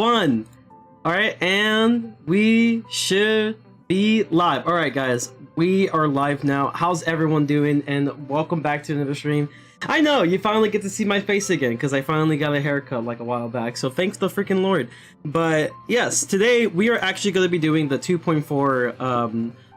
1. All right, and we should be live. All right, guys, we are live now. How's everyone doing? And welcome back to another stream. I know you finally get to see my face again because I finally got a haircut like a while back. So thanks the freaking Lord. But yes, today we are actually going to be doing the 2.4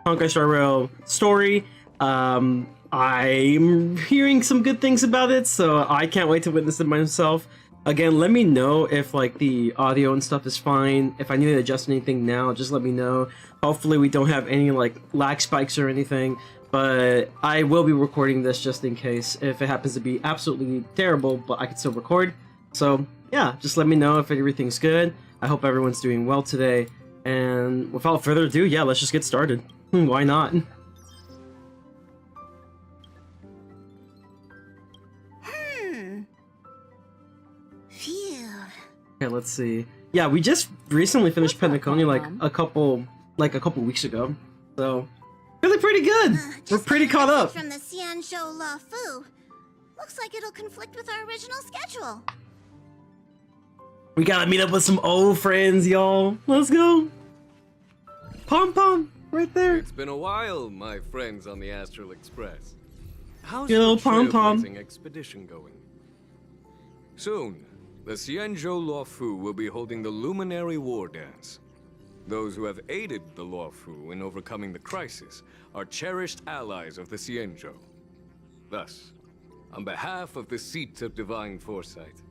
Honkai Star Rail story. I'm hearing some good things about it, so I can't wait to witness it myself. Again, let me know if like the audio and stuff is fine. If I need to adjust anything now, just let me know. Hopefully we don't have any like lag spikes or anything, but I will be recording this just in case if it happens to be absolutely terrible, but I can still record. So yeah, just let me know if everything's good. I hope everyone's doing well today. And without further ado, yeah, let's just get started. Why not? Okay, let's see. Yeah, we just recently finished Pentaconi like a couple weeks ago, so really pretty good. We're pretty caught up. From the LUOFU. Looks like it'll conflict with our original schedule. We gotta meet up with some old friends, y'all. Let's go. Pom Pom, right there. It's been a while, my friends on the Astral Express. How's Yo, your Pom Pom trailblazing expedition going? Soon, the LUOFU will be holding the Luminary War Dance. Those who have aided the LUOFU in overcoming the crisis are cherished allies of the Xianzhou. Thus, on behalf of the Seat of Divine Foresight,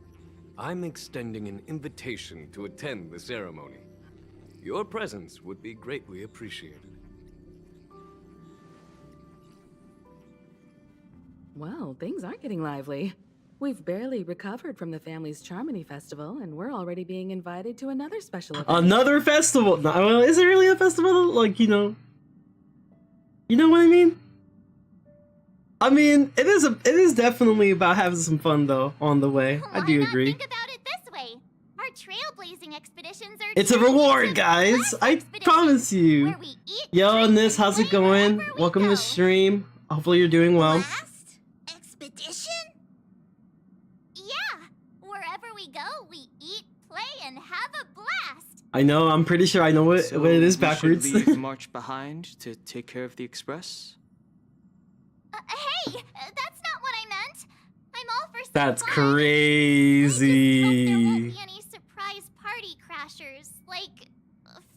I'm extending an invitation to attend the ceremony. Your presence would be greatly appreciated. Well, things are getting lively. We've barely recovered from the family's Charmony Festival, and we're already being invited to another special event. Another festival? No, well, is it really a festival? Like, you know what I mean? I mean, it is definitely about having some fun though on the way. Why I do not agree. Think about it this way. Our trailblazing expeditions are It's a reward, guys. I promise you. Where we eat, Yo, drink, Nis, how's it play going? wherever we Welcome to go. the stream. Hopefully you're doing well. Blast? Expedition? Yeah. Wherever we go, we eat, play, and have a blast. I know. I'm pretty sure I know what it is backwards. We should leave March behind to take care of the express. Hey, that's not what I meant. I'm all for some That's fun. crazy. I just hope there won't be any surprise party crashers, like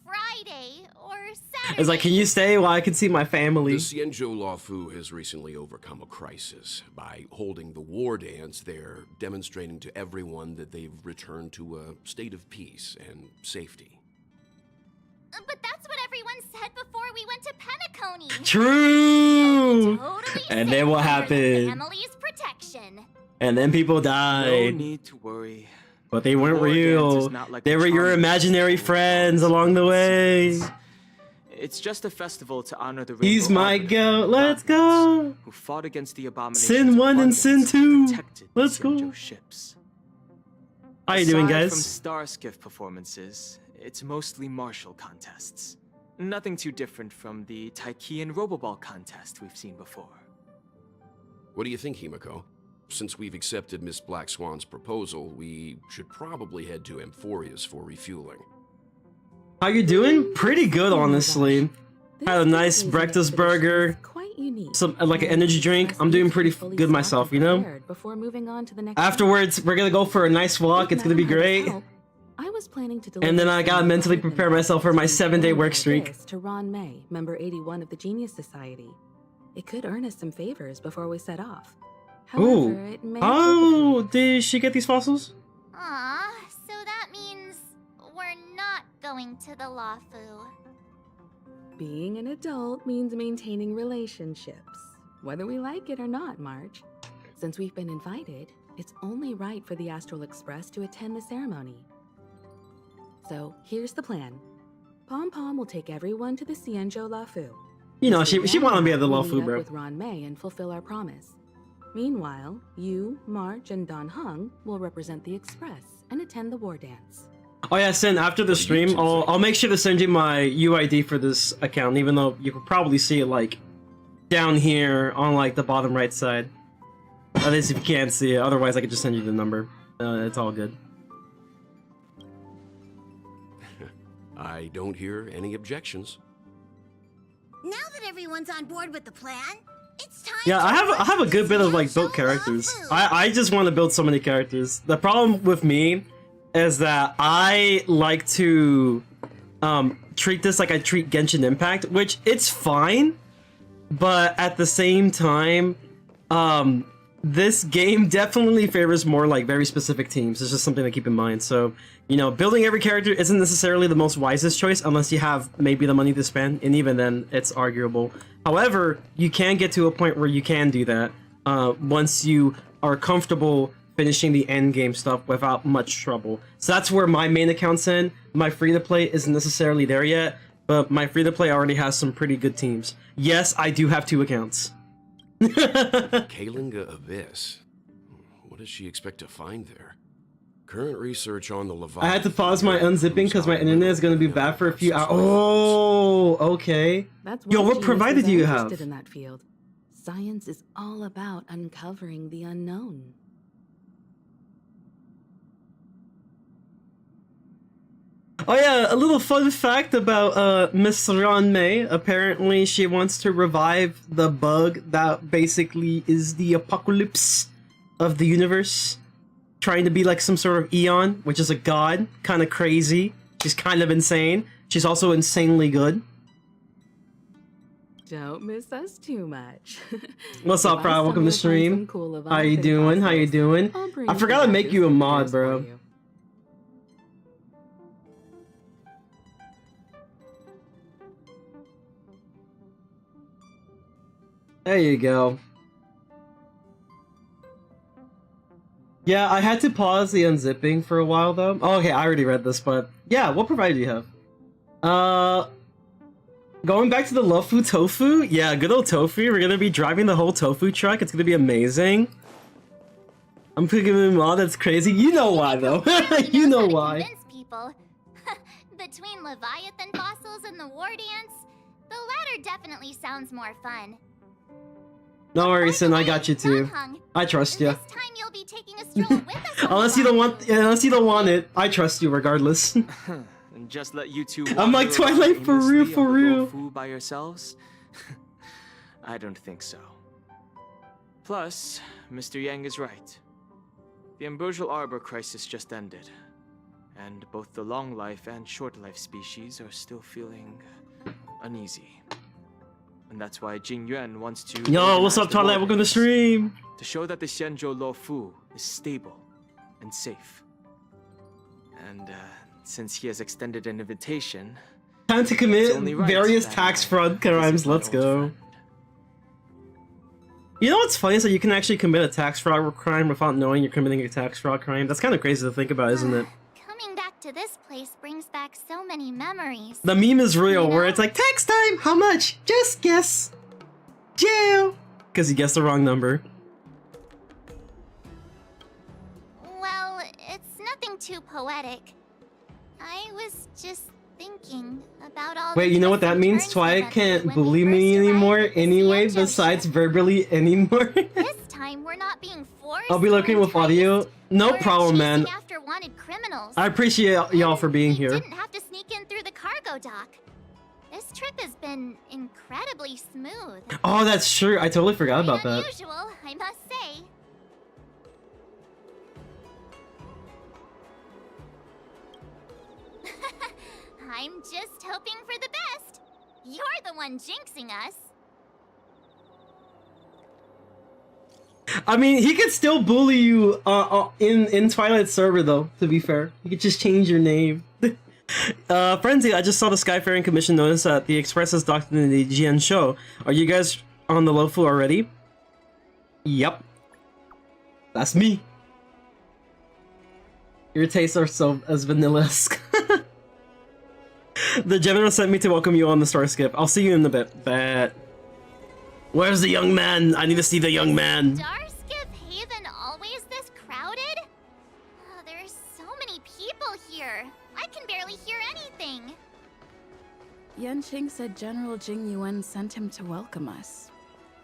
Friday or Saturday. It's like, can you stay while I can see my The family? LUOFU has recently overcome a crisis. By holding the war dance, they're demonstrating to everyone that they've returned to a state of peace and safety. But that's what everyone said before we went to Pentaconi. True. Totally And safe then what under the happened? family's protection. And then people No died. need to worry. But they weren't War dance real. is not like They the were your Charmony imaginary Festival friends with along the all way. its secrets. It's just a festival to honor the He's Rainbow my Arbiter goat. Let's Guardians go. who fought against the abominations Sin of 1 and abundance Sin 2. protected the Let's go. Xianzhou ships. How you doing, Aside guys? from star skiff performances, it's mostly martial contests. Nothing too different from the Taiki and Roboball contest we've seen before. What do you think, Himiko? Since we've accepted Miss Black Swan's proposal, we should probably head to Amphoria's for refueling. How you doing? Pretty good, honestly. This Had a nice trailblazing breakfast expedition burger. is quite unique. Some like an energy drink. I'm doing pretty good myself, you know. Before moving on to the next Afterwards, we're gonna go for a nice walk. It's gonna be great. I was planning to And then deliver I gotta some mentally excitement prepare myself for my to 7-day work this streak. To Ron May, member 81 of the Genius Society. It could earn us some favors before we set off. However, Ooh. it may Oh, take a few did she get these fossils? Aw, so that means we're not going to the LUOFU. Being an adult means maintaining relationships, whether we like it or not, March. Since we've been invited, it's only right for the Astral Express to attend the ceremony. So here's the plan. Pom Pom will take everyone to the LUOFU. You know, she wanna be at the We'll LUOFU, meet up bro. with Ron May and fulfill our promise. Meanwhile, you, March, and Don Hung will represent the Express and attend the war dance. Oh yeah, Sin, after the stream, I'll make sure to send you my UID for this account, even though you could probably see it like down here on like the bottom right side. At least if you can't see it, otherwise I could just send you the number. It's all good. I don't hear any objections. Now that everyone's on board with the plan, it's time. Yeah, to I have a good bit of like Xianzhou built characters. LUOFU. I just want to build so many characters. The problem with me is that I like to treat this like I treat Genshin Impact, which it's fine, but at the same time, this game definitely favors more like very specific teams. It's just something to keep in mind. So, you know, building every character isn't necessarily the most wisest choice unless you have maybe the money to spend, and even then, it's arguable. However, you can get to a point where you can do that once you are comfortable finishing the end game stuff without much trouble. So that's where my main account's in. My free-to-play isn't necessarily there yet, but my free-to-play already has some pretty good teams. Yes, I do have 2 accounts. Kalinga Abyss. What does she expect to find there? Current research on the Leviathan. I had to pause my unzipping because my internet is going to be bad for a few hours. Oh, okay. That's Yo, why what geniuses provider do are you interested have? in that field. Science is all about uncovering the unknown. Oh yeah, a little fun fact about Miss Ranmei. Apparently she wants to revive the bug that basically is the apocalypse of the universe. Trying to be like some sort of Eon, which is a god. Kind of crazy. She's kind of insane. She's also insanely good. Don't miss us too much. What's up, bro? Welcome to stream. How you doing? How you doing? I forgot to make you a mod, bro. There you go. Yeah, I had to pause the unzipping for a while though. Oh, okay, I already read this, but yeah, what provider do you have? Going back to the LUOFU Tofu? Yeah, good old Tofu. We're gonna be driving the whole Tofu truck. It's gonna be amazing. I'm picking him on, that's crazy. You know why though. You know why. Convince people. Between Leviathan fossils and the war dance, the latter definitely sounds more fun. No worries, Sin, I got you too. Hung. I trust you. This time you'll be taking a stroll with us. on Unless the you don't walk. want it, I trust you regardless. And just let you two. I'm like wander around Twilight for real, aimlessly for on the real. LUOFU by yourselves? I don't think so. Plus, Mr. Yang is right. The Ambrosial Arbor crisis just ended, and both the long life and short life species are still feeling uneasy. And that's why Jing Yuan wants to. Yo, what's organize up, the Twilight? Welcome to wardens stream. to show that the Xianzhou LUOFU is stable and safe. And since he has extended an invitation, Time to commit it's only right various that tax I fraud visit crimes. my Let's old go. friend. You know what's funny is that you can actually commit a tax fraud crime without knowing you're committing a tax fraud crime. That's kind of crazy to think about, isn't it? Coming back to this place brings back so many memories. The meme is real, You where know? it's like, tax time, how much? Just guess. Jail. Because you guessed the wrong number. Well, it's nothing too poetic. I was just thinking about all. Wait, the you know what twists that and means? turns we Twilight went through can't when we bully me first arrived anymore at the anyway, Xianzhou besides ship. verbally anymore. This time we're not being forced. I'll be looking or with audio. enticed No or problem, man. chasing after wanted criminals. I appreciate y'all for being We here. didn't have to sneak in through the cargo dock. This trip has been incredibly smooth. Oh, that's true. I totally forgot about Quite that. unusual, I must say. I'm just hoping for the best. You're the one jinxing us. I mean, he could still bully you in Twilight server though, to be fair. He could just change your name. Frenzy, I just saw the Skyfaring Commission notice that the Express is docked in the GN show. Are you guys on the LUOFU already? Yep. That's me. Your tastes are so as vanilla-esque. The general sent me to welcome you on the Starskip. I'll see you in a bit. Bet. Where's the young man? I need to see the young man. Starskip Haven always this crowded? Oh, there's so many people here. I can barely hear anything. Yanqing said General Jing Yuan sent him to welcome us.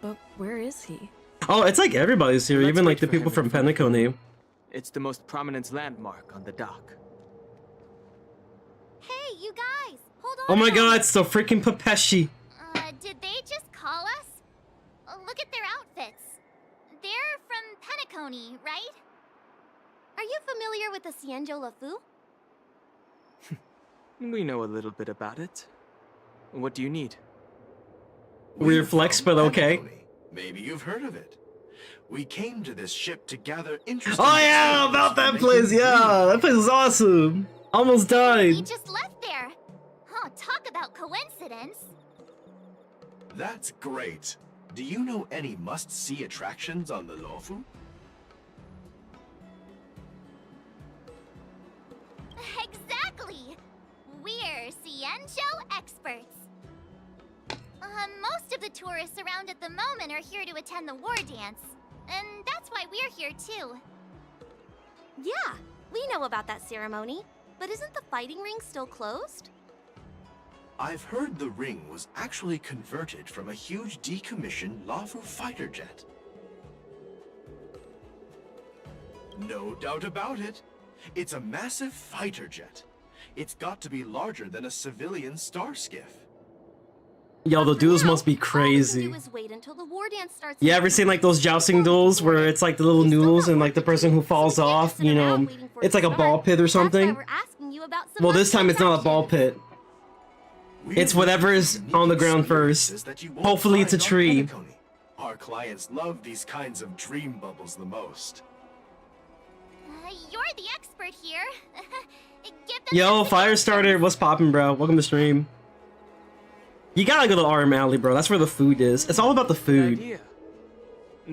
But where is he? Oh, it's like everybody's here, Let's even like wait the for people him from in front of Penacony. It's the most prominent landmark on the dock. Hey, Hey, you guys! Hold on! Oh my god, it's the freaking Papeshi. Did they just call us? Look at their outfits. They're from Penacony, right? Are you familiar with the Cienjo LUOFU? We know a little bit about it. What do you need? Weird flex, but okay. Penacony. Maybe you've heard of it. We came to this ship to gather interesting. Oh yeah, about that place. Yeah, that place is awesome. Almost We died. just left there. Oh, talk about coincidence. That's great. Do you know any must-see attractions on the LUOFU? Exactly. We're Cienjo experts. Most of the tourists around at the moment are here to attend the war dance. And that's why we're here too. Yeah, we know about that ceremony. But isn't the fighting ring still closed? I've heard the ring was actually converted from a huge decommissioned LUOFU fighter jet. No doubt about it. It's a massive fighter jet. It's got to be larger than a civilian star skiff. Yo, the For duels now, must be all we can crazy. do is wait until the war dance starts. You ever seen like those jousting duels where it's like the little noodles and like the person who falls off, you know, it's like a ball pit or That's why something? we're asking you about some Well, this time it's not a action. ball pit. It's whatever is on the ground first. Hopefully it's a tree. Our clients love these kinds of dream bubbles the most. You're the expert here. Give them Yo, the Firestarter, what's poppin', bro? Welcome to stream. You gotta go to RM Alley, bro. That's where the food is. It's all about the Good food. idea.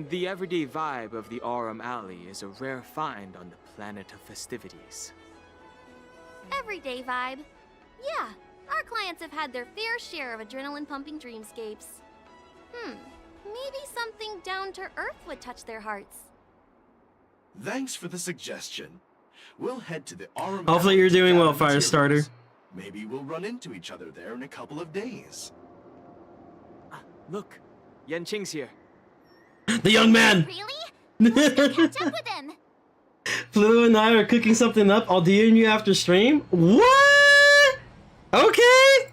The everyday vibe of the Aurum Alley is a rare find on the planet of festivities. Everyday vibe. Yeah, our clients have had their fair share of adrenaline-pumping dreamscapes. Maybe something down to earth would touch their hearts. Thanks for the suggestion. We'll head to the Aurum Hopefully Alley you're to doing well, gather materials. Firestarter. Maybe we'll run into each other there in a couple of days. Look, Yanqing's here. The young man! Really? Let's go catch up with him. Flu and I are cooking something up. I'll DM you after stream. What? Okay.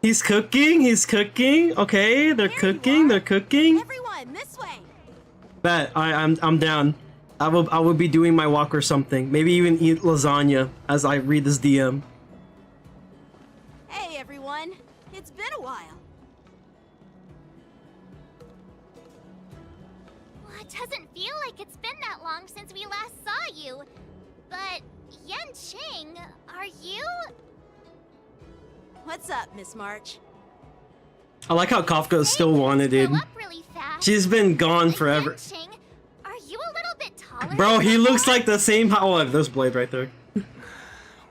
He's cooking. He's cooking. Okay, they're cooking. They're cooking. Everyone, this way. Bet I'm down. I will be doing my walk or something. Maybe even eat lasagna as I read this DM. Hey, everyone. It's been a while. Well, it doesn't feel like it's been that long since we last saw you. But Yanqing, are you? What's up, Miss March? I like how Kafka is still wanted, dude. Grow up really fast. She's been gone forever. Yanqing, are you a little bit taller? Bro, he than looks before? like the same. Oh, there's Blade right there.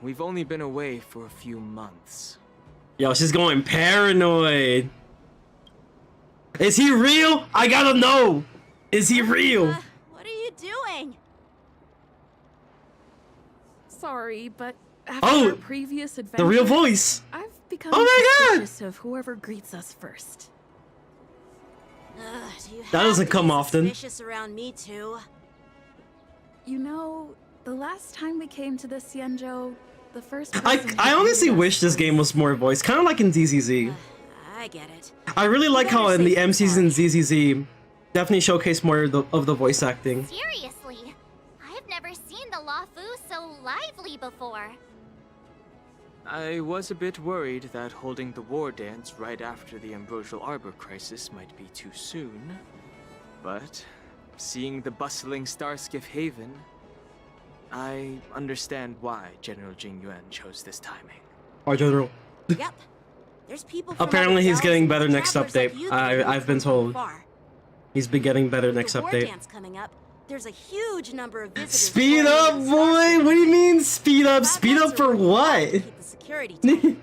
We've only been away for a few months. Yo, she's going paranoid. Is he real? I gotta know. Is he real? What are you doing? Sorry, but after Oh, our previous adventure, the real voice. I've become Oh my God! suspicious of whoever greets us first. Do you That have doesn't to come be often. Suspicious around me too. You know, the last time we came to the Cienjo, the first I person I who honestly greeted wish us this game was more voiced, kind of like in ZZZ. I get it. I really like how in the better MCs say in ZZZ definitely showcase more of the voice acting. Seriously, I've never seen the LUOFU so lively before. I was a bit worried that holding the war dance right after the Ambrosial Arbor crisis might be too soon. But seeing the bustling Starskiff Haven, I understand why General Jing Yuan chose this timing. Our general. Yep. There's people from Apparently other he's realms getting and better next travelers like update. you that have I've been come told. far. He's been getting better next The war update. dance coming up. There's a huge number of visitors. Speed pouring up, into boy! Starskiff. What do you mean speed up? Cloud Speed Knights up are for working hard to what? keep the security tight.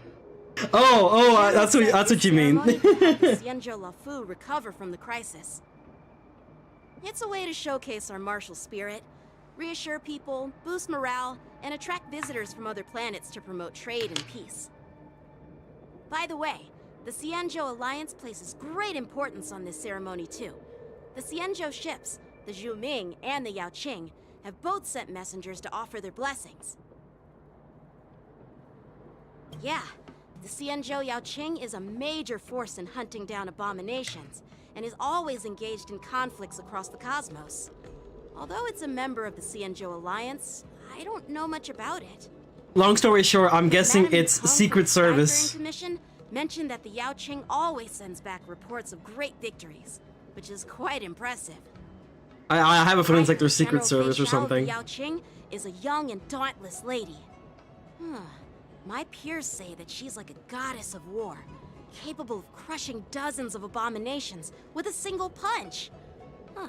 Oh, General said that's this what you mean. ceremony will help the Cienjo LUOFU recover from the crisis. It's a way to showcase our martial spirit, reassure people, boost morale, and attract visitors from other planets to promote trade and peace. By the way, the Cienjo Alliance places great importance on this ceremony too. The Cienjo ships, the Zhu Ming and the Yao Qing, have both sent messengers to offer their blessings. Yeah, the Xianzhou Yaoqing is a major force in hunting down abominations, and is always engaged in conflicts across the cosmos. Although it's a member of the Xianzhou Alliance, I don't know much about it. Long story short, I'm guessing Madame it's Kong from Secret the Skyfaring Service. Commission mentioned that the Yaoqing always sends back reports of great victories, which is quite impressive. I have a feeling it's like their Secret General Service or Fei Xiao something. of the Yaoqing is a young and dauntless lady. My peers say that she's like a goddess of war, capable of crushing dozens of abominations with a single punch. I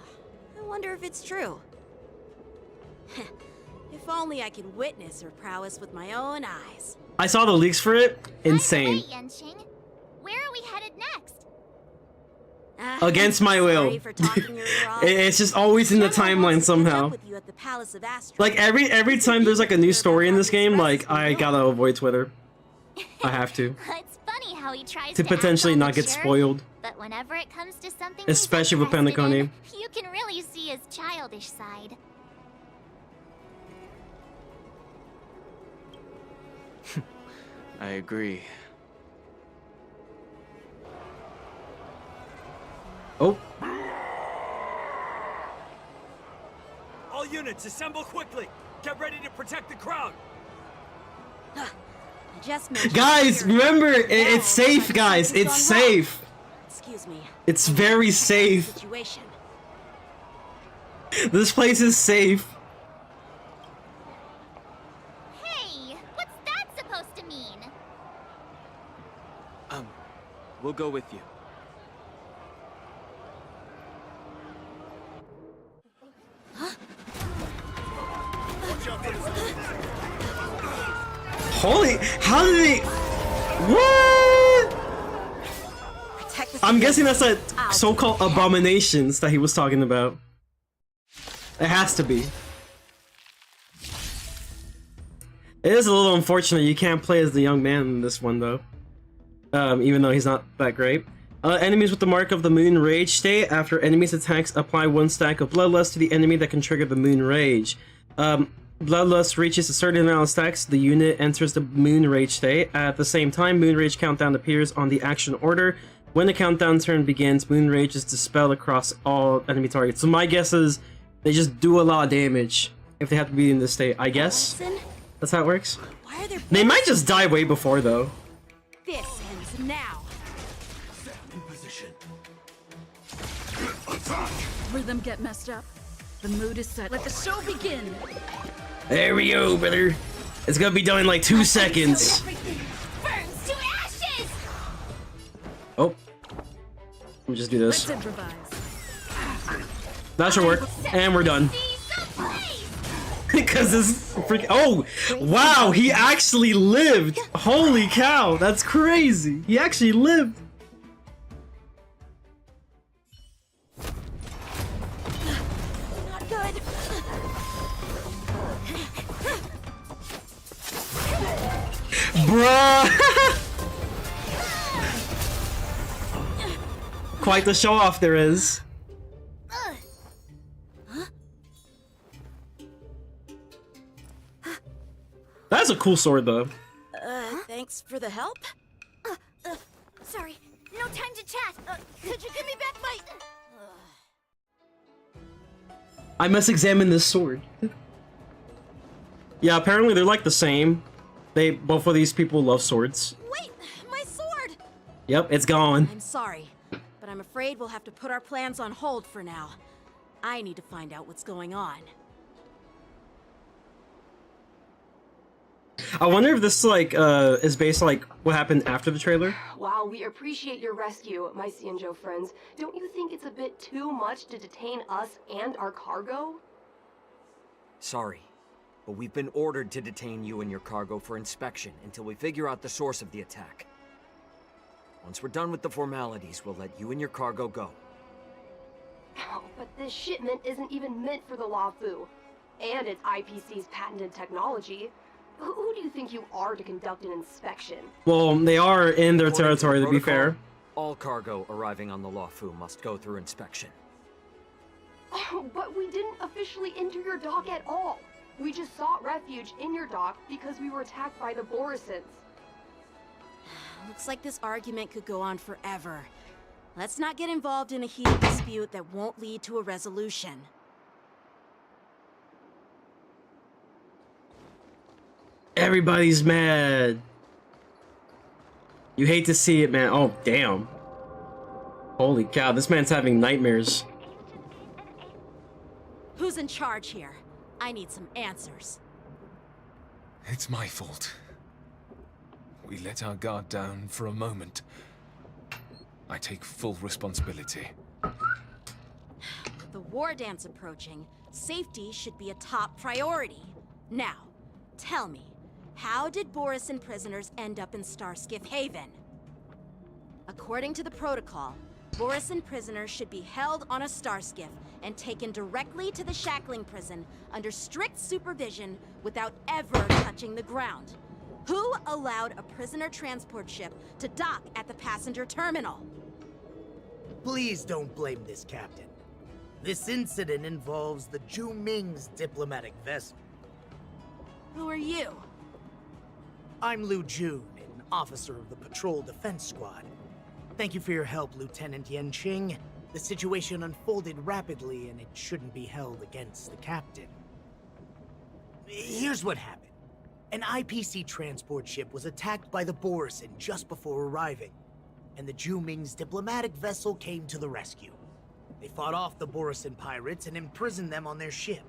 wonder if it's true. If only I could witness her prowess with my own eyes. I saw the leaks for it. Insane. By the way, Yanqing, where are we headed next? Against my will. Sorry for talking her off. It's just always in the General wants timeline to catch somehow. up with you at the Palace of Astro. Like every time there's like a new story in this game, like I gotta avoid Twitter. I have to. It's funny how he tries To act potentially all not get mature, spoiled. But whenever it comes to something Especially with he's interested Penacony. in, you can really see his childish side. I agree. Oh, All units, assemble quickly! Get ready to protect the crowd! I just mentioned guys, here- remember Well, it's safe, guys. something's It's gone wrong. safe. Excuse me. It's I'm very in a safe. Situation. This place is safe. Hey, what's that supposed to mean? We'll go with you. Holy, how did they? What? Protect the I'm guessing that's civilians. that I'll so-called do that. abominations that he was talking about. It has to be. It is a little unfortunate you can't play as the young man in this one though. Even though he's not that great. Enemies with the mark of the Moon Rage state. After enemies' attacks, apply 1 stack of Bloodlust to the enemy that can trigger the Moon Rage. Bloodlust reaches a certain amount of stacks, the unit enters the Moon Rage state. At the same time, Moon Rage countdown appears on the action order. When the countdown turn begins, Moon Rage is dispelled across all enemy targets. So my guess is they just do a lot of damage if they have to be in this state, I guess. Listen, That's how it works. why are there They might just die way before though. This ends now. In position. Rhythm get messed up. The mood is set. Let the show begin. There we go, brother. It's gonna be done in like 2 seconds. Everything burns to ashes! Oh. Let me just do Let's this. improvise. That should work. And we're done. See some place! Because this freak. Oh! Wow! He actually lived! Holy cow! That's crazy! He actually lived! Not good. Bruh! Quite the show off there is. That's a cool sword though. Thanks for the help. Sorry, no time to chat. Could you give me back my... I must examine this sword. Yeah, apparently they're like the same. Both of these people love swords. Wait, my sword! Yep, it's gone. I'm sorry, but I'm afraid we'll have to put our plans on hold for now. I need to find out what's going on. I wonder if this like is based like what happened after the trailer. While we appreciate your rescue, my Xianzhou friends, don't you think it's a bit too much to detain us and our cargo? Sorry, but we've been ordered to detain you and your cargo for inspection until we figure out the source of the attack. Once we're done with the formalities, we'll let you and your cargo go. Oh, but this shipment isn't even meant for the LUOFU, and it's IPC's patented technology. Who do you think you are to conduct an inspection? Well, they are in their According territory to be protocol, fair. All cargo arriving on the LUOFU must go through inspection. Oh, but we didn't officially enter your dock at all. We just sought refuge in your dock because we were attacked by the Borisons. Looks like this argument could go on forever. Let's not get involved in a heated dispute that won't lead to a resolution. Everybody's mad. You hate to see it, man. Oh, damn. Holy cow, this man's having nightmares. Who's in charge here? I need some answers. It's my fault. We let our guard down for a moment. I take full responsibility. With the war dance approaching, safety should be a top priority. Now, tell me, how did Borisin prisoners end up in Starskiff Haven? According to the protocol, Borisin prisoners should be held on a Starskiff and taken directly to the shackling prison under strict supervision without ever touching the ground. Who allowed a prisoner transport ship to dock at the passenger terminal? Please don't blame this captain. This incident involves the Zhu Ming's diplomatic vessel. Who are you? I'm Lu Jun, an officer of the Patrol Defense Squad. Thank you for your help, Lieutenant Yanqing. The situation unfolded rapidly, and it shouldn't be held against the captain. Here's what happened. An IPC transport ship was attacked by the Borisin just before arriving, and the Zhu Ming's diplomatic vessel came to the rescue. They fought off the Borisin pirates and imprisoned them on their ship.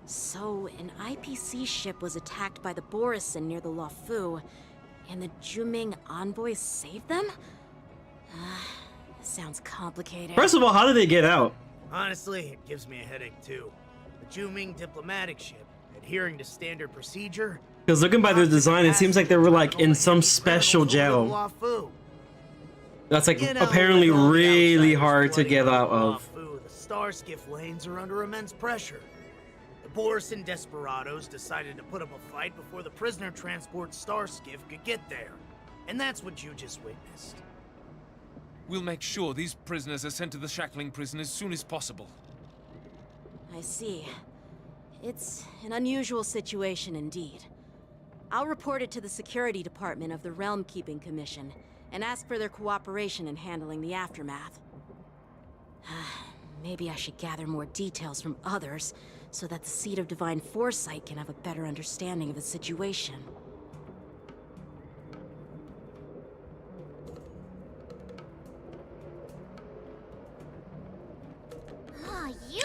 So, an IPC ship was attacked by the Borisin near the LUOFU, and the Zhu Ming envoys saved them? Sounds complicated. First of all, how did they get out? Honestly, it gives me a headache too. The Zhu Ming diplomatic ship, adhering to standard procedure. Because looking by their design, it seems like they were like in some special jail. That's like apparently really hard to get out of. The Starskiff lanes are under immense pressure. The Borisin desperados decided to put up a fight before the prisoner transport Starskiff could get there. And that's what you just witnessed. We'll make sure these prisoners are sent to the shackling prison as soon as possible. I see. It's an unusual situation indeed. I'll report it to the security department of the Realm Keeping Commission and ask for their cooperation in handling the aftermath. Maybe I should gather more details from others so that the Seat of Divine Foresight can have a better understanding of the situation.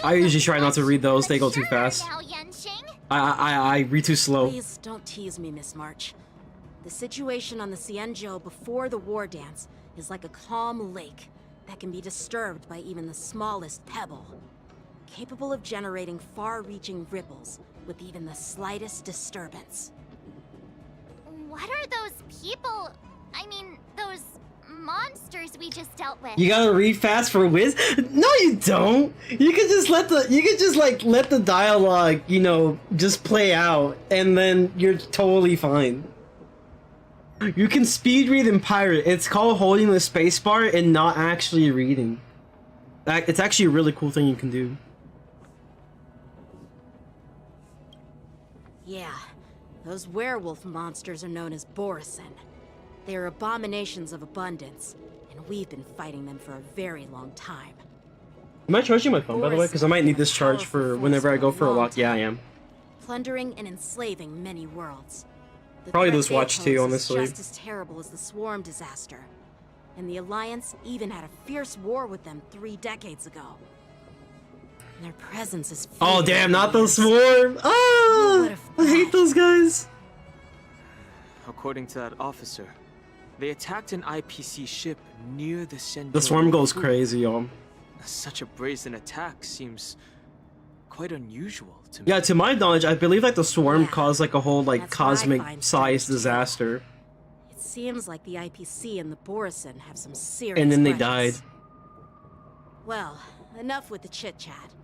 I usually try not to read those, they go too fast. I read too slow. Please don't tease me, Miss March. The situation on the Xianzhou before the war dance is like a calm lake that can be disturbed by even the smallest pebble, capable of generating far-reaching ripples with even the slightest disturbance. What are those people? I mean, those monsters we just dealt with. You gotta read fast for whiz? No, you don't. You could just let the dialogue, you know, just play out, and then you're totally fine. You can speed read and pirate. It's called holding the spacebar and not actually reading. It's actually a really cool thing you can do. Yeah, those werewolf monsters are known as Borisin. They are abominations of abundance, and we've been fighting them for a very long time. Am I charging my phone, by the way? Because I might need this charge for whenever I go for a walk. Yeah, I am. Plundering and enslaving many worlds. Probably this watch too, honestly. Just as terrible as the Swarm disaster. And the Alliance even had a fierce war with them 3 decades ago. And their presence is... Oh damn, not the Swarm! Ah! I hate those guys! According to that officer, they attacked an IPC ship near the Xianzhou. The Swarm goes crazy, y'all. Such a brazen attack seems quite unusual to me. Yeah, to my knowledge, I believe like the Swarm caused like a whole like cosmic-sized disaster. It seems like the IPC and the Borisin have some serious And then they grudges. died. Well, enough with the chit-chat.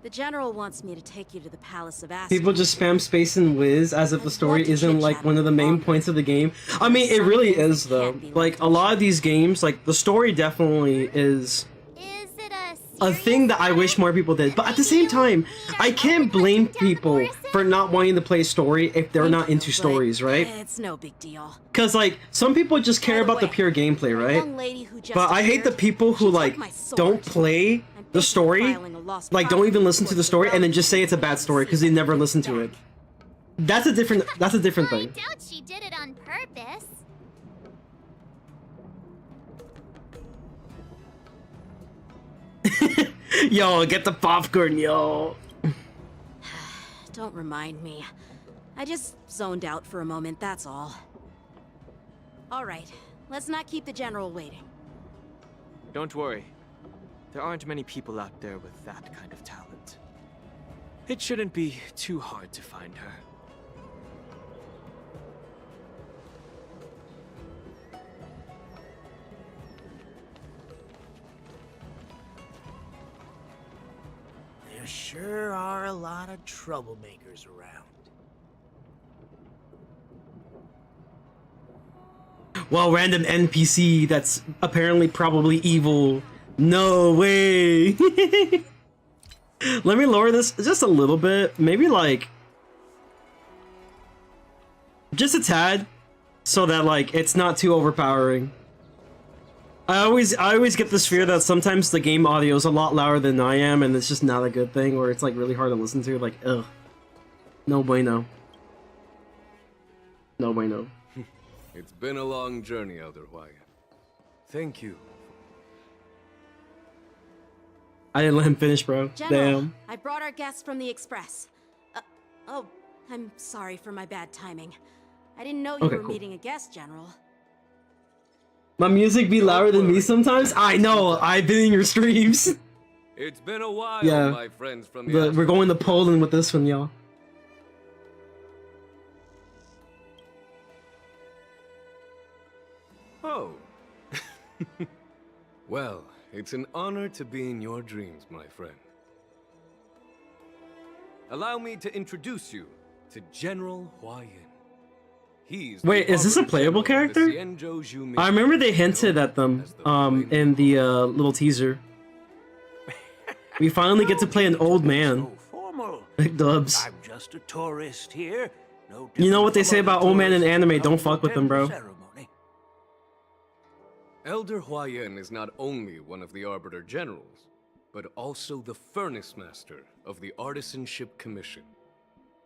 The General wants me to take you to the Palace of Asteroids. People just spam space and whiz as if the story isn't like one of the main points of the game. I mean, it really is though. Like a lot of these games, like the story definitely is. Is it a a thing that I wish more people did. But at the same time, I can't blame people for not wanting to play story if they're not into stories, right? It's no big deal. Because, like, some people just care about the pure gameplay, right? But I hate the people who, like, don't play the story, like, don't even listen to the story, and then just say it's a bad story because they never listen to it. That's a different thing. I doubt she did it on purpose. Yo, get the popcorn, yo. Don't remind me. I just zoned out for a moment, that's all. Alright, let's not keep the General waiting. Don't worry. There aren't many people out there with that kind of talent. It shouldn't be too hard to find her. There sure are a lot of troublemakers around. Well, random NPC that's apparently probably evil. No way. Let me lower this just a little bit. Maybe like just a tad so that like it's not too overpowering. I always get this fear that sometimes the game audio is a lot louder than I am and it's just not a good thing, or it's like really hard to listen to, like ugh. No bueno. No bueno. It's been a long journey, Elder Wyatt. Thank you. I didn't let him finish, bro. General, Damn. I brought our guests from the Express. Oh, I'm sorry for my bad timing. I didn't know you were meeting a guest, General. My music be louder than me sometimes? I know, I've been in your streams. It's been a while, Yeah. my friends from the We're going to Poland with this one, y'all. Oh. Well, it's an honor to be in your dreams, my friend. Allow me to introduce you to General Hua Yin. Wait, is this a playable character? I remember they hinted at them in the little teaser. We finally get to play an old man. Dubs. I'm just a tourist here. No You know what they say about old man in anime, don't fuck with them, bro. Elder Hua Yin is not only one of the Arbiter Generals, but also the Furnace Master of the Artisanship Commission.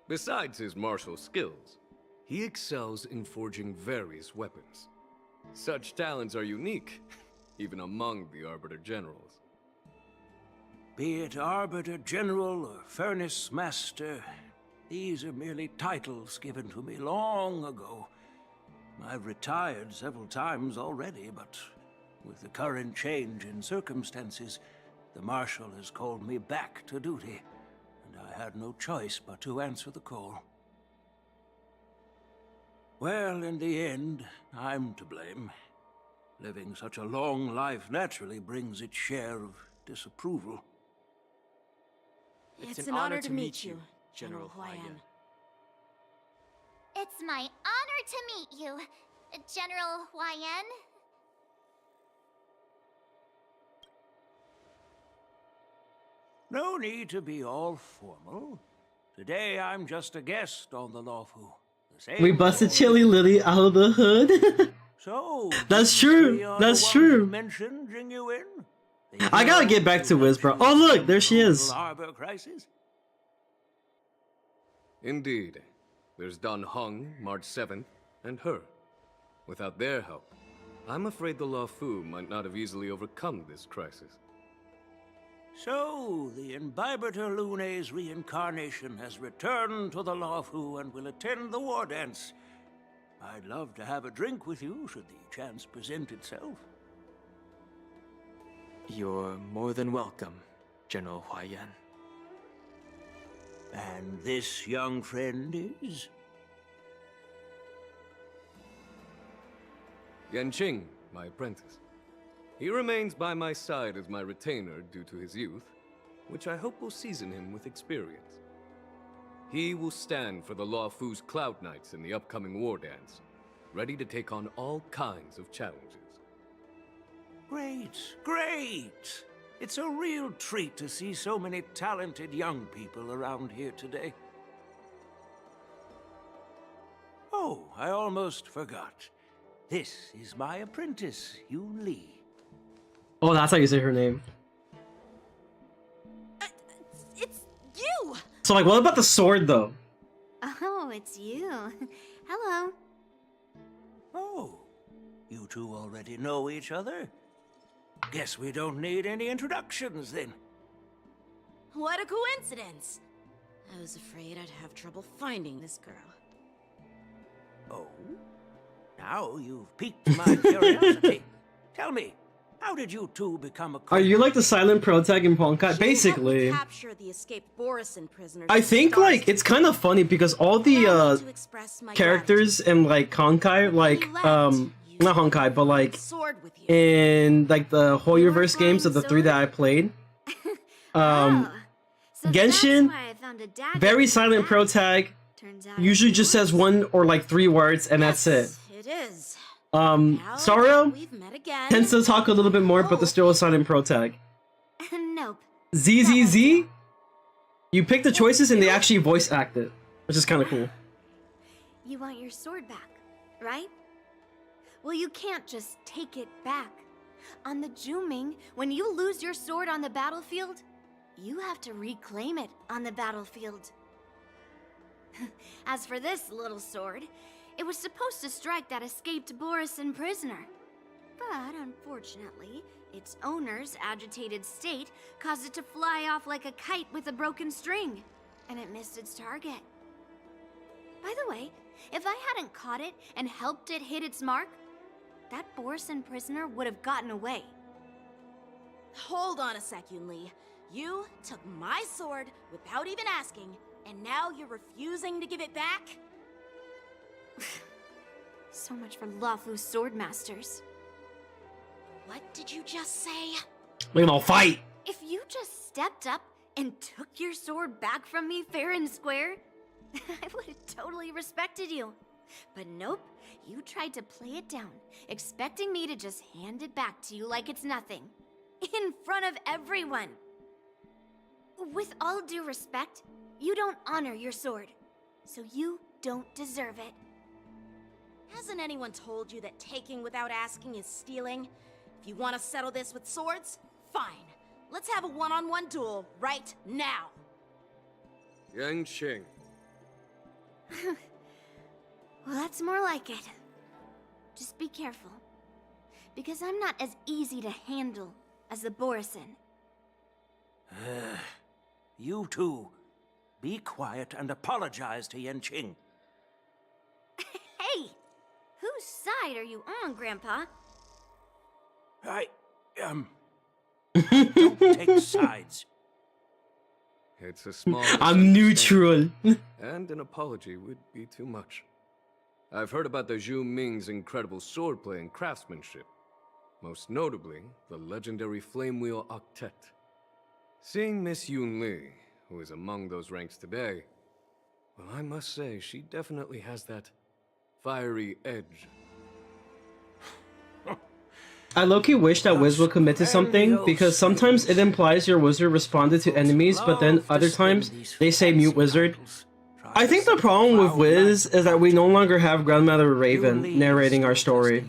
Besides his martial skills, he excels in forging various weapons. Such talents are unique, even among the Arbiter Generals. Be it Arbiter General or Furnace Master, these are merely titles given to me long ago. I've retired several times already, but with the current change in circumstances, the Marshal has called me back to duty, and I had no choice but to answer the call. Well, in the end, I'm to blame. Living such a long life naturally brings its share of disapproval. It's an honor to meet you, General Hua Yin. It's my honor to meet you, General Hua Yin. No need to be all formal. Today I'm just a guest on the LUOFU. We busted Chili Lily out of the hood. So that's true. That's true. Mentioned, Jingyuin? I gotta get back to Wiz, bro. Oh look, there she is. Harbor crisis? Indeed. There's Don Hung, March 7th, and her. Without their help, I'm afraid the LUOFU might not have easily overcome this crisis. So, the Imbibitor Lune's reincarnation has returned to the LUOFU and will attend the war dance. I'd love to have a drink with you, should the chance present itself. You're more than welcome, General Hua Yin. And this young friend is? Yanqing, my apprentice. He remains by my side as my retainer due to his youth, which I hope will season him with experience. He will stand for the LUOFU's Cloud Knights in the upcoming war dance, ready to take on all kinds of challenges. Great, great! It's a real treat to see so many talented young people around here today. Oh, I almost forgot. This is my apprentice, Yoon Lee. Oh, that's how you say her name. It's you! So, like, what about the sword, though? Oh, it's you. Hello. Oh, you two already know each other? Guess we don't need any introductions, then. What a coincidence! I was afraid I'd have trouble finding this girl. Oh? Now you've piqued my curiosity. Tell me, how did you two become Are acquainted? you like the silent pro tag in Honkai? Basically. Capture the escaped Borisin prisoners. I think, like, it's kind of funny because all the, characters in, like, Honkai, like, not Honkai, but, like, in, like, the Hoyoverse games of the 3 that I played, Genshin, very silent pro tag, usually just says 1 or, like, 3 words, and that's it. It is. Saro tends to talk a little bit more, but there's still a silent pro tag. Nope. ZZZ, you pick the choices and they actually voice act it, which is kind of cool. You want your sword back, right? Well, you can't just take it back. On the Juming, when you lose your sword on the battlefield, you have to reclaim it on the battlefield. As for this little sword, it was supposed to strike that escaped Borisin prisoner. But unfortunately, its owner's agitated state caused it to fly off like a kite with a broken string, and it missed its target. By the way, if I hadn't caught it and helped it hit its mark, that Borisin prisoner would have gotten away. Hold on a sec, Yoon Lee. You took my sword without even asking, and now you're refusing to give it back? So much for LUOFU swordmasters. What did you just say? We're gonna fight! If you just stepped up and took your sword back from me fair and square, I would have totally respected you. But nope, you tried to play it down, expecting me to just hand it back to you like it's nothing. In front of everyone. With all due respect, you don't honor your sword, so you don't deserve it. Hasn't anyone told you that taking without asking is stealing? If you want to settle this with swords, fine. Let's have a one-on-one duel right now. Yang Qing. Well, that's more like it. Just be careful, because I'm not as easy to handle as the Borisin. You two, be quiet and apologize to Yanqing. Hey! Whose side are you on, Grandpa? Don't take sides. It's a small I'm neutral. And an apology would be too much. I've heard about the Zhu Ming's incredible swordplay and craftsmanship. Most notably, the legendary Flame Wheel Octet. Seeing Miss Yoon Lee, who is among those ranks today, well, I must say, she definitely has that fiery edge. I low-key wish that Wiz would commit to something, because sometimes it implies your wizard responded to enemies, but then other times they say mute wizard. I think the problem with Wiz is that we no longer have Grandmother Raven narrating our story.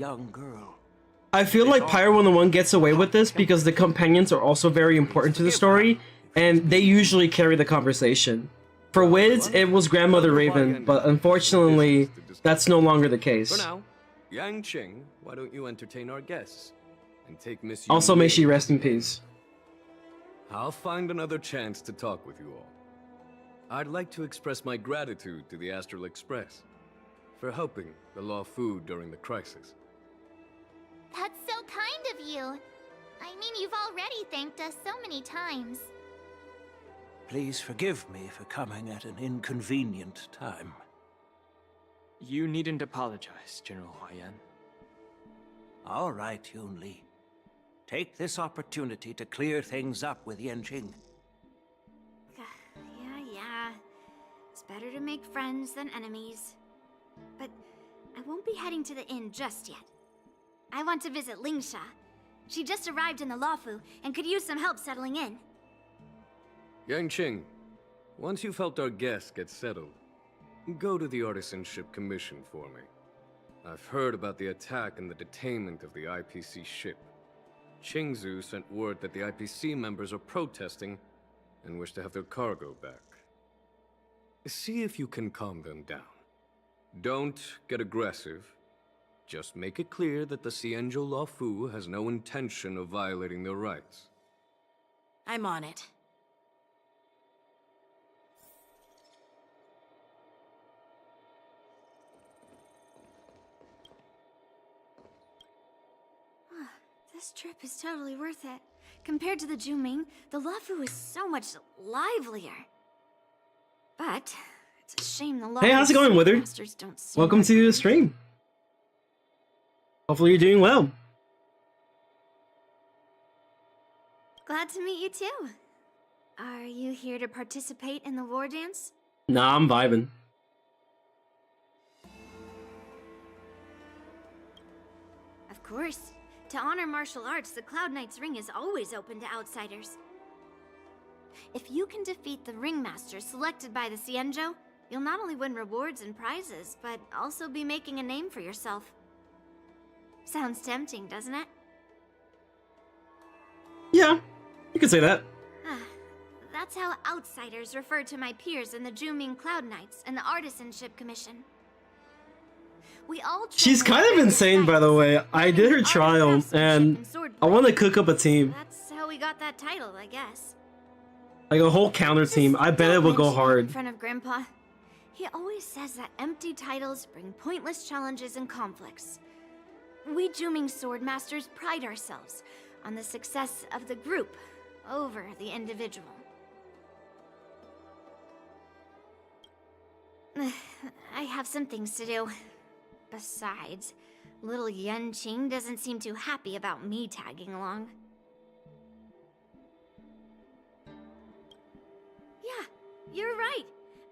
I feel like Pyre 101 gets away with this because the companions are also very important to the story, and they usually carry the conversation. For Wiz, it was Grandmother Raven, but unfortunately, that's no longer the case. For now, Yang Qing, why don't you entertain our guests? And take Miss Yoon Also, may Lee. she rest in peace. I'll find another chance to talk with you all. I'd like to express my gratitude to the Astral Express for helping the LUOFU during the crisis. That's so kind of you. I mean, you've already thanked us so many times. Please forgive me for coming at an inconvenient time. You needn't apologize, General Huayan. All right, Yoon Lee. Take this opportunity to clear things up with Yanqing. Yeah. It's better to make friends than enemies. But I won't be heading to the inn just yet. I want to visit Lingsha. She just arrived in the LUOFU and could use some help settling in. Yang Qing, once you've helped our guest get settled, go to the Artisanship Commission for me. I've heard about the attack and the detainment of the IPC ship. Qingzu sent word that the IPC members are protesting and wish to have their cargo back. See if you can calm them down. Don't get aggressive. Just make it clear that the Xianzhou LUOFU has no intention of violating their rights. I'm on it. This trip is totally worth it. Compared to the Juming, the LUOFU is so much livelier. But it's a shame the LUOFU Hey, how's it going, Withered? masters don't seem Welcome to the stream. Hopefully you're doing well. Glad to meet you too. Are you here to participate in the war dance? Nah, I'm vibing. Of course. To honor martial arts, the Cloud Knight's ring is always open to outsiders. If you can defeat the ringmaster selected by the Xianzhou, you'll not only win rewards and prizes, but also be making a name for yourself. Sounds tempting, doesn't it? Yeah, you could say that. That's how outsiders refer to my peers in the Juming Cloud Knights and the Artisanship Commission. We all She's kind of insane, by the way. I did her trial, and I want to cook up a team. That's how we got that title, I guess. Like a whole counter team. I bet it will go In hard. front of Grandpa. He always says that empty titles bring pointless challenges and conflicts. We Juming Sword Masters pride ourselves on the success of the group over the individual. I have some things to do. Besides, little Yan Qing doesn't seem too happy about me tagging along. Yeah, you're right.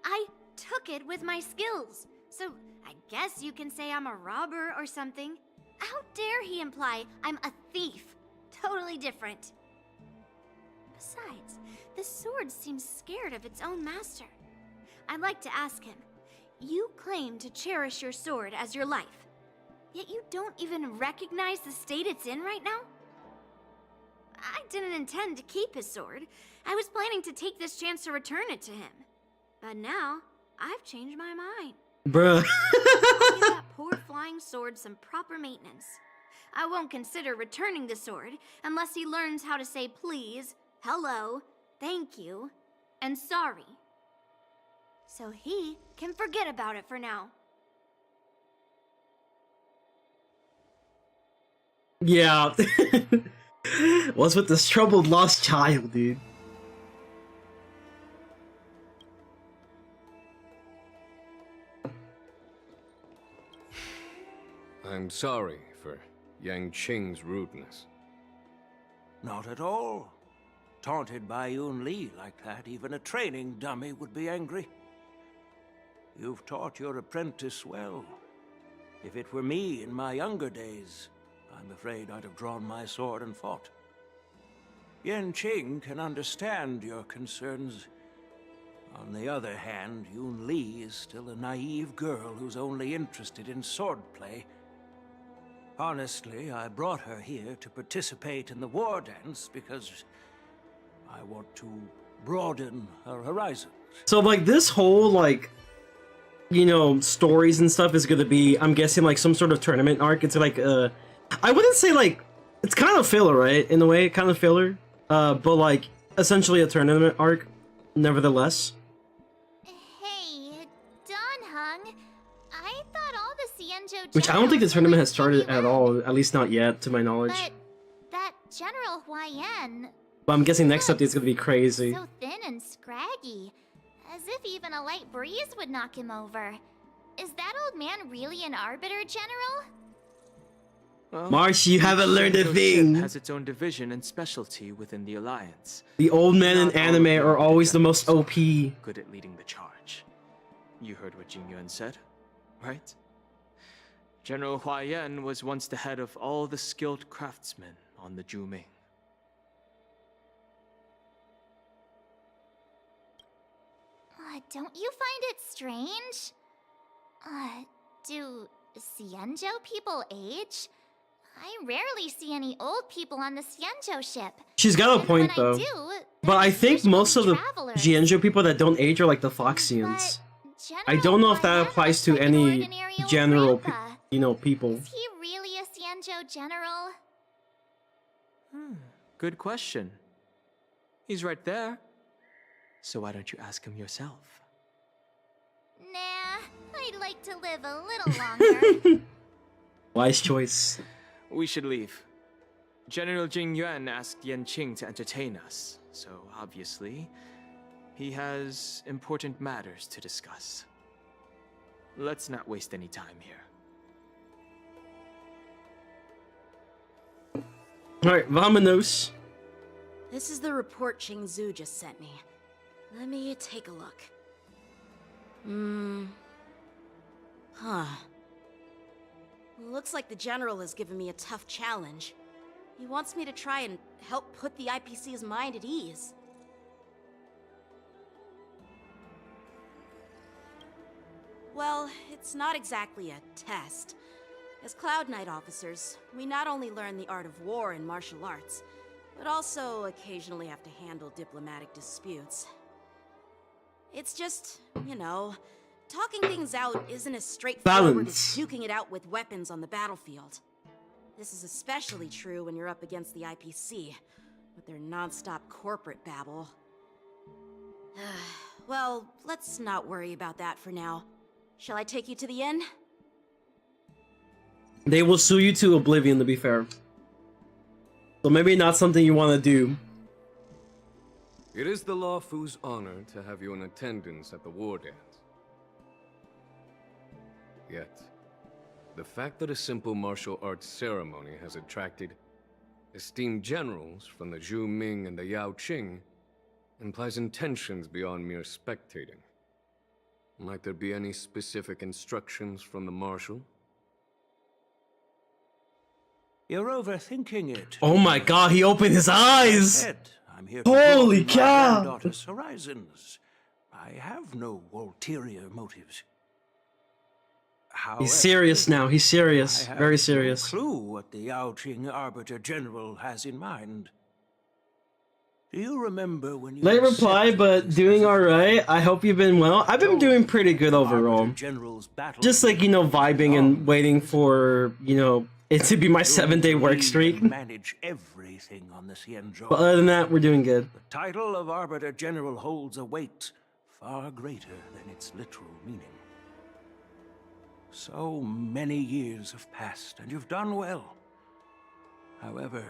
I took it with my skills. So I guess you can say I'm a robber or something. How dare he imply I'm a thief? Totally different. Besides, the sword seems scared of its own master. I'd like to ask him, you claim to cherish your sword as your life, yet you don't even recognize the state it's in right now? I didn't intend to keep his sword. I was planning to take this chance to return it to him. But now, I've changed my mind. Bruh. I'll give that poor flying sword some proper maintenance. I won't consider returning the sword unless he learns how to say please, hello, thank you, and sorry. So he can forget about it for now. Yeah. What's with this troubled lost child, dude? I'm sorry for Yang Qing's rudeness. Not at all. Taunted by Yun Li like that, even a training dummy would be angry. You've taught your apprentice well. If it were me in my younger days, I'm afraid I'd have drawn my sword and fought. Yan Qing can understand your concerns. On the other hand, Yun Li is still a naive girl who's only interested in swordplay. Honestly, I brought her here to participate in the war dance because I want to broaden her horizons. So, like, this whole, like, you know, stories and stuff is gonna be, I'm guessing, like, some sort of tournament arc. It's like, I wouldn't say, like, it's kind of filler, right? In a way, kind of filler. But, like, essentially a tournament arc, nevertheless. Hey, Don Hung. I thought all the Xianzhou Which I don't think the generals tournament were has started at all, at least not yet, to my knowledge. But that General Huayan, But I'm guessing next update is gonna be crazy. so thin and scraggy, as if even a light breeze would knock him over. Is that old man really an Arbiter General? Well, Marsh, you haven't learned a Xianzhou thing. ship has its own division and specialty within the Alliance. The old men in Not all of anime them are always the most generals OP. good at leading the charge. You heard what Jing Yuan said, right? General Huayan was once the head of all the skilled craftsmen on the Juming. Don't you find it strange? Do Xianzhou people age? I rarely see any old people on the Xianzhou ship. She's got a point, when though. I do, But I think most of the travelers. Xianzhou people that don't age are like the Foxians. I don't know if that applies to any general, you know, people. Is he really a Xianzhou general? Good question. He's right there. So why don't you ask him yourself? Nah, I'd like to live a little longer. Wise choice. We should leave. General Jing Yuan asked Yan Qing to entertain us, so obviously, he has important matters to discuss. Let's not waste any time here. Alright, vamonos. This is the report Qingzu just sent me. Let me take a look. Looks like the General has given me a tough challenge. He wants me to try and help put the IPC's mind at ease. Well, it's not exactly a test. As Cloud Knight officers, we not only learn the art of war and martial arts, but also occasionally have to handle diplomatic disputes. It's just, you know, talking things out isn't as straightforward as duking it out with weapons on the battlefield. This is especially true when you're up against the IPC, with their non-stop corporate babble. Well, let's not worry about that for now. Shall I take you to the inn? They will sue you to oblivion, to be fair. So maybe not something you want to do. It is the LUOFU's honor to have you in attendance at the war dance. Yet, the fact that a simple martial arts ceremony has attracted esteemed generals from the Zhu Ming and the Yao Qing implies intentions beyond mere spectating. Might there be any specific instructions from the Marshal? You're overthinking it. Oh my god, he opened his eyes! I'm here to Holy broaden my cow! granddaughter's horizons. I have no ulterior motives. However, He's serious now, he's serious. I have Very serious. no clue what the Yao Qing Arbiter General has in mind. Do you remember when you Late reply, but doing alright. I hope you've been well. I've been doing pretty good overall. Just like, you know, vibing and waiting for, you know, it to be my 7-day work streak. Manage everything on the Xianzhou. But other than that, we're doing good. The title of Arbiter General holds a weight far greater than its literal meaning. So many years have passed, and you've done well. However,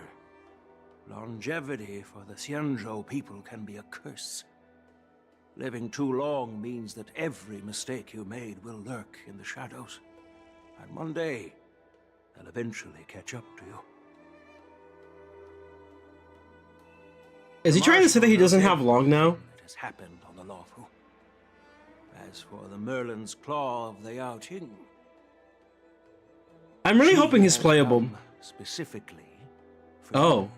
longevity for the Xianzhou people can be a curse. Living too long means that every mistake you made will lurk in the shadows. And one day, they'll eventually catch up to you. Is he trying to say that he doesn't have long now? That has happened on the LUOFU. As for the Merlin's Claw of the Yao Qing, I'm really hoping he's playable. specifically for Oh.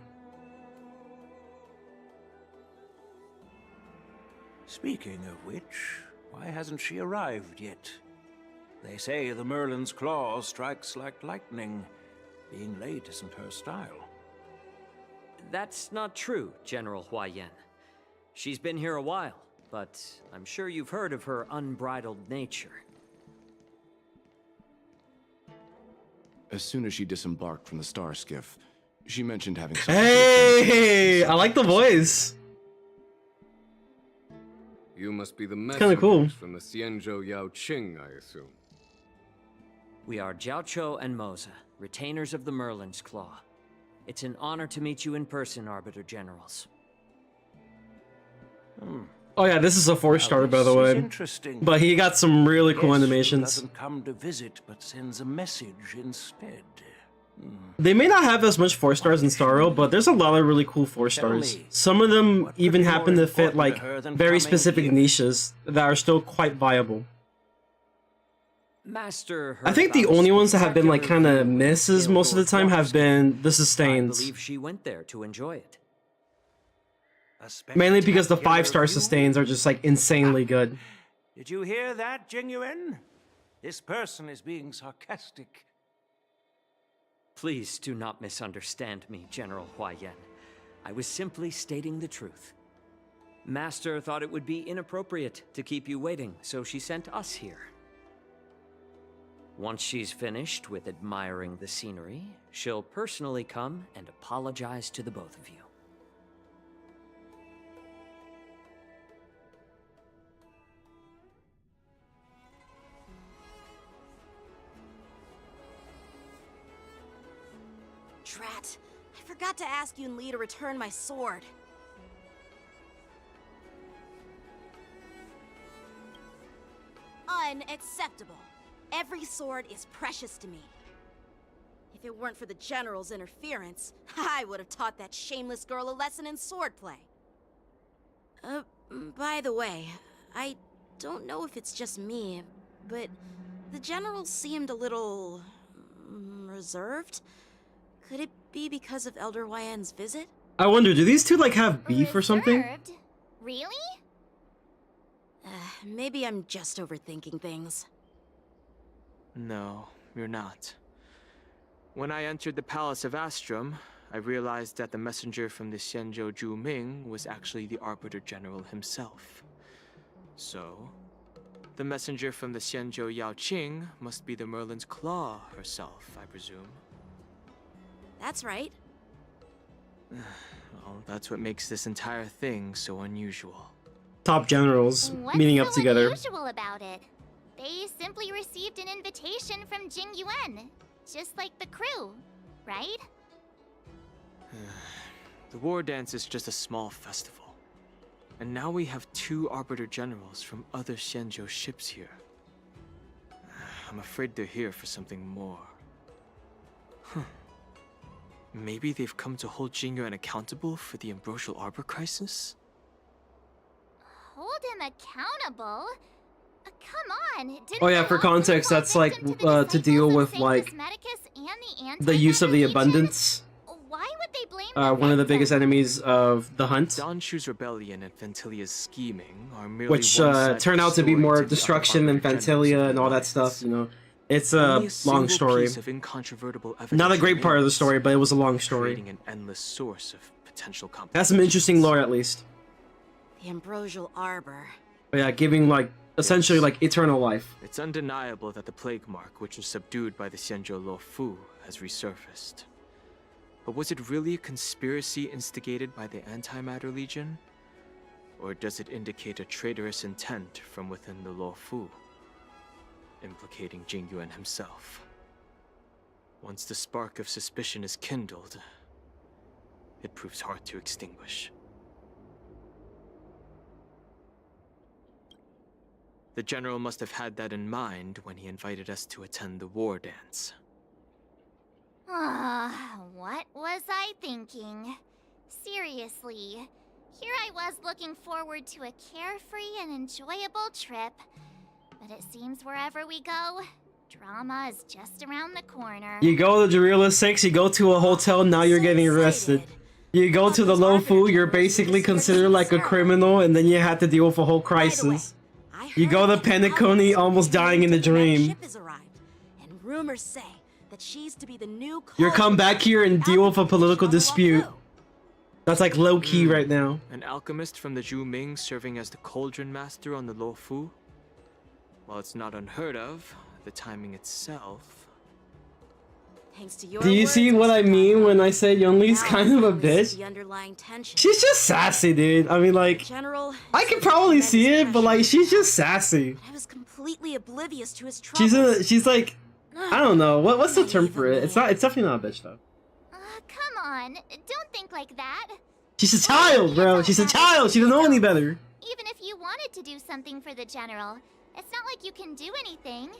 Speaking of which, why hasn't she arrived yet? They say the Merlin's Claw strikes like lightning. Being late isn't her style. That's not true, General Huaiyan. She's been here a while, but I'm sure you've heard of her unbridled nature. As soon as she disembarked from the star skiff, she mentioned having something Hey, I like the voice. You must be the kinda cool. messengers from the Xianzhou Yao Qing, I assume. We are Jiaoqiu and Moza, retainers of the Merlin's Claw. It's an honor to meet you in person, Arbiter Generals. Oh yeah, this is a 4-star, by the way. Interesting. But he got some really cool Guess who animations. doesn't come to visit, but sends a message instead. They may not have as much 4-stars in Starro, but there's a lot of really cool 4-stars. Some of them even happen to fit like very specific niches that are still quite viable. Master heard I think the about a only ones that have been like kind spectacular of view misses of most of the Gildor time have Water's been the I sustains. believe she went there to enjoy it. Mainly because the spectacular 5-star view? sustains are just like insanely good. Did you hear that, Genuine? This person is being sarcastic. Please do not misunderstand me, General Huayan. I was simply stating the truth. Master thought it would be inappropriate to keep you waiting, so she sent us here. Once she's finished with admiring the scenery, she'll personally come and apologize to the both of you. Drat, I forgot to ask Yun Li to return my sword. Unacceptable. Every sword is precious to me. If it weren't for the General's interference, I would have taught that shameless girl a lesson in swordplay. By the way, I don't know if it's just me, but the General seemed a little reserved. Could it be because of Elder Huayan's visit? I wonder, do these two like have beef or something? Reserved? Really? Maybe I'm just overthinking things. No, you're not. When I entered the Palace of Astrum, I realized that the messenger from the Xianzhou Zhu Ming was actually the Arbiter General himself. So, the messenger from the Xianzhou Yao Qing must be the Merlin's Claw herself, I presume. That's right. Well, that's what makes this entire thing so unusual. Top generals What's meeting up so together. unusual about it? They simply received an invitation from Jing Yuan, just like the crew, right? The war dance is just a small festival. And now we have 2 Arbiter Generals from other Xianzhou ships here. I'm afraid they're here for something more. Maybe they've come to hold Jing Yuan accountable for the Ambrosial Arbor crisis? Hold him accountable? Come on! Didn't Oh yeah, the for LUOFU context, hold that's like victim to the to deal disciples of with Sanctus like Medicus and the use of the Anti-Matter abundance. Legion? Why would they blame One of the biggest enemies of the hunt, Danshu's rebellion and Ventilia's scheming are merely which one side of turned the out to be story more to the other destruction than Arbiter Generals of Vantilia the and all that Alliance. stuff. You know, it's Only a a long single story. piece of incontrovertible Not a evidence great part of the remains, story, but it was a long story. creating an endless source of potential Has some complications. interesting lore at least. The Ambrosial Arbor. But yeah, giving like essentially like eternal life. It's undeniable that the plague mark, which was subdued by the Xianzhou LUOFU, has resurfaced. But was it really a conspiracy instigated by the Anti-Matter Legion? Or does it indicate a traitorous intent from within the LUOFU, implicating Jing Yuan himself? Once the spark of suspicion is kindled, it proves hard to extinguish. The General must have had that in mind when he invited us to attend the war dance. What was I thinking? Seriously, here I was looking forward to a carefree and enjoyable trip. But it seems wherever we go, drama is just around the corner. You go to Jarila 6, you go to a hotel, now you're getting arrested. You go to the LUOFU, you're basically considered like a criminal, and then you have to deal with a whole crisis. You go to Penacony, almost dying in the dream. Ship has arrived, and rumors say that she's to be the new You come back here and deal with a political dispute. That's like low key right now. An alchemist from the Zhu Ming serving as the cauldron master on the LUOFU? While it's not unheard of, the timing itself... Thanks to your Do you see what I mean when I say Yunli's kind of a bitch? the underlying tension. She's just sassy, dude. I mean, like, General, I could probably see it, but like, she's just sassy. I was completely oblivious to his troubles. She's like, I don't know. What's the term for it? It's definitely not a bitch though. Come on, don't think like that. She's a child, bro. She's a child. She doesn't know any better. Even if you wanted to do something for the General, it's not like you can do anything.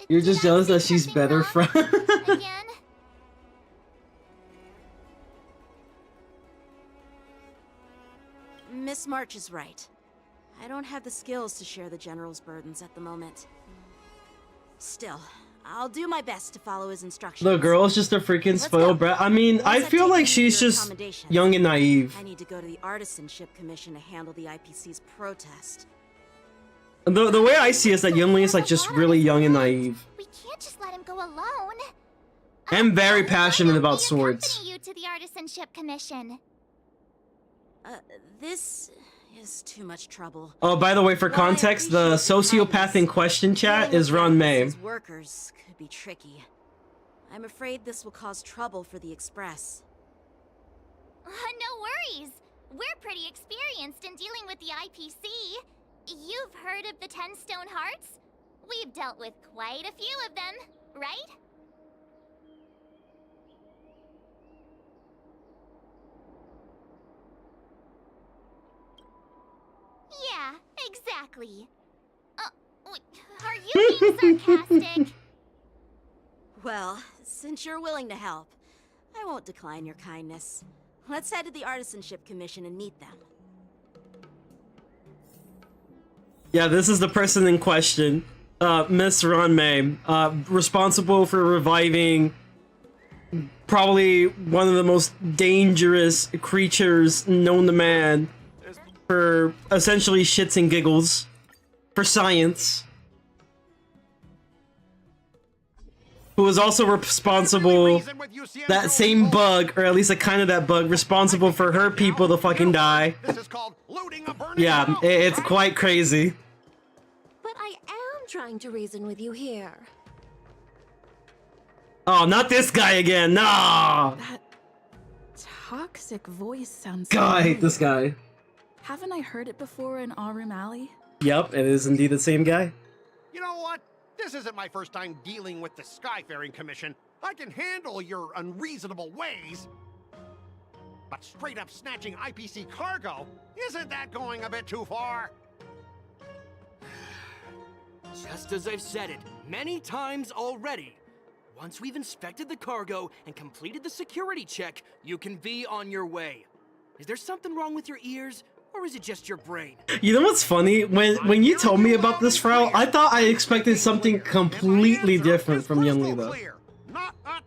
You're just jealous that she's better from. Again? Miss March is right. I don't have the skills to share the General's burdens at the moment. Still, I'll do my best to follow his instructions. The girl is just a freaking spoiled brat. I mean, I feel like she's just young and naive. I need to go to the Artisanship Commission to handle the IPC's protest. The way I see it is that Yunli is like just really young and naive. We can't just let him go alone. I'm very passionate about swords. Accompany you to the Artisanship Commission. This is too much trouble. Oh, by the way, for context, the sociopath in question chat is Ron May. Workers could be tricky. I'm afraid this will cause trouble for the Express. No worries. We're pretty experienced in dealing with the IPC. You've heard of the 10 Stone Hearts? We've dealt with quite a few of them, right? Yeah, exactly. Are you being sarcastic? Well, since you're willing to help, I won't decline your kindness. Let's head to the Artisanship Commission and meet them. Yeah, this is the person in question. Miss Ron May, responsible for reviving probably one of the most dangerous creatures known to man for essentially shits and giggles for science. Who was also responsible, that same bug, or at least a kind of that bug, responsible for her people to fucking die. Yeah, it's quite crazy. But I am trying to reason with you here. Oh, not this guy again, no! That toxic voice sounds God, I hate familiar. this guy. Haven't I heard it before in Allroom Alley? Yep, it is indeed the same guy. You know what? This isn't my first time dealing with the Skyfaring Commission. I can handle your unreasonable ways. But straight up snatching IPC cargo, isn't that going a bit too far? Just as I've said it many times already. Once we've inspected the cargo and completed the security check, you can be on your way. Is there something wrong with your ears? Or is it just your brain? You know what's funny? When you told me about this Frau, I thought I expected something completely different from Yunli though.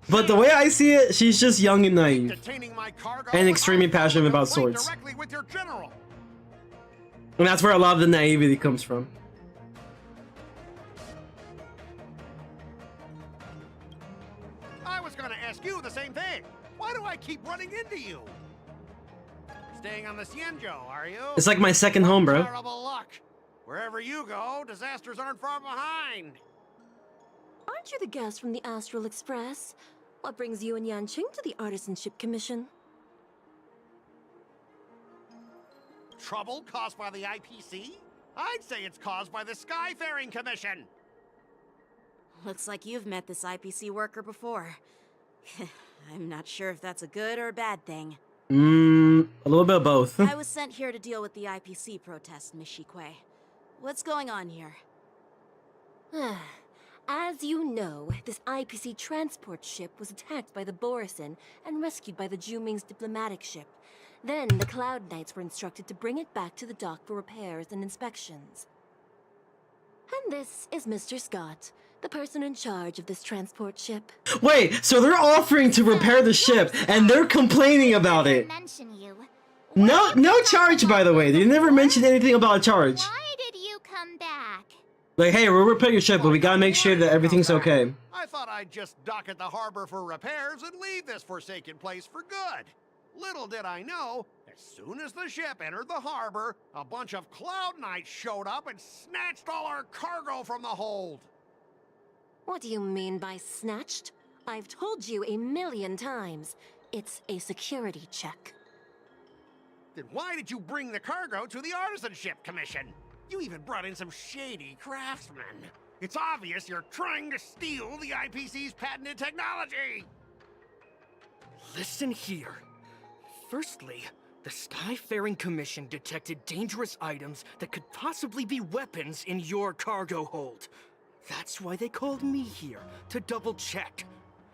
But the way I see it, she's just young and naive. And extremely passionate about swords. And that's where a lot of the naivety comes from. I was gonna ask you the same thing. Why do I keep running into you? Staying on the Cienjo, are you? It's like my second home, bro. Terrible luck. Wherever you go, disasters aren't far behind. Aren't you the guest from the Astral Express? What brings you and Yanqing to the Artisanship Commission? Trouble caused by the IPC? I'd say it's caused by the Skyfaring Commission. Looks like you've met this IPC worker before. I'm not sure if that's a good or a bad thing. A little bit of both. I was sent here to deal with the IPC protest, Miss Shikue. What's going on here? As you know, this IPC transport ship was attacked by the Borisin and rescued by the Juming's diplomatic ship. Then the Cloud Knights were instructed to bring it back to the dock for repairs and inspections. And this is Mr. Scott, the person in charge of this transport ship. Wait, so they're offering to repair the ship, and they're complaining about it. No charge, by the way. They never mentioned anything about a charge. Why did you come back? Like, hey, we'll repair your ship, but we gotta make sure that everything's okay. I thought I'd just dock at the harbor for repairs and leave this forsaken place for good. Little did I know, as soon as the ship entered the harbor, a bunch of Cloud Knights showed up and snatched all our cargo from the hold. What do you mean by snatched? I've told you 1,000,000 times. It's a security check. Then why did you bring the cargo to the Artisanship Commission? You even brought in some shady craftsmen. It's obvious you're trying to steal the IPC's patented technology! Listen here. Firstly, the Skyfaring Commission detected dangerous items that could possibly be weapons in your cargo hold. That's why they called me here, to double check.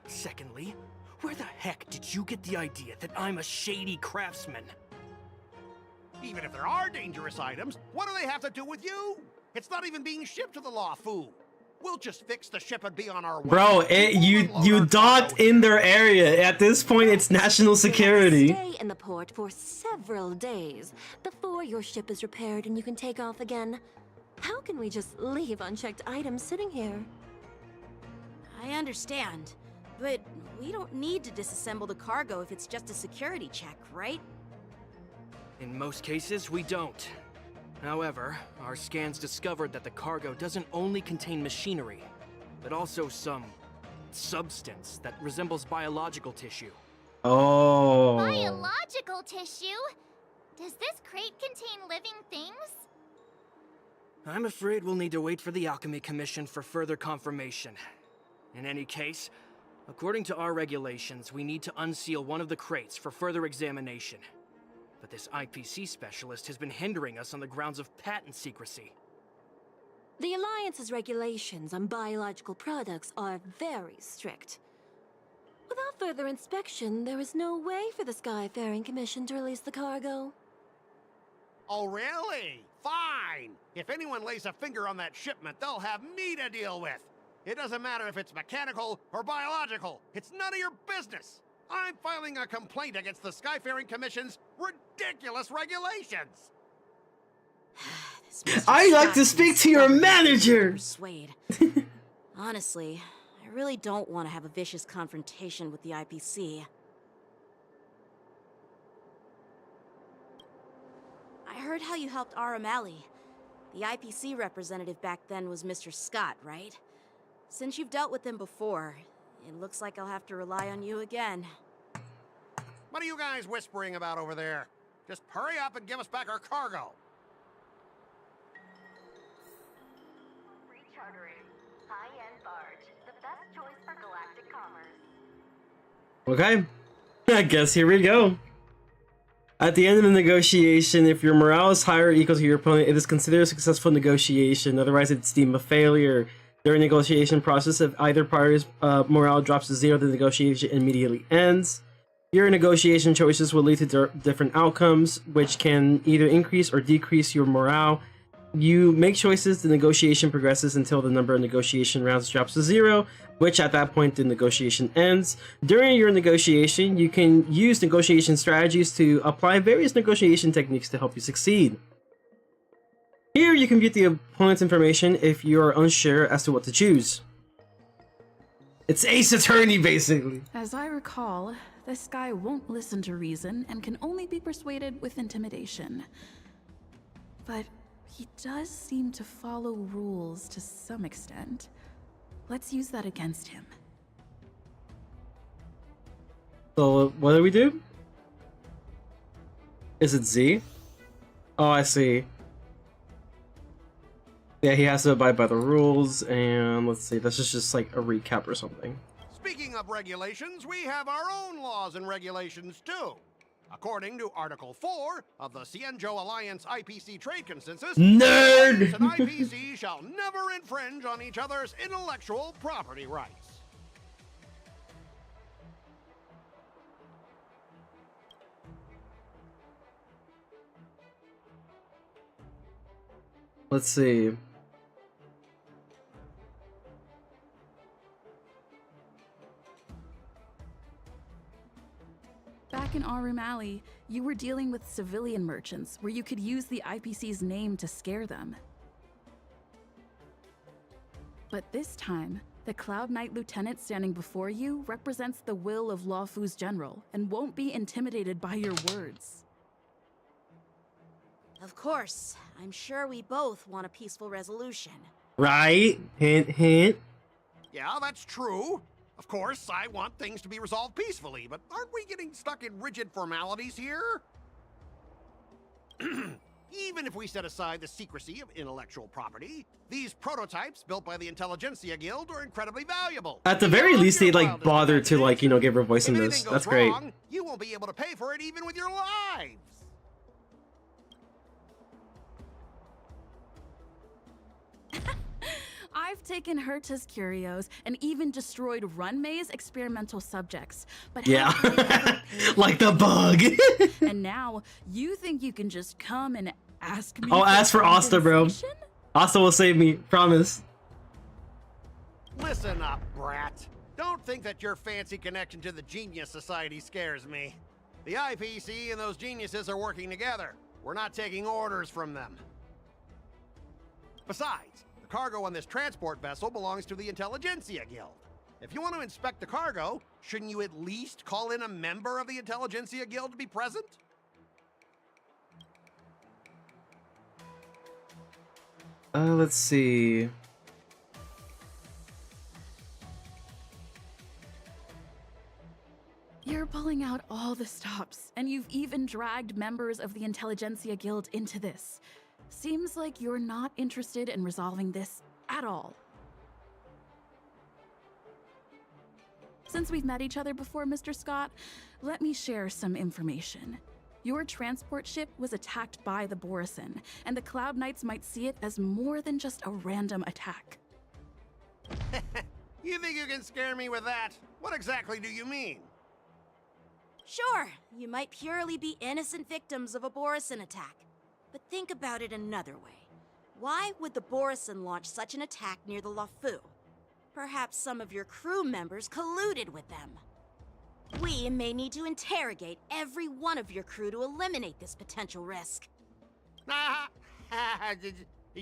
Secondly, where the heck did you get the idea that I'm a shady craftsman? Even if there are dangerous items, what do they have to do with you? It's not even being shipped to the LUOFU. We'll just fix the ship and be on our way. Bro, you docked in their area. At this point, it's national security. Stay in the port for several days before your ship is repaired and you can take off again. How can we just leave unchecked items sitting here? I understand, but we don't need to disassemble the cargo if it's just a security check, right? In most cases, we don't. However, our scans discovered that the cargo doesn't only contain machinery, but also some substance that resembles biological tissue. Oh. Biological tissue? Does this crate contain living things? I'm afraid we'll need to wait for the Alchemy Commission for further confirmation. In any case, according to our regulations, we need to unseal one of the crates for further examination. But this IPC specialist has been hindering us on the grounds of patent secrecy. The Alliance's regulations on biological products are very strict. Without further inspection, there is no way for the Skyfaring Commission to release the cargo. Oh, really? Fine. If anyone lays a finger on that shipment, they'll have me to deal with. It doesn't matter if it's mechanical or biological. It's none of your business. I'm filing a complaint against the Skyfaring Commission's ridiculous regulations. I'd like to speak to your manager. Persuade. Honestly, I really don't want to have a vicious confrontation with the IPC. I heard how you helped Aramali. The IPC representative back then was Mr. Scott, right? Since you've dealt with him before, it looks like I'll have to rely on you again. What are you guys whispering about over there? Just hurry up and give us back our cargo. Rechartering. High-end barge. The best choice for galactic commerce. Okay. I guess here we go. At the end of the negotiation, if your morale is higher or equal to your opponent, it is considered a successful negotiation. Otherwise, it's deemed a failure. During the negotiation process, if either party's morale drops to 0, the negotiation immediately ends. Your negotiation choices will lead to different outcomes, which can either increase or decrease your morale. You make choices, the negotiation progresses until the number of negotiation rounds drops to 0, which at that point the negotiation ends. During your negotiation, you can use negotiation strategies to apply various negotiation techniques to help you succeed. Here you can view the opponent's information if you are unsure as to what to choose. It's Ace Attorney, basically. As I recall, this guy won't listen to reason and can only be persuaded with intimidation. But he does seem to follow rules to some extent. Let's use that against him. So, what do we do? Is it Z? Oh, I see. Yeah, he has to abide by the rules, and let's see, this is just like a recap or something. Speaking of regulations, we have our own laws and regulations too. According to Article 4 of the Cienjo Alliance IPC Trade Consensus, Nerd! and IPC shall never infringe on each other's intellectual property rights. Let's see. Back in Arum Alley, you were dealing with civilian merchants where you could use the IPC's name to scare them. But this time, the Cloud Knight lieutenant standing before you represents the will of LUOFU's general and won't be intimidated by your words. Of course, I'm sure we both want a peaceful resolution. Right? Hint, hint. Yeah, that's true. Of course, I want things to be resolved peacefully, but aren't we getting stuck in rigid formalities here? Even if we set aside the secrecy of intellectual property, these prototypes built by the Intelligentsia Guild are incredibly valuable. At the very least, they like bother to like, you know, give her voice in this. That's great. Wrong, you won't be able to pay for it even with your lives. I I've taken Herta's curios and even destroyed Runmay's experimental subjects. But yeah, like the bug. And now you think you can just come and ask me? I'll ask for Asta, bro. Asta will save me, promise. Listen up, brat. Don't think that your fancy connection to the Genius Society scares me. The IPC and those geniuses are working together. We're not taking orders from them. Besides, the cargo on this transport vessel belongs to the Intelligentsia Guild. If you want to inspect the cargo, shouldn't you at least call in a member of the Intelligentsia Guild to be present? Let's see. You're pulling out all the stops, and you've even dragged members of the Intelligentsia Guild into this. Seems like you're not interested in resolving this at all. Since we've met each other before, Mr. Scott, let me share some information. Your transport ship was attacked by the Borisin, and the Cloud Knights might see it as more than just a random attack. You think you can scare me with that? What exactly do you mean? Sure, you might purely be innocent victims of a Borisin attack. But think about it another way. Why would the Borisin launch such an attack near the LUOFU? Perhaps some of your crew members colluded with them. We may need to interrogate every one of your crew to eliminate this potential risk. I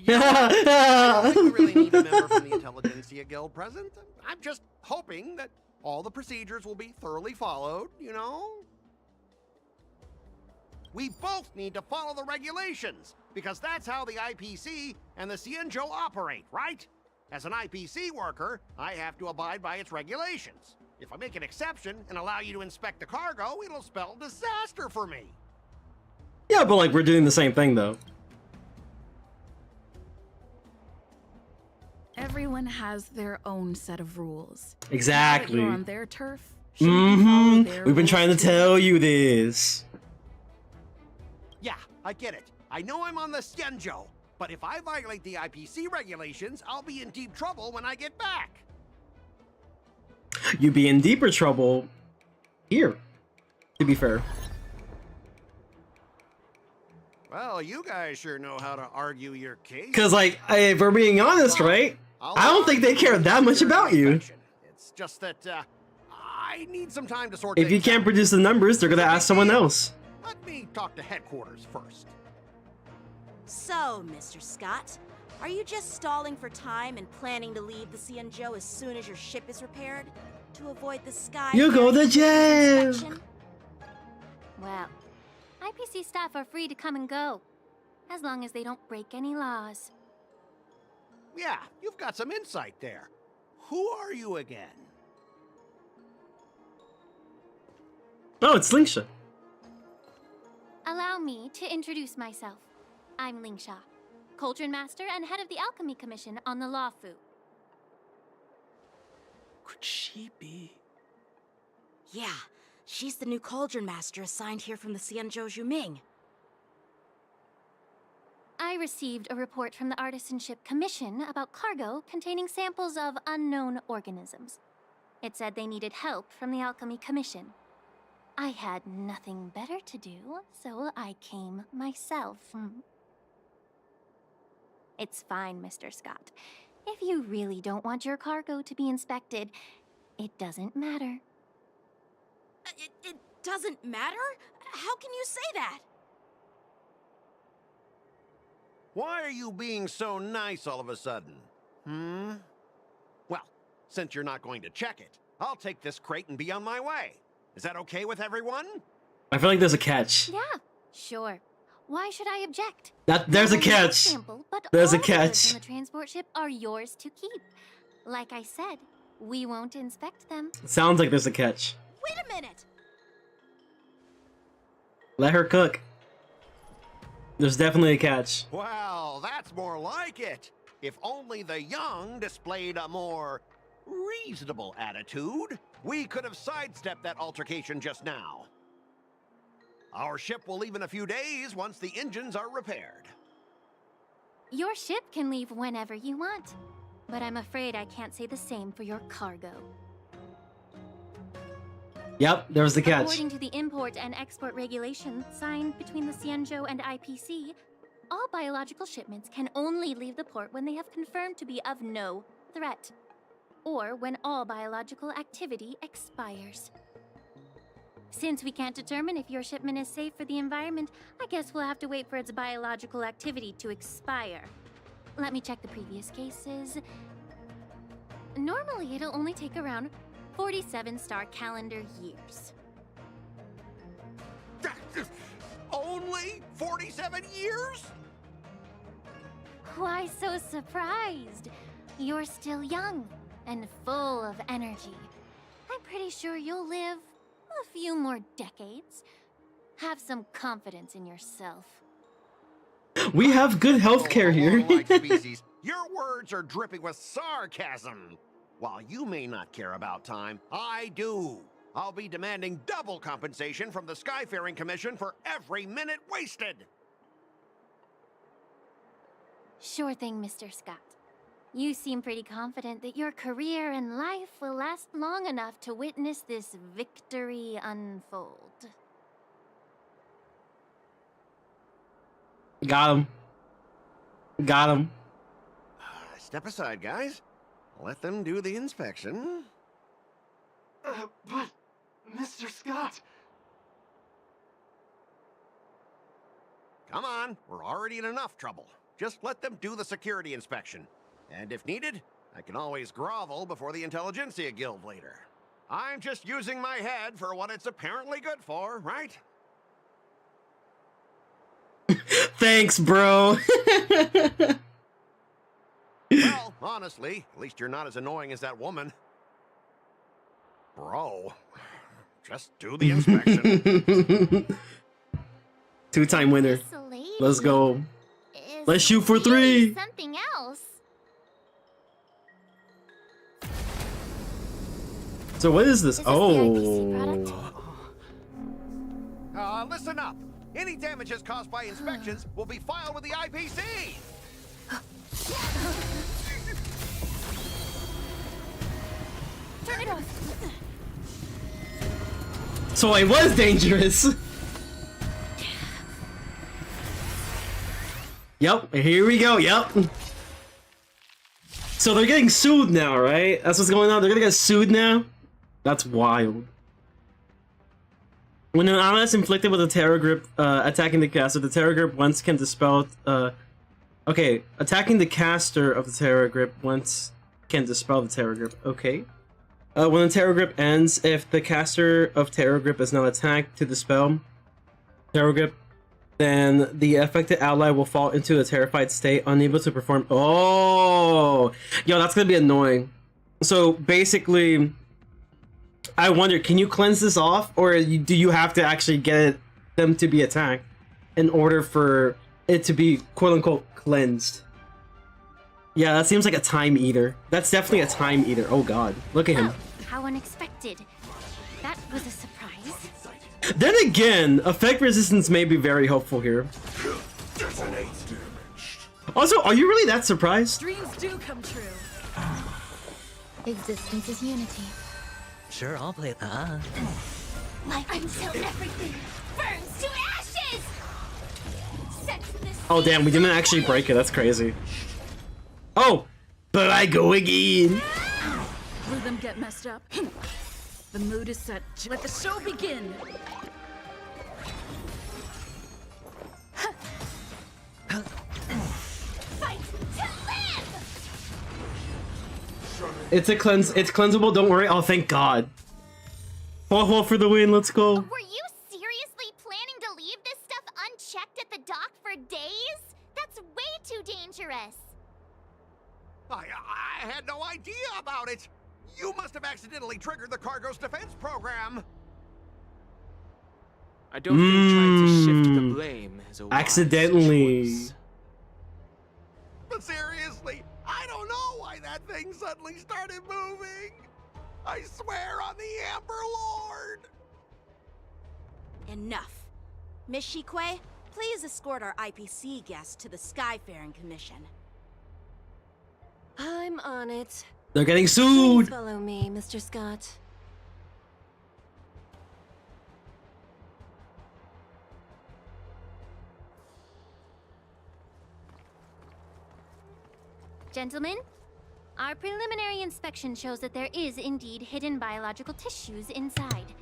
don't think we really need a member from the Intelligentsia Guild present. I'm just hoping that all the procedures will be thoroughly followed, you know? We both need to follow the regulations, because that's how the IPC and the Cienjo operate, right? As an IPC worker, I have to abide by its regulations. If I make an exception and allow you to inspect the cargo, it'll spell disaster for me. Yeah, but like we're doing the same thing though. Everyone has their own set of rules. Exactly. Now that you're on their turf. We've been trying to tell you this. Yeah, I get it. I know I'm on the Cienjo, but if I violate the IPC regulations, I'll be in deep trouble when I get back. You'd be in deeper trouble here, to be fair. Well, you guys sure know how to argue your case. Because, like, if we're being honest, right? I don't think they care that much about you. It's just that I need some time to sort If you can't produce the numbers, they're going to ask someone else. Let me talk to headquarters first. So, Mr. Scott, are you just stalling for time and planning to leave the Cienjo as soon as your ship is repaired? To avoid the sky? You go to jail! Well, IPC staff are free to come and go, as long as they don't break any laws. Yeah, you've got some insight there. Who are you again? Oh, it's Lingsha. Allow me to introduce myself. I'm Lingsha, Cauldron Master and head of the Alchemy Commission on the LUOFU. Could she be? Yeah, she's the new Cauldron Master assigned here from the Cienjo Juming. I received a report from the Artisanship Commission about cargo containing samples of unknown organisms. It said they needed help from the Alchemy Commission. I had nothing better to do, so I came myself. It's fine, Mr. Scott. If you really don't want your cargo to be inspected, it doesn't matter. It doesn't matter? How can you say that? Why are you being so nice all of a sudden? Well, since you're not going to check it, I'll take this crate and be on my way. Is that okay with everyone? I feel like there's a catch. Yeah, sure. Why should I object? There's a catch. Sample, but there's a all the goods catch. on the transport ship are yours to keep. Like I said, we won't inspect them. Sounds like there's a catch. Wait a minute! Let her cook. There's definitely a catch. Well, that's more like it. If only the young displayed a more reasonable attitude, we could have sidestepped that altercation just now. Our ship will leave in a few days once the engines are repaired. Your ship can leave whenever you want. but I'm afraid I can't say the same for your cargo. Yep, there was the catch. According to the import and export regulation signed between the Xianzhou and IPC, all biological shipments can only leave the port when they have confirmed to be of no threat, or when all biological activity expires. Since we can't determine if your shipment is safe for the environment, I guess we'll have to wait for its biological activity to expire. Let me check the previous cases. Normally, it'll only take around 47 star calendar years. Only 47 years? Why so surprised? You're still young and full of energy. I'm pretty sure you'll live a few more decades. Have some confidence in yourself. We have good healthcare here. Species, your words are dripping with sarcasm. While you may not care about time, I do. I'll be demanding double compensation from the Skyfaring Commission for every minute wasted. Sure thing, Mr. Scott. You seem pretty confident that your career and life will last long enough to witness this victory unfold. Got him. Got him. Step aside, guys. Let them do the inspection. But, Mr. Scott... Come on, we're already in enough trouble. Just let them do the security inspection. And if needed, I can always grovel before the Intelligentsia Guild later. I'm just using my head for what it's apparently good for, right? Thanks, bro. Well, honestly, at least you're not as annoying as that woman. Bro, just do the inspection. Two-time winner. This lady Let's go. is Let's shoot for really 3. something else. So what is this? Is this the IPC Oh. Listen up. Any damages caused by inspections will be filed with the IPC. Turn it off. So it was dangerous. Yep, here we go, yep. So they're getting sued now, right? That's what's going on. They're gonna get sued now? That's wild. When an ally is inflicted with a terror grip attacking the caster, the terror grip once can dispel... okay, attacking the caster of the terror grip once can dispel the terror grip. Okay. When the terror grip ends, if the caster of terror grip is not attacked to dispel terror grip, then the affected ally will fall into a terrified state, unable to perform... Oh! Yo, that's gonna be annoying. So, basically... I wonder, can you cleanse this off? Or do you have to actually get them to be attacked in order for it to be quote-unquote cleansed? Yeah, that seems like a time eater. That's definitely a time eater. Oh god, look at him. How unexpected. That was a surprise. Then again, effect resistance may be very helpful here. Also, are you really that surprised? Dreams do come true. Existence is unity. Sure, I'll play that. Like until everything burns to ashes! Sense this Oh damn, we didn't actually break it. That's crazy. Oh, but I go again. Rhythm get messed up. The mood is set. Let the show begin. fight to live! It's a cleanse. It's cleansable. Don't worry. Oh, thank God. Ho for the win. Let's go. Were you seriously planning to leave this stuff unchecked at the dock for days? That's way too dangerous. I had no idea about it. You must have accidentally triggered the cargo's defense program. I don't think trying to shift the blame is a wise accidentally. choice. But seriously, I don't know why that thing suddenly started moving. I swear on the Amber Lord. Enough. Miss Shikwe, please escort our IPC guest to the Skyfaring Commission. I'm on it. They're getting Please sued! follow me, Mr. Scott. Gentlemen, our preliminary inspection shows that there is indeed hidden biological tissues inside,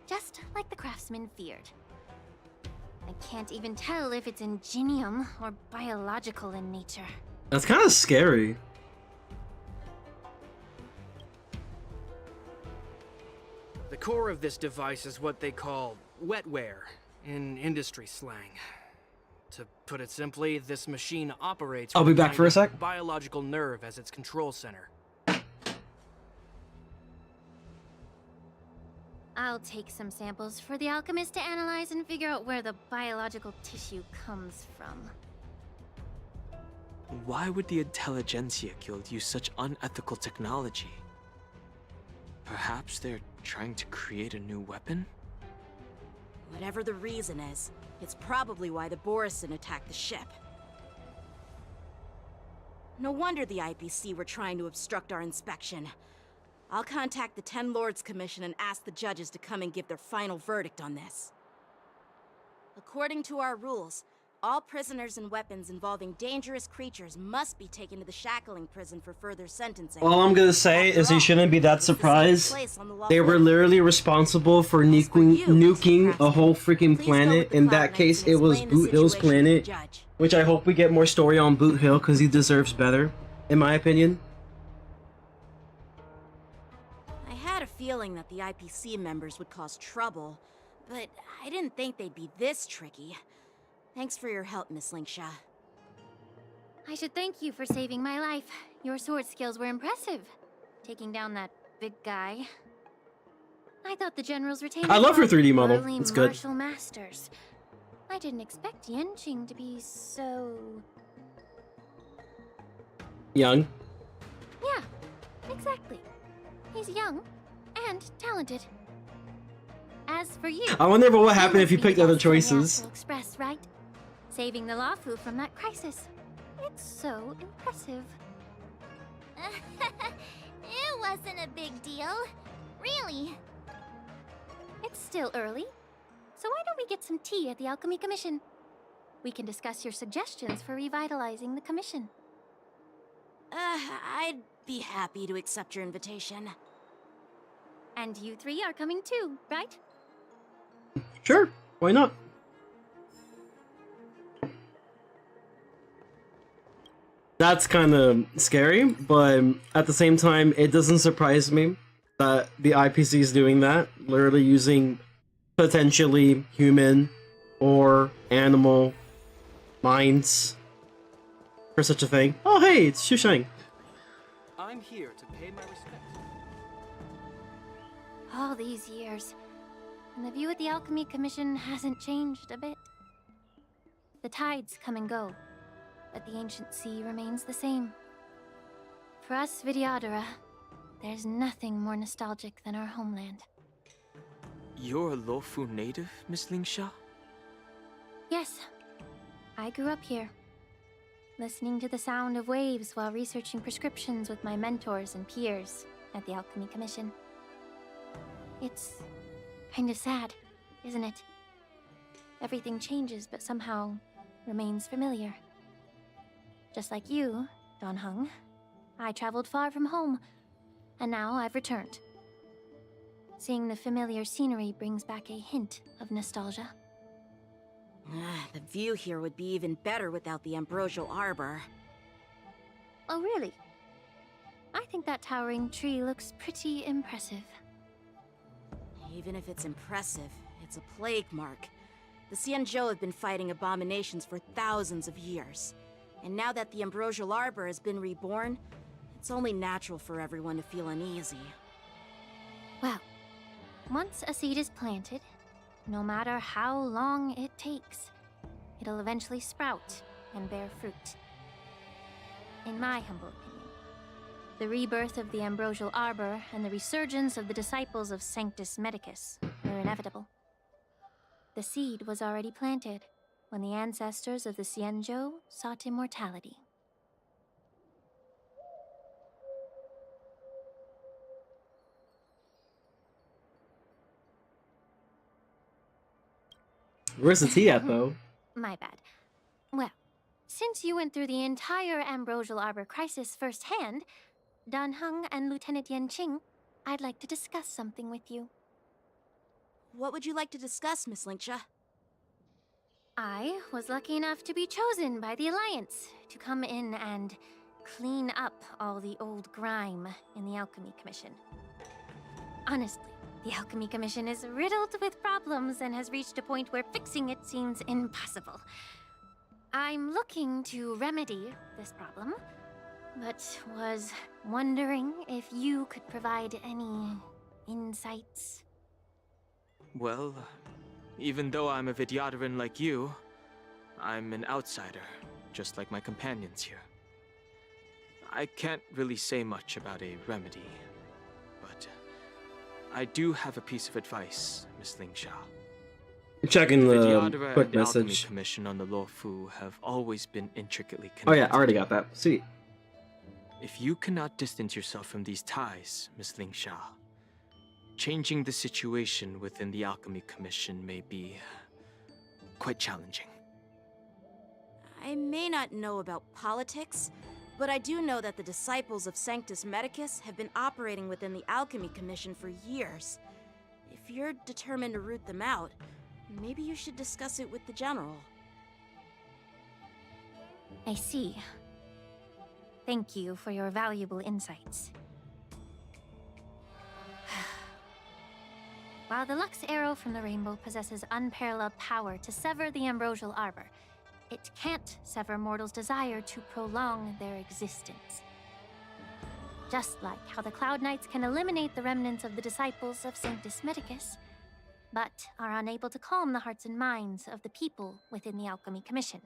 just like the craftsman feared. I can't even tell if it's ingenium or biological in nature. That's kind of scary. The core of this device is what they call wetware in industry slang. To put it simply, this machine operates I'll with be back for a kind of sec. biological nerve as its control center. I'll take some samples for the alchemist to analyze and figure out where the biological tissue comes from. Why would the Intelligentsia Guild use such unethical technology? Perhaps they're trying to create a new weapon? Whatever the reason is, it's probably why the Borisin attacked the ship. No wonder the IPC were trying to obstruct our inspection. I'll contact the Ten Lords Commission and ask the judges to come and give their final verdict on this. According to our rules, all prisoners and weapons involving dangerous creatures must be taken to the shackling prison for further sentencing. All I'm gonna say is he shouldn't be that surprised. They were literally responsible for nuking a whole freaking planet. In that case, it was Boot Hill's planet, which I hope we get more story on Boot Hill because he deserves better, in my opinion. I had a feeling that the IPC members would cause trouble, but I didn't think they'd be this tricky. Thanks for your help, Miss Linksha. I should thank you for saving my life. Your sword skills were impressive. Taking down that big guy. I thought the generals retained I love her 3D model. early It's good. martial masters. I didn't expect Yenching to be so... Young. Yeah, exactly. He's young and talented. As for you, I wonder what would happen you if you must be picked the other Astral choices. Express, right? Saving the LUOFU from that crisis. It's so impressive. It wasn't a big deal. Really. It's still early, so why don't we get some tea at the Alchemy Commission? We can discuss your suggestions for revitalizing the commission. I'd be happy to accept your invitation. And you three are coming too, right? Sure, why not? That's kind of scary, but at the same time, it doesn't surprise me that the IPC is doing that, literally using potentially human or animal minds for such a thing. Oh hey, it's Shushang. I'm here to pay my respects. All these years, and the view at the Alchemy Commission hasn't changed a bit. The tides come and go, but the ancient sea remains the same. For us Vidyadhara, there's nothing more nostalgic than our homeland. You're a LUOFU native, Miss Lingsha? Yes, I grew up here, listening to the sound of waves while researching prescriptions with my mentors and peers at the Alchemy Commission. It's kind of sad, isn't it? Everything changes, but somehow remains familiar. Just like you, Don Hung, I traveled far from home, and now I've returned. Seeing the familiar scenery brings back a hint of nostalgia. The view here would be even better without the Ambrosial Arbor. Oh, really? I think that towering tree looks pretty impressive. Even if it's impressive, it's a plague mark. The Xianzhou have been fighting abominations for thousands of years. And now that the Ambrosial Arbor has been reborn, it's only natural for everyone to feel uneasy. Well, once a seed is planted, no matter how long it takes, it'll eventually sprout and bear fruit. In my humble opinion, the rebirth of the Ambrosial Arbor and the resurgence of the disciples of Sanctus Medicus were inevitable. The seed was already planted when the ancestors of the Xianzhou sought immortality. Where's the tea at, though? My bad. Well, since you went through the entire Ambrosial Arbor crisis firsthand, Dan Heng and Lieutenant Yan Qing, I'd like to discuss something with you. What would you like to discuss, Miss Linksha? I was lucky enough to be chosen by the Alliance to come in and clean up all the old grime in the Alchemy Commission. Honestly, the Alchemy Commission is riddled with problems and has reached a point where fixing it seems impossible. I'm looking to remedy this problem, but was wondering if you could provide any insights. Well, even though I'm a Vidyadharan like you, I'm an outsider, just like my companions here. I can't really say much about a remedy, but I do have a piece of advice, Miss Lingsha. Checking the Vidyadhara quick and the Alchemy message. Commission on the LUOFU have always been intricately connected. Oh yeah, I already got that. Sweet. If you cannot distance yourself from these ties, Miss Lingsha, changing the situation within the Alchemy Commission may be quite challenging. I may not know about politics, but I do know that the disciples of Sanctus Medicus have been operating within the Alchemy Commission for years. If you're determined to root them out, maybe you should discuss it with the General. I see. Thank you for your valuable insights. While the Lux Arrow from the Rainbow possesses unparalleled power to sever the Ambrosial Arbor, it can't sever mortals' desire to prolong their existence. Just like how the Cloud Knights can eliminate the remnants of the disciples of Sanctus Medicus, but are unable to calm the hearts and minds of the people within the Alchemy Commission.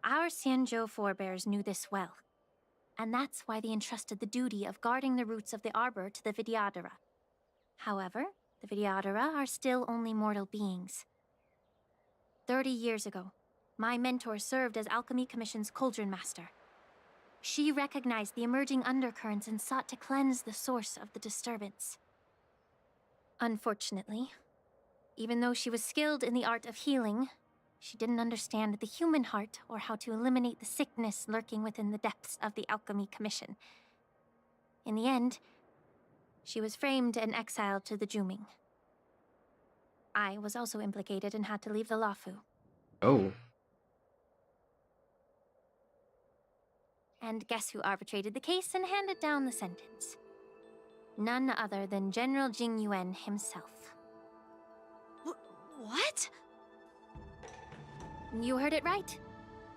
Our Xianzhou forebears knew this well, and that's why they entrusted the duty of guarding the roots of the Arbor to the Vidyadhara. However, the Vidyadhara are still only mortal beings. 30 years ago, my mentor served as Alchemy Commission's Cauldron Master. She recognized the emerging undercurrents and sought to cleanse the source of the disturbance. Unfortunately, even though she was skilled in the art of healing, she didn't understand the human heart or how to eliminate the sickness lurking within the depths of the Alchemy Commission. In the end, she was framed and exiled to the Juming. I was also implicated and had to leave the LUOFU. Oh. And guess who arbitrated the case and handed down the sentence? None other than General Jing Yuan himself. What? You heard it right.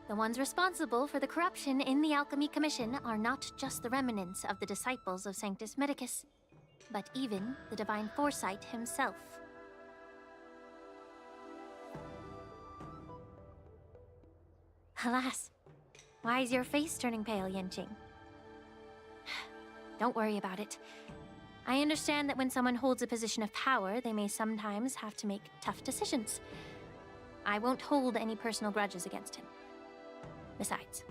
The ones responsible for the corruption in the Alchemy Commission are not just the remnants of the disciples of Sanctus Medicus, but even the Divine Foresight himself. Alas, why is your face turning pale, Yanqing? Don't worry about it. I understand that when someone holds a position of power, they may sometimes have to make tough decisions. I won't hold any personal grudges against him. Besides,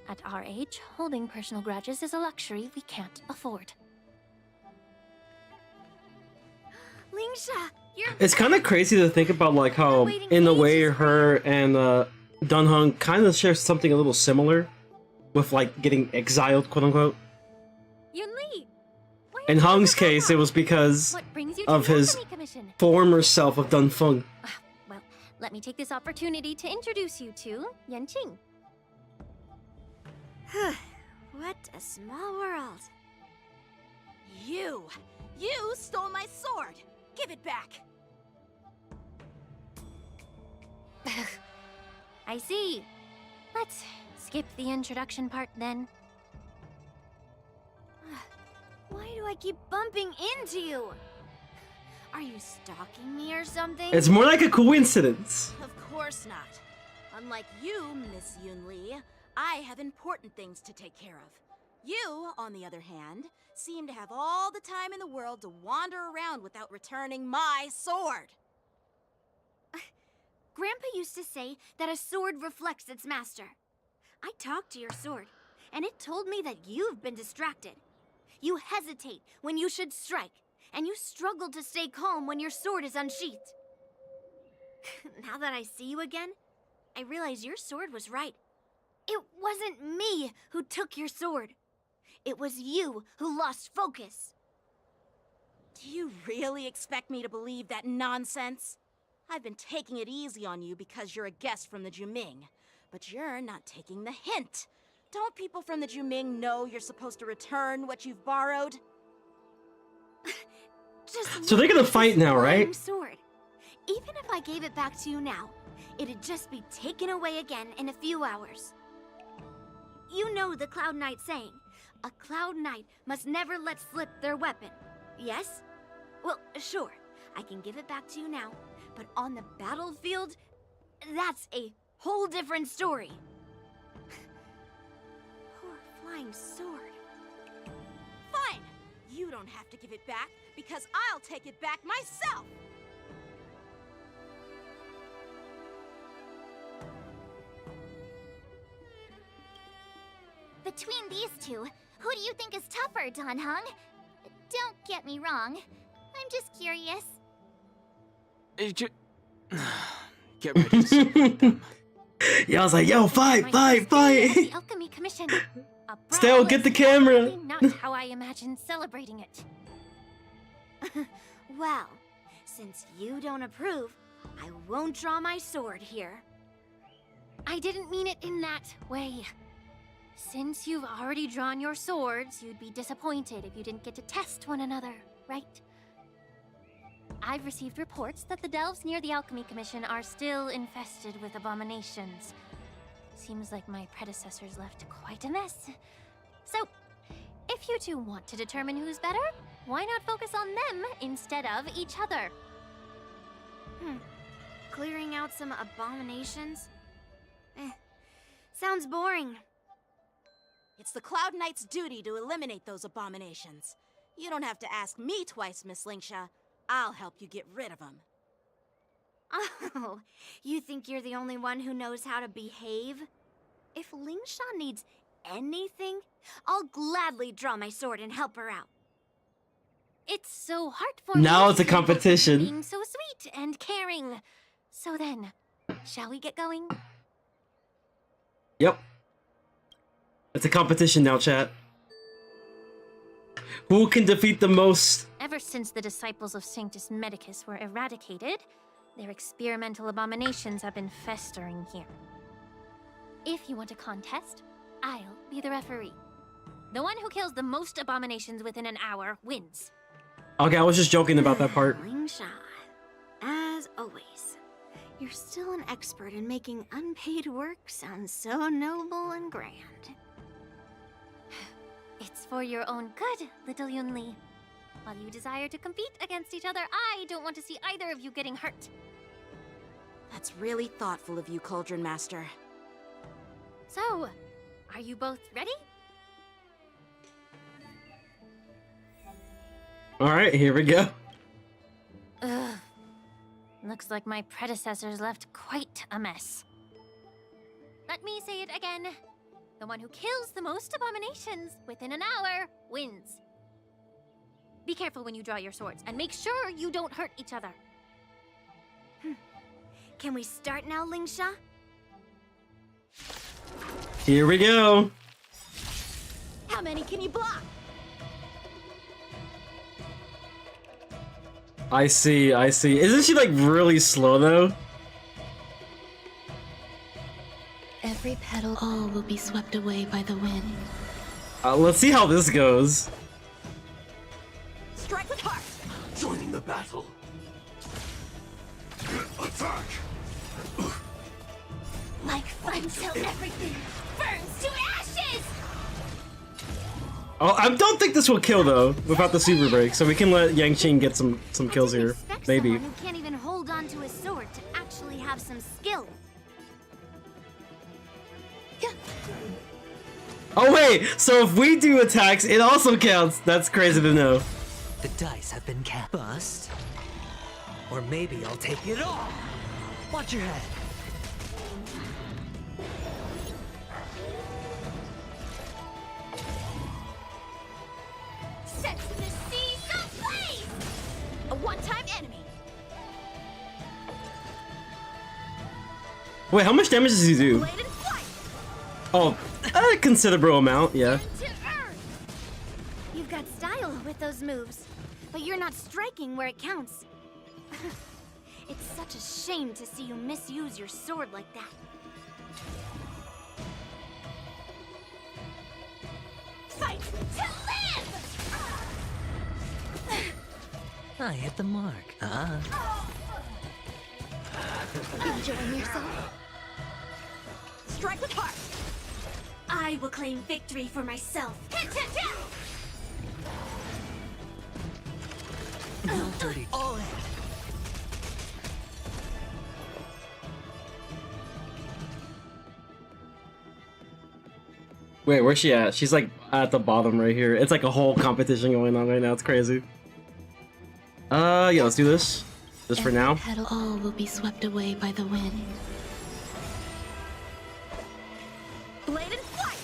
at our age, holding personal grudges is a luxury we can't afford. Lingsha, you're... It's kind of crazy to think about, like, how, in a way, her and Dan Heng kind of share something a little similar with, like, getting exiled, quote-unquote. In Heng's case, it was because of his former self of Dan Feng. Well, let me take this opportunity to introduce you to Yanqing. What a small world. You stole my sword! Give it back! I see. Let's skip the introduction part then. Why do I keep bumping into you? Are you stalking me or something? It's more like a coincidence. Of course not. Unlike you, Miss Yunli, I have important things to take care of. You, on the other hand, seem to have all the time in the world to wander around without returning my sword. Grandpa used to say that a sword reflects its master. I talked to your sword, and it told me that you've been distracted. You hesitate when you should strike, and you struggle to stay calm when your sword is unsheathed. Now that I see you again, I realize your sword was right. It wasn't me who took your sword. It was you who lost focus. Do you really expect me to believe that nonsense? I've been taking it easy on you because you're a guest from the Juming, but you're not taking the hint. Don't people from the Juming know you're supposed to return what you've borrowed? So they're gonna fight now, right? Sword. Even if I gave it back to you now, it'd just be taken away again in a few hours. You know the Cloud Knight saying, a Cloud Knight must never let slip their weapon. Yes? Well, sure, I can give it back to you now, but on the battlefield, that's a whole different story. Poor flying sword. Fine! You don't have to give it back, because I'll take it back myself! Between these two, who do you think is tougher, Dan Heng? Don't get me wrong. I'm just curious. Get ready to separate them. Yeah, I was like, yo, fight! The Alchemy Commission. Still, get the camera! Really not how I imagined celebrating it. Well, since you don't approve, I won't draw my sword here. I didn't mean it in that way. Since you've already drawn your swords, you'd be disappointed if you didn't get to test one another, right? I've received reports that the delves near the Alchemy Commission are still infested with abominations. Seems like my predecessors left quite a mess. So, if you two want to determine who's better, why not focus on them instead of each other? Clearing out some abominations? Sounds boring. It's the Cloud Knight's duty to eliminate those abominations. You don't have to ask me twice, Miss Lingsha. I'll help you get rid of them. Oh, you think you're the only one who knows how to behave? If Lingsha needs anything, I'll gladly draw my sword and help her out. It's so heartwarming. Now it's a competition. Being so sweet and caring. So then, shall we get going? Yep. It's a competition now, chat. Who can defeat the most? Ever since the disciples of Sanctus Medicus were eradicated, their experimental abominations have been festering here. If you want a contest, I'll be the referee. The one who kills the most abominations within an hour wins. Okay, I was just joking about that part. Lingsha, as always, you're still an expert in making unpaid work sound so noble and grand. It's for your own good, little Yunli. While you desire to compete against each other, I don't want to see either of you getting hurt. That's really thoughtful of you, Cauldron Master. So, are you both ready? Alright, here we go. Ugh. Looks like my predecessors left quite a mess. Let me say it again. The one who kills the most abominations within an hour wins. Be careful when you draw your swords, and make sure you don't hurt each other. Can we start now, Lingsha? Here we go. How many can you block? I see. Isn't she like really slow though? Every petal, all will be swept away by the wind. Let's see how this goes. Strike with heart! Joining the battle. Attack! Like fun till everything burns to ashes! Oh, I don't think this will kill though, without the super break, so we can let Yang Qing get some kills here. Maybe. Someone who can't even hold on to his sword to actually have some skill. Oh wait, so if we do attacks, it also counts. That's crazy to know. The dice have been cast. Bust. Or maybe I'll take it all. Watch your head. Sets in the sea, so please! A one-time enemy. Wait, how much damage does he do? Oh, a considerable amount, yeah. You've got style with those moves, but you're not striking where it counts. It's such a shame to see you misuse your sword like that. Fight to live! I hit the mark. Enjoying yourself? Strike with heart! I will claim victory for myself. No dirty. All in. Wait, where's she at? She's like at the bottom right here. It's like a whole competition going on right now. It's crazy. Yeah, let's do this. Just for now. All will be swept away by the wind. Bladed flight!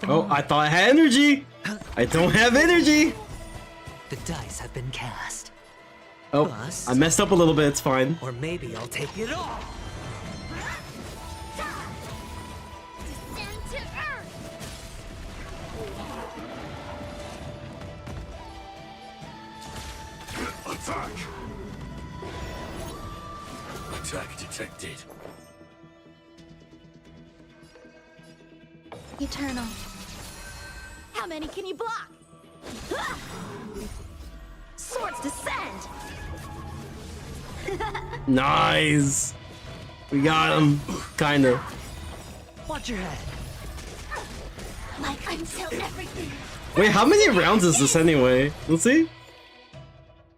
Oh, I thought I had energy! I don't have energy! The dice have been cast. Oh, I messed up a little bit, it's fine. Or maybe I'll take it all. Descend to earth! Attack! Attack detected. Eternal. How many can you block? Ah! Swords descend! Nice! We got him. Kinda. Watch your head. Like until everything. Wait, how many rounds is this anyway? Let's see.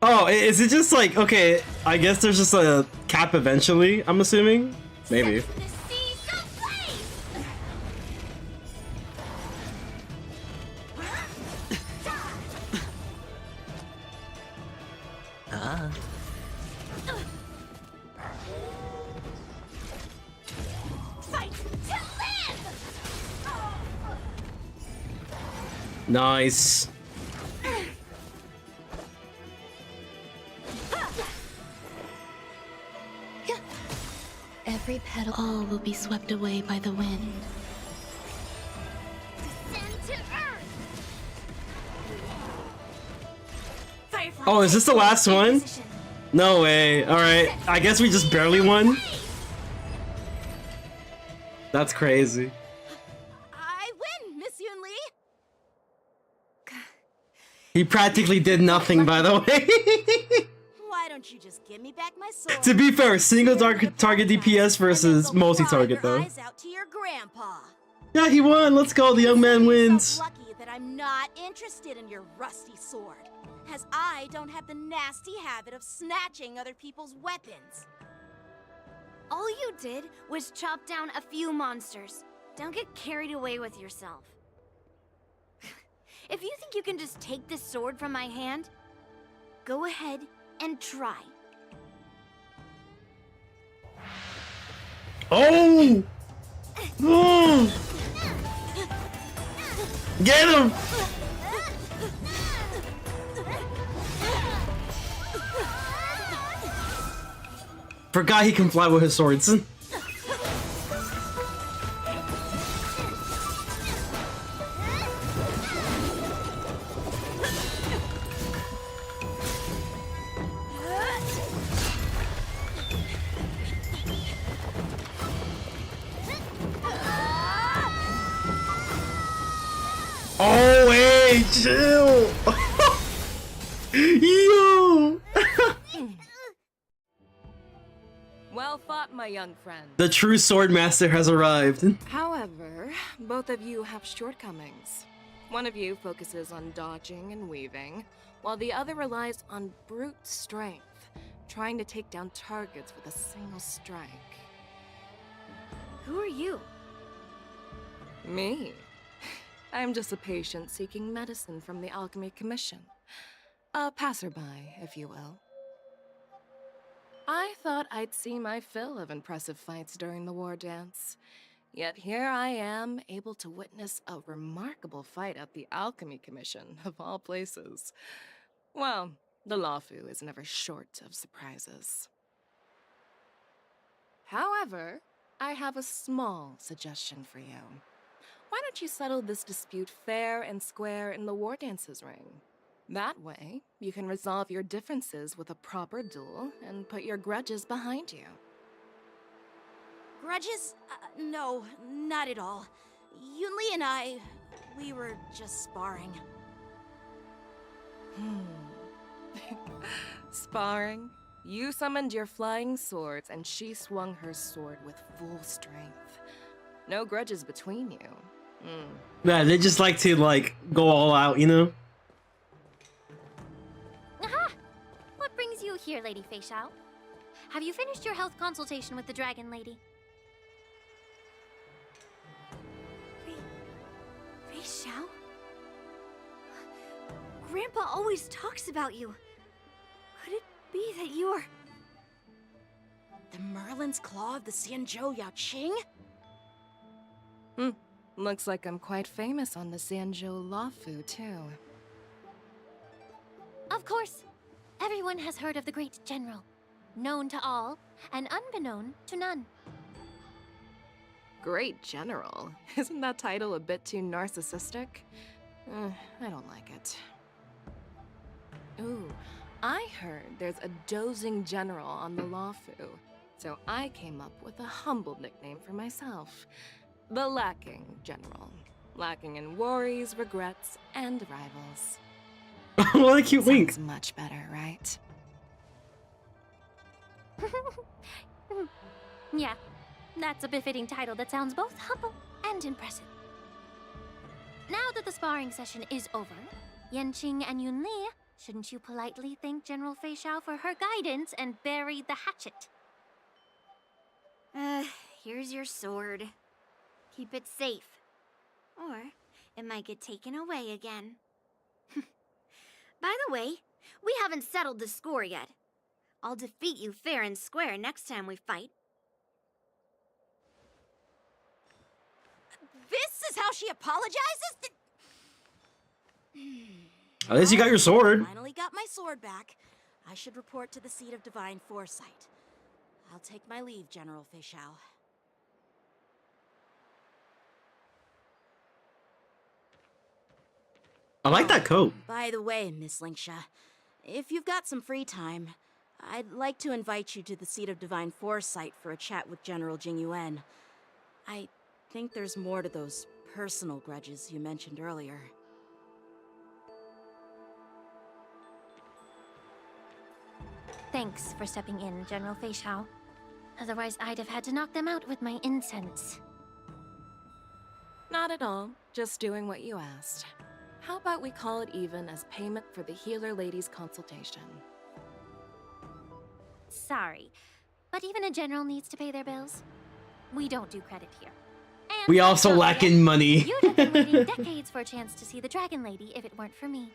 Oh, is it just like, okay, I guess there's just a cap eventually, I'm assuming? Maybe. Fight to live! Nice. Every petal, all will be swept away by the wind. Descend to earth! Firefly, Oh, is this the last one? No way. Alright, I guess we just barely won. That's crazy. I win, Miss Yun Li. He practically did nothing, by the way. Why don't you just give me back my sword? To be fair, single target DPS versus multi-target though. Eyes out to your grandpa. Yeah, he won. Let's go. The young man wins. Lucky that I'm not interested in your rusty sword, as I don't have the nasty habit of snatching other people's weapons. All you did was chop down a few monsters. Don't get carried away with yourself. If you think you can just take this sword from my hand, go ahead and try. Oh! Oh! Get him! Forgot he can fly with his swords. Oh, hey, chill! Yo! Well fought, my young friend. The true sword master has arrived. However, both of you have shortcomings. One of you focuses on dodging and weaving, while the other relies on brute strength, trying to take down targets with a single strike. Who are you? Me? I'm just a patient seeking medicine from the Alchemy Commission. A passerby, if you will. I thought I'd see my fill of impressive fights during the war dance. Yet here I am, able to witness a remarkable fight at the Alchemy Commission, of all places. Well, the LUOFU is never short of surprises. However, I have a small suggestion for you. Why don't you settle this dispute fair and square in the War Dances ring? That way, you can resolve your differences with a proper duel and put your grudges behind you. Grudges? No, not at all. Yunli and we were just sparring. Sparring? You summoned your flying swords, and she swung her sword with full strength. No grudges between you. Yeah, they just like to, like, go all out, you know? Aha! What brings you here, Lady Fei Xiao? Have you finished your health consultation with the Dragon Lady? Fei Xiao? Grandpa always talks about you. Could it be that you're... The Merlin's Claw of the Xianzhou Yaoqing? Looks like I'm quite famous on the Xianzhou LUOFU, too. Of course. Everyone has heard of the great general. Known to all, and unbeknown to none. Great General? Isn't that title a bit too narcissistic? I don't like it. Ooh, I heard there's a dozing general on the LUOFU, so I came up with a humble nickname for myself. The Lacking General. Lacking in worries, regrets, and rivals. What a cute wink. Sounds much better, right? Yeah, that's a befitting title that sounds both humble and impressive. Now that the sparring session is over, Yanqing and Yunli, shouldn't you politely thank General Fei Xiao for her guidance and bury the hatchet? Here's your sword. Keep it safe. Or it might get taken away again. By the way, we haven't settled the score yet. I'll defeat you fair and square next time we fight. This is how she apologizes? At least you got your sword. Finally got my sword back. I should report to the seat of divine foresight. I'll take my leave, General Fei Xiao. I like that coat. By the way, Miss Linksha, if you've got some free time, I'd like to invite you to the seat of divine foresight for a chat with General Jingyuan. I think there's more to those personal grudges you mentioned earlier. Thanks for stepping in, General Fei Xiao. Otherwise, I'd have had to knock them out with my incense. Not at all. Just doing what you asked. How about we call it even as payment for the healer lady's consultation? Sorry, but even a general needs to pay their bills. We don't do credit here. And We also lack in money. you'd have been waiting decades for a chance to see the Dragon Lady if it weren't for me.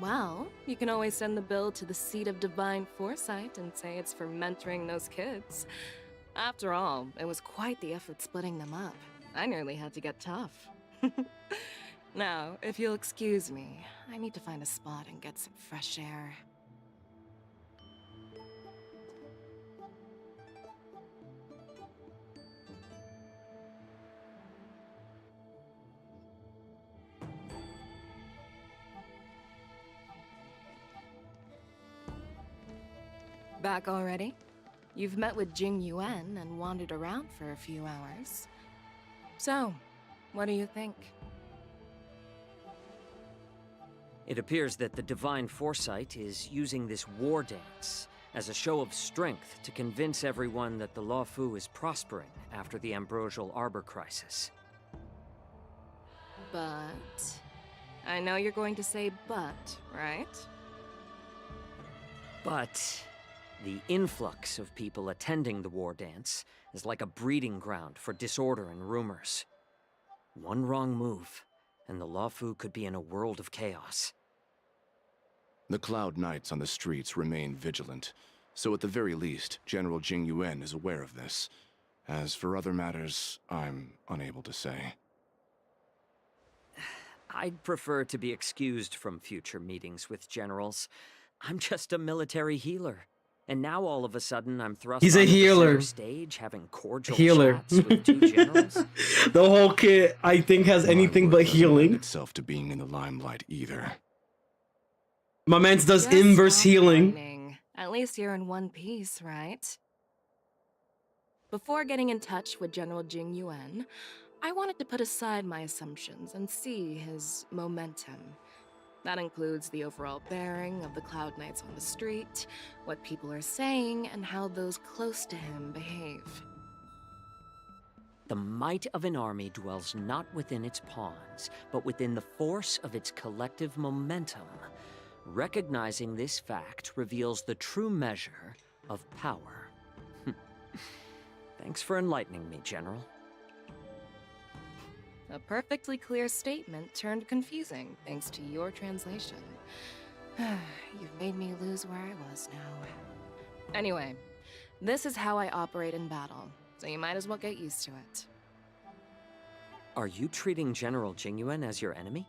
Well, you can always send the bill to the seat of divine foresight and say it's for mentoring those kids. After all, it was quite the effort splitting them up. I nearly had to get tough. Now, if you'll excuse me, I need to find a spot and get some fresh air. Back already? You've met with Jingyuan and wandered around for a few hours. So, what do you think? It appears that the Divine Foresight is using this war dance as a show of strength to convince everyone that the LUOFU is prospering after the Ambrosial Arbor crisis. But... I know you're going to say but, right? But the influx of people attending the war dance is like a breeding ground for disorder and rumors. One wrong move, and the LUOFU could be in a world of chaos. The Cloud Knights on the streets remain vigilant, so at the very least, General Jingyuan is aware of this. As for other matters, I'm unable to say. I'd prefer to be excused from future meetings with generals. I'm just a military healer. And now all of a sudden I'm thrust He's a onto the healer. center stage having cordial Healer. chats with two generals. The whole kit, I think, has anything but Doesn't lend healing. itself to being in the limelight either. My man does Just inverse stop healing. whining. At least you're in one piece, right? Before getting in touch with General Jing Yuan, I wanted to put aside my assumptions and see his momentum. That includes the overall bearing of the Cloud Knights on the street, what people are saying, and how those close to him behave. The might of an army dwells not within its pawns, but within the force of its collective momentum. Recognizing this fact reveals the true measure of power. Thanks for enlightening me, General. A perfectly clear statement turned confusing thanks to your translation. You've made me lose where I was now. Anyway, this is how I operate in battle, so you might as well get used to it. Are you treating General Jingyuan as your enemy?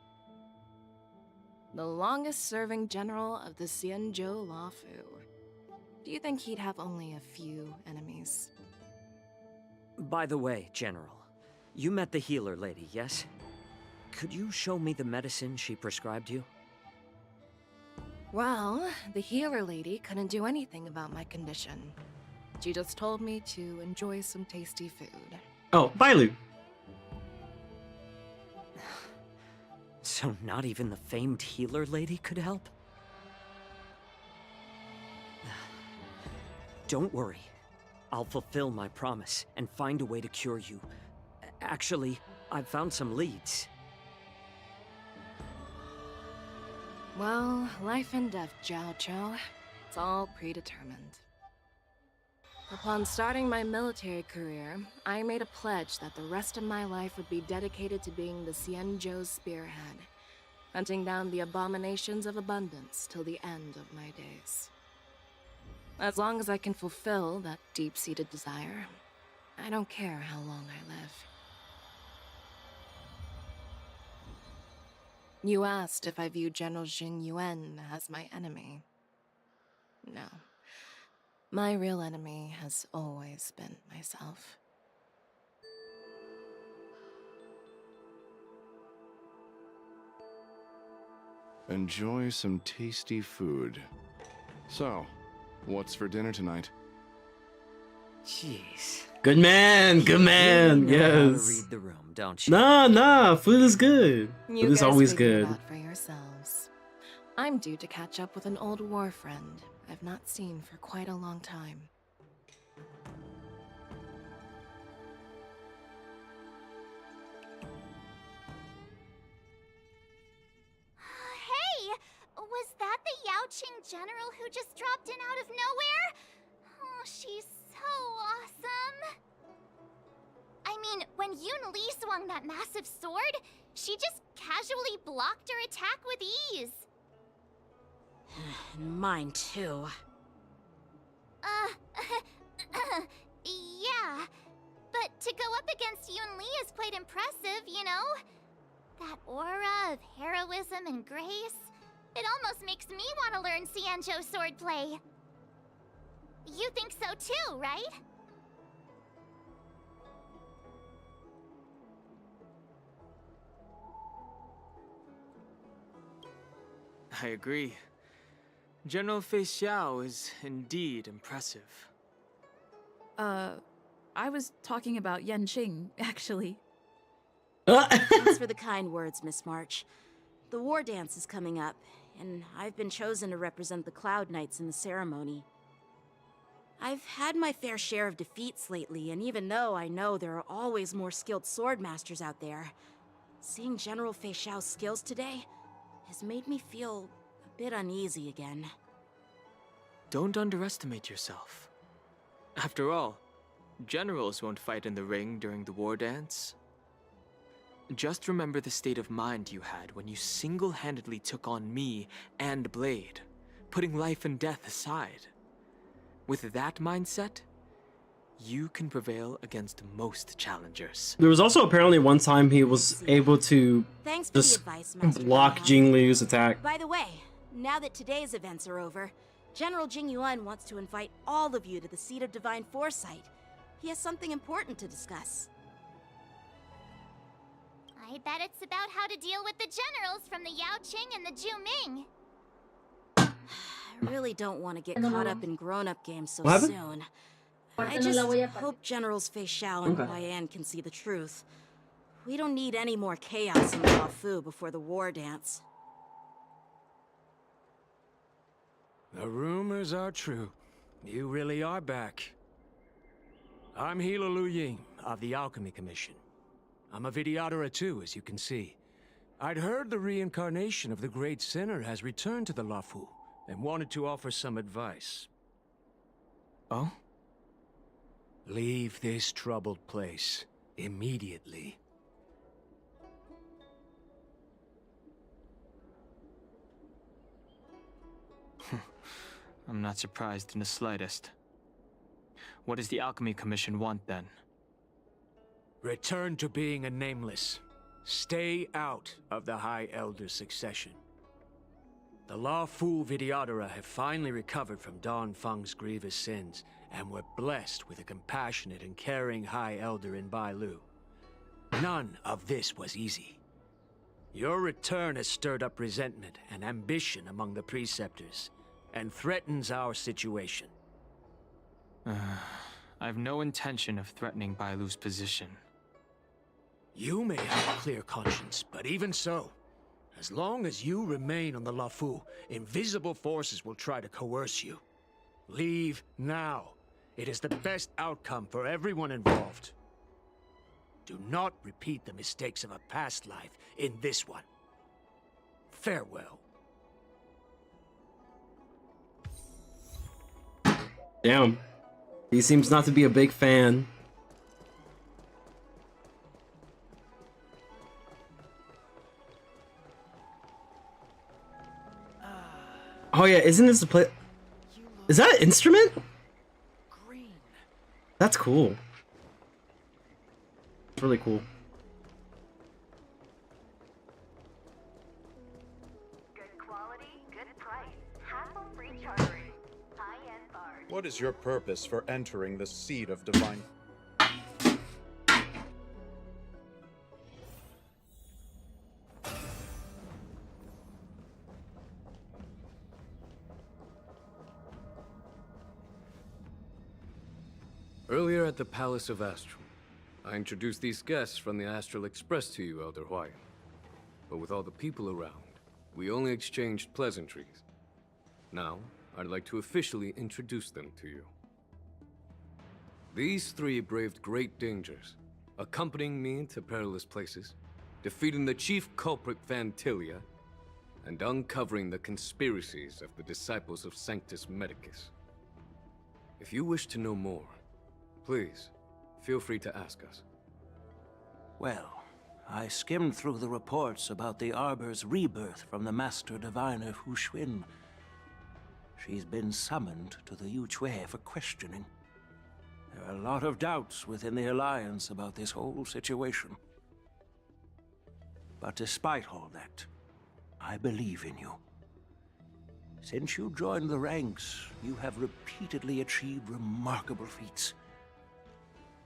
The longest-serving general of the Xianzhou LUOFU. Do you think he'd have only a few enemies? By the way, General, you met the healer lady, yes? Could you show me the medicine she prescribed you? Well, the healer lady couldn't do anything about my condition. She just told me to enjoy some tasty food. Oh, Bailu. So not even the famed healer lady could help? Don't worry. I'll fulfill my promise and find a way to cure you. Actually, I've found some leads. Well, life and death, Jiao Chou. It's all predetermined. Upon starting my military career, I made a pledge that the rest of my life would be dedicated to being the Xianzhou's spearhead, hunting down the abominations of abundance till the end of my days. As long as I can fulfill that deep-seated desire, I don't care how long I live. You asked if I view General Jing Yuan as my enemy. No. My real enemy has always been myself. Enjoy some tasty food. So, what's for dinner tonight? Jeez. Good man, good man. You know how to Yes. read the room, don't you? Nah, food is good. You Food is guys always figure it good. out for yourselves. I'm due to catch up with an old war friend I've not seen for quite a long time. Hey! Was that the Yaoqing general who just dropped in out of nowhere? Oh, she's so awesome! I mean, when Yun Li swung that massive sword, she just casually blocked her attack with ease. Mine too. Yeah. But to go up against Yun Li is quite impressive, you know? That aura of heroism and grace. It almost makes me want to learn Xianzhou swordplay. You think so too, right? I agree. General Fei Xiao is indeed impressive. I was talking about Yanqing, actually. Thanks for the kind words, Miss March. The war dance is coming up, and I've been chosen to represent the Cloud Knights in the ceremony. I've had my fair share of defeats lately, and even though I know there are always more skilled sword masters out there, seeing General Fei Xiao's skills today has made me feel a bit uneasy again. Don't underestimate yourself. After all, generals won't fight in the ring during the war dance. Just remember the state of mind you had when you single-handedly took on me and Blade, putting life and death aside. With that mindset, you can prevail against most challengers. There was also apparently one time he was able to Thanks for the just advice, Master block Conrad. Jing Liu's attack. By the way, now that today's events are over, General Jing Yuan wants to invite all of you to the Seat of Divine Foresight. He has something important to discuss. I bet it's about how to deal with the generals from the Yao Qing and the Ju Ming. I really don't want to get caught up in grown-up games so What happened? soon. I just hope Generals Fei Xiao and Hua Yan can see the truth. We don't need any more chaos in LUOFU before the war dance. The rumors are true. You really are back. I'm Hila Lu Ying of the Alchemy Commission. I'm a videoterer too, as you can see. I'd heard the reincarnation of the Great Sinner has returned to the LUOFU and wanted to offer some advice. Oh? Leave this troubled place immediately. I'm not surprised in the slightest. What does the Alchemy Commission want, then? Return to being a nameless. Stay out of the High Elder succession. The LUOFU Videoterer have finally recovered from Don Feng's grievous sins, and were blessed with a compassionate and caring High Elder in Bai Lu. None of this was easy. Your return has stirred up resentment and ambition among the preceptors, and threatens our situation. I have no intention of threatening Bai Lu's position. You may have a clear conscience, but even so, as long as you remain on the LUOFU, invisible forces will try to coerce you. Leave now. It is the best outcome for everyone involved. Do not repeat the mistakes of a past life in this one. Farewell. Damn. He seems not to be a big fan. Oh yeah, isn't this a play? Is that an instrument? That's cool. It's really cool. What is your purpose for entering the Seat of Divine? Earlier at the Palace of Astral, I introduced these guests from the Astral Express to you, Elder Hua Yan. But with all the people around, we only exchanged pleasantries. Now, I'd like to officially introduce them to you. These three braved great dangers, accompanying me to perilous places, defeating the chief culprit Fantilia, and uncovering the conspiracies of the disciples of Sanctus Medicus. If you wish to know more, please, feel free to ask us. Well, I skimmed through the reports about the Arbor's rebirth from the Master Diviner Hu Xuan. She's been summoned to the Yu Chui for questioning. There are a lot of doubts within the Alliance about this whole situation. But despite all that, I believe in you. Since you joined the ranks, you have repeatedly achieved remarkable feats.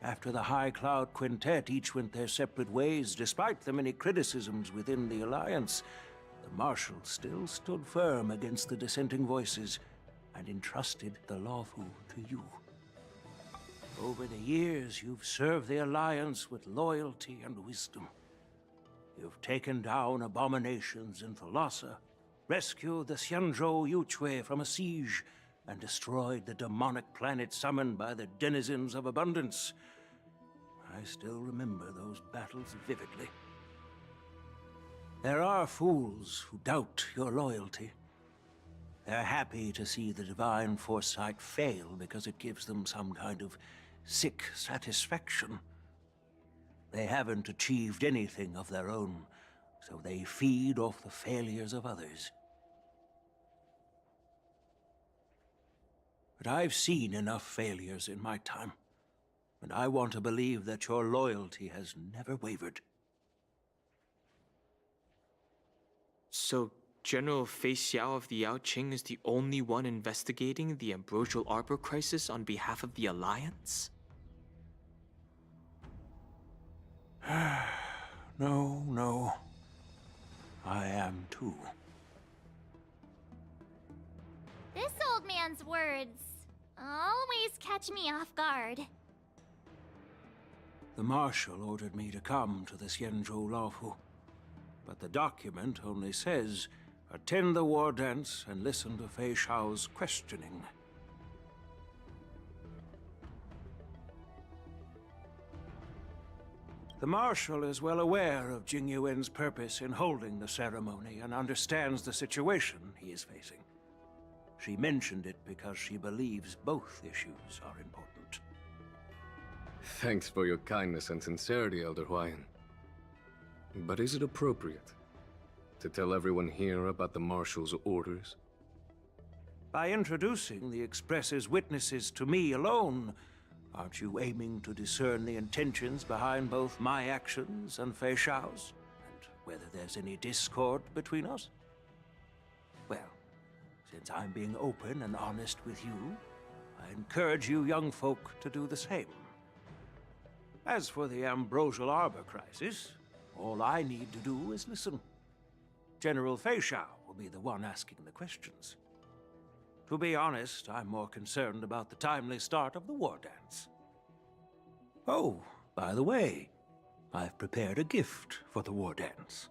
After the High Cloud Quintet each went their separate ways, despite the many criticisms within the Alliance, the Marshal still stood firm against the dissenting voices and entrusted the LUOFU to you. Over the years, you've served the Alliance with loyalty and wisdom. You've taken down abominations in Thalassa, rescued the Xianzhou Yu Chui from a siege, and destroyed the demonic planet summoned by the denizens of abundance. I still remember those battles vividly. There are fools who doubt your loyalty. They're happy to see the divine foresight fail because it gives them some kind of sick satisfaction. They haven't achieved anything of their own, so they feed off the failures of others. But I've seen enough failures in my time, and I want to believe that your loyalty has never wavered. So, General Fei Xiao of the Yao Qing is the only one investigating the Ambrosial Arbor crisis on behalf of the Alliance? No. I am too. This old man's words always catch me off guard. The Marshal ordered me to come to the Xianzhou LUOFU, but the document only says, attend the war dance and listen to Fei Xiao's questioning. The Marshal is well aware of Jing Yuan's purpose in holding the ceremony and understands the situation he is facing. She mentioned it because she believes both issues are important. Thanks for your kindness and sincerity, Elder Huayan. But is it appropriate to tell everyone here about the Marshal's orders? By introducing the Express's witnesses to me alone, aren't you aiming to discern the intentions behind both my actions and Fei Xiao's? And whether there's any discord between us? Well, since I'm being open and honest with you, I encourage you young folk to do the same. As for the Ambrosial Arbor crisis, all I need to do is listen. General Fei Xiao will be the one asking the questions. To be honest, I'm more concerned about the timely start of the war dance. Oh, by the way, I've prepared a gift for the war dance.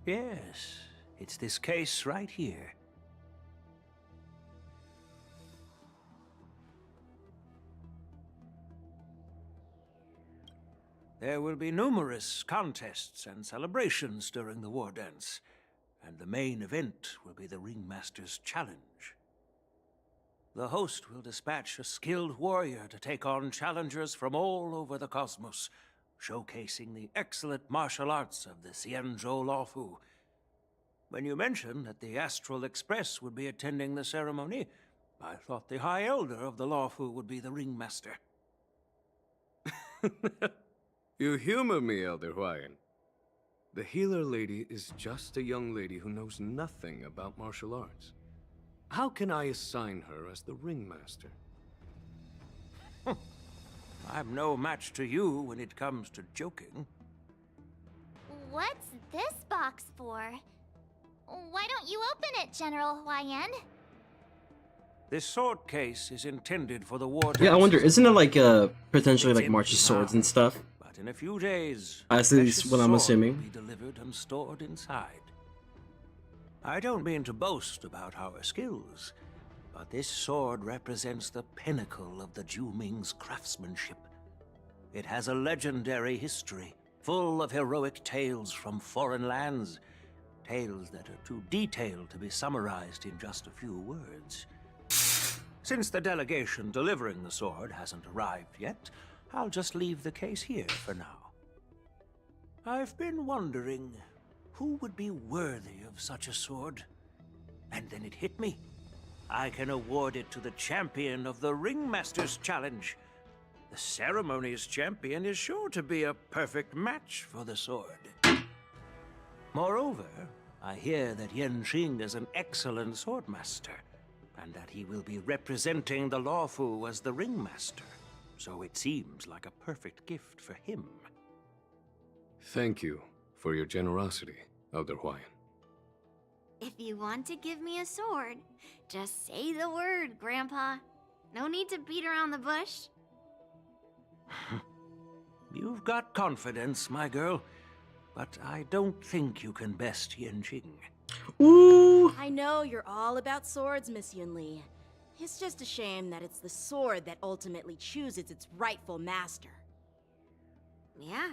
Yes, it's this case right here. There will be numerous contests and celebrations during the war dance, and the main event will be the Ringmaster's Challenge. The host will dispatch a skilled warrior to take on challengers from all over the cosmos, showcasing the excellent martial arts of the Xianzhou LUOFU. When you mentioned that the Astral Express would be attending the ceremony, I thought the High Elder of the LUOFU would be the Ringmaster. You humor me, Elder Huayan. The healer lady is just a young lady who knows nothing about martial arts. How can I assign her as the ringmaster? I'm no match to you when it comes to joking. What's this box for? Why don't you open it, General Huayan? This sword case is intended for the war. Yeah, I wonder, isn't it like potentially like March's swords and stuff? But in a few days, That's at least what I'm assuming. will be delivered and stored inside. I don't mean to boast about our skills, but this sword represents the pinnacle of the Zhuming's craftsmanship. It has a legendary history, full of heroic tales from foreign lands, tales that are too detailed to be summarized in just a few words. Since the delegation delivering the sword hasn't arrived yet, I'll just leave the case here for now. I've been wondering who would be worthy of such a sword. And then it hit me. I can award it to the champion of the Ringmaster's Challenge. The ceremony's champion is sure to be a perfect match for the sword. Moreover, I hear that Yanqing is an excellent swordmaster, and that he will be representing the LUOFU as the Ringmaster. So it seems like a perfect gift for him. Thank you for your generosity, Elder Huayan. If you want to give me a sword, just say the word, Grandpa. No need to beat around the bush. You've got confidence, my girl, but I don't think you can best Yanqing. Ooh! I know you're all about swords, Miss Yunli. It's just a shame that it's the sword that ultimately chooses its rightful master. Yeah,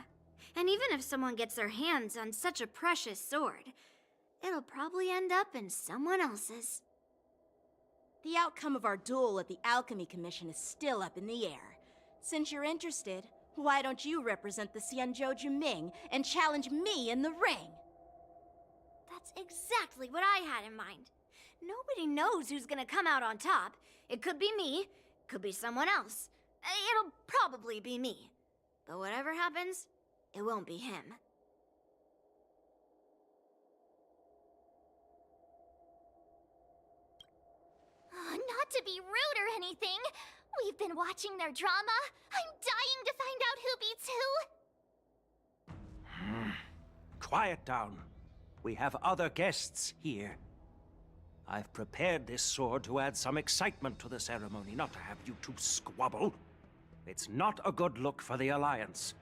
and even if someone gets their hands on such a precious sword, it'll probably end up in someone else's. The outcome of our duel at the Alchemy Commission is still up in the air. Since you're interested, why don't you represent the Xianzhou Juming and challenge me in the ring? That's exactly what I had in mind. Nobody knows who's gonna come out on top. It could be me, could be someone else. It'll probably be me. But whatever happens, it won't be him. Not to be rude or anything, we've been watching their drama. I'm dying to find out who beats who. Quiet down. We have other guests here. I've prepared this sword to add some excitement to the ceremony, not to have you two squabble. It's not a good look for the Alliance.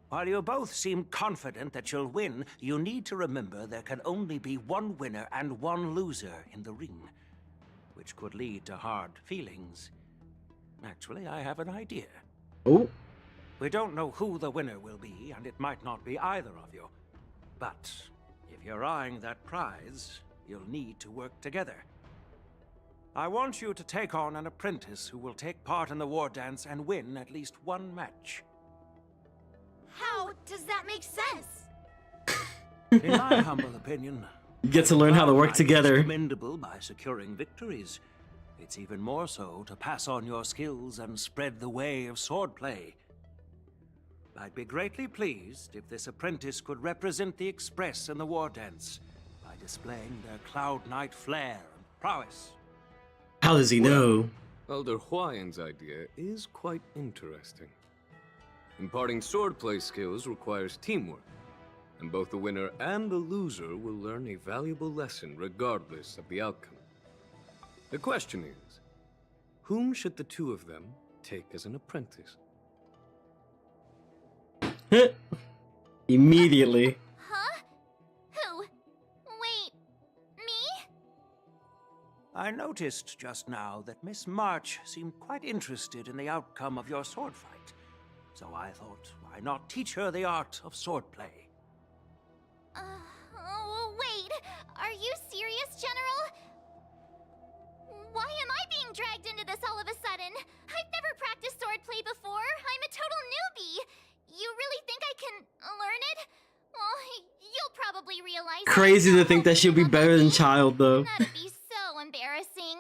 While you both seem confident that you'll win, you need to remember there can only be one winner and one loser in the ring, which could lead to hard feelings. Actually, I have an idea. Oh? We don't know who the winner will be, and it might not be either of you. But if you're eyeing that prize, you'll need to work together. I want you to take on an apprentice who will take part in the war dance and win at least one match. How does that make sense? In my humble opinion, You get to learn how to work Knight is together. commendable by securing victories. It's even more so to pass on your skills and spread the way of swordplay. I'd be greatly pleased if this apprentice could represent the Express in the war dance by displaying their Cloud Knight flair and prowess. How does he know? Elder Huayan's idea is quite interesting. Imparting swordplay skills requires teamwork, and both the winner and the loser will learn a valuable lesson regardless of the outcome. The question is, whom should the two of them take as an apprentice? Immediately. Huh? Who? Wait, me? I noticed just now that Miss March seemed quite interested in the outcome of your sword fight. So I thought, why not teach her the art of swordplay? Oh, wait. Are you serious, General? Why am I being dragged into this all of a sudden? I've never practiced swordplay before. I'm a total newbie. You really think I can learn it? Well, you'll probably realize. Crazy to think that she'll be better than Child, though. That'd be so embarrassing.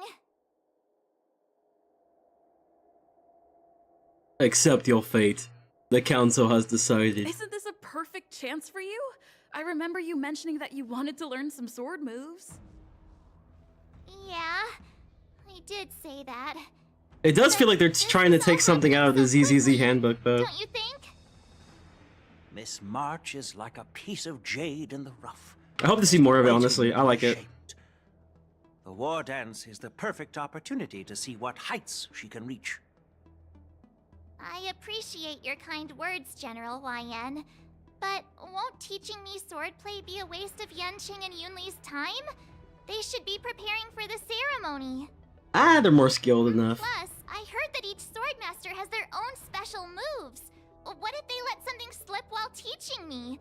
Accept your fate. The council has decided. Isn't this a perfect chance for you? I remember you mentioning that you wanted to learn some sword moves. Yeah, I did say that. It does feel like they're trying to take something out of the ZZZ handbook, though. Don't you think? Miss March is like a piece of jade in the rough. I hope to see more of it, honestly. I like it. The war dance is the perfect opportunity to see what heights she can reach. I appreciate your kind words, General YN. But won't teaching me swordplay be a waste of Yanqing and Yunli's time? They should be preparing for the ceremony. Ah, they're more skilled enough. Plus, I heard that each swordmaster has their own special moves. What if they let something slip while teaching me?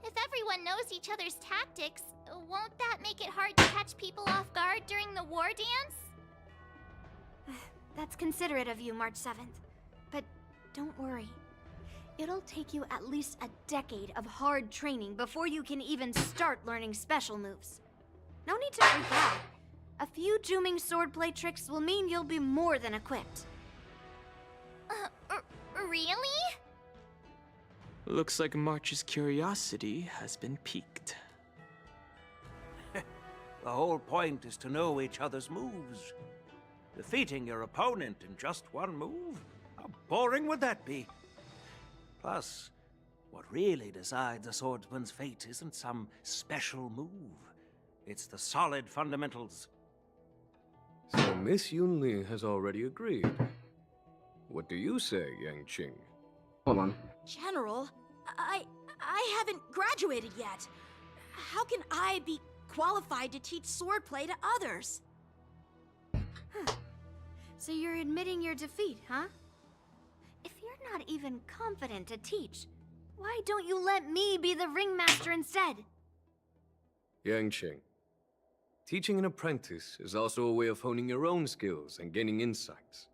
If everyone knows each other's tactics, won't that make it hard to catch people off guard during the war dance? That's considerate of you, March 7th. But don't worry. It'll take you at least a decade of hard training before you can even start learning special moves. No need to freak out. A few Juming swordplay tricks will mean you'll be more than equipped. Really? Looks like March's curiosity has been piqued. The whole point is to know each other's moves. Defeating your opponent in just one move? How boring would that be? Plus, what really decides a swordsman's fate isn't some special move. It's the solid fundamentals. So Miss Yunli has already agreed. What do you say, Yanqing? Hold on. General, I haven't graduated yet. How can I be qualified to teach swordplay to others? So you're admitting your defeat, huh? If you're not even confident to teach, why don't you let me be the ringmaster instead? Yanqing, teaching an apprentice is also a way of honing your own skills and gaining insights.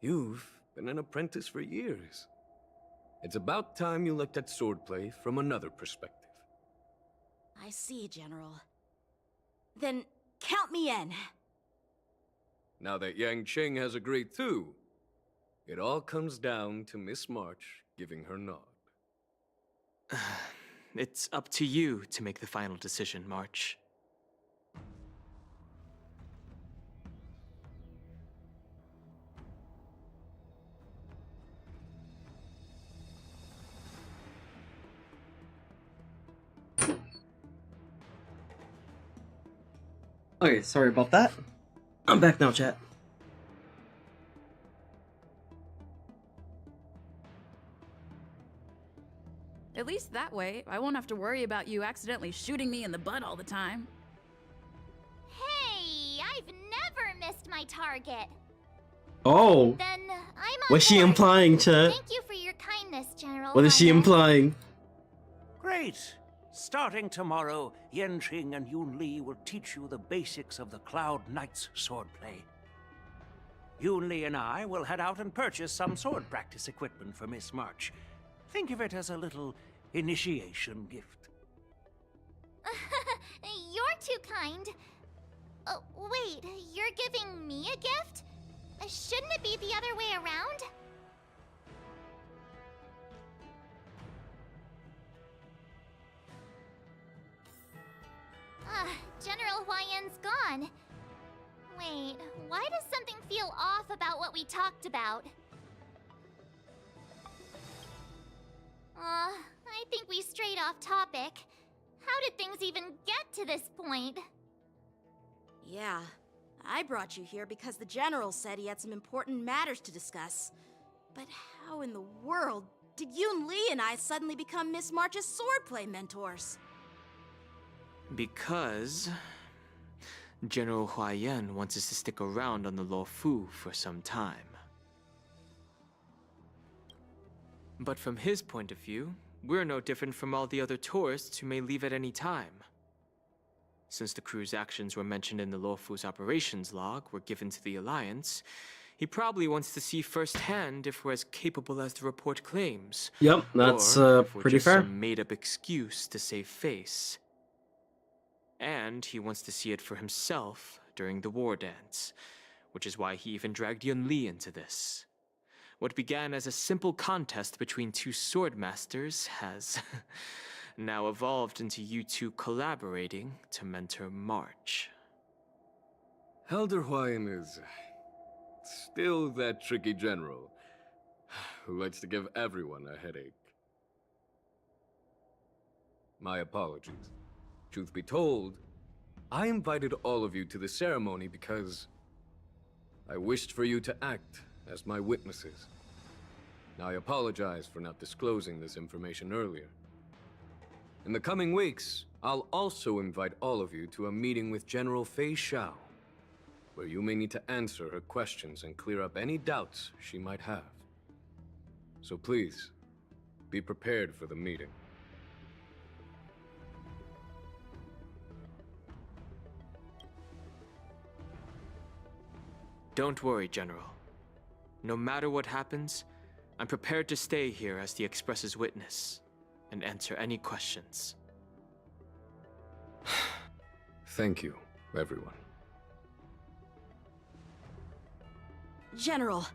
You've been an apprentice for years. It's about time you looked at swordplay from another perspective. I see, General. Then count me in. Now that Yanqing has agreed too, It all comes down to Miss March giving her nod. It's up to you to make the final decision, March. Okay, sorry about that. I'm back now, chat. At least that way, I won't have to worry about you accidentally shooting me in the butt all the time. Hey, I've never missed my target. Oh. Then I'm on What's she board. implying, chat? Thank you for your kindness, General. What is she Haya. implying? Great! Starting tomorrow, Yanqing and Yun Li will teach you the basics of the Cloud Knight's swordplay. Yun Li and I will head out and purchase some sword practice equipment for Miss March. Think of it as a little initiation gift. You're too kind. Oh, wait, you're giving me a gift? Shouldn't it be the other way around? General Huayan's gone. Wait, why does something feel off about what we talked about? I think we strayed off topic. How did things even get to this point? Yeah, I brought you here because the General said he had some important matters to discuss. But how in the world did Yun Li and I suddenly become Miss March's swordplay mentors? Because General Huayan wants us to stick around on the LUOFU for some time. But from his point of view, we're no different from all the other tourists who may leave at any time. Since the crew's actions were mentioned in the LUOFU's operations log were given to the Alliance, he probably wants to see firsthand if we're as capable as the report claims. Yep, that's or if we're pretty just fair. some made-up excuse to save face. And he wants to see it for himself during the war dance, which is why he even dragged Yun Li into this. What began as a simple contest between two sword masters has now evolved into you two collaborating to mentor March. Elder Huayan is still that tricky general who likes to give everyone a headache. My apologies. Truth be told, I invited all of you to the ceremony because I wished for you to act as my witnesses. Now, I apologize for not disclosing this information earlier. In the coming weeks, I'll also invite all of you to a meeting with General Fei Xiao, where you may need to answer her questions and clear up any doubts she might have. So please, be prepared for the meeting. Don't worry, General. No matter what happens, I'm prepared to stay here as the Express's witness and answer any questions. Thank you, everyone. General,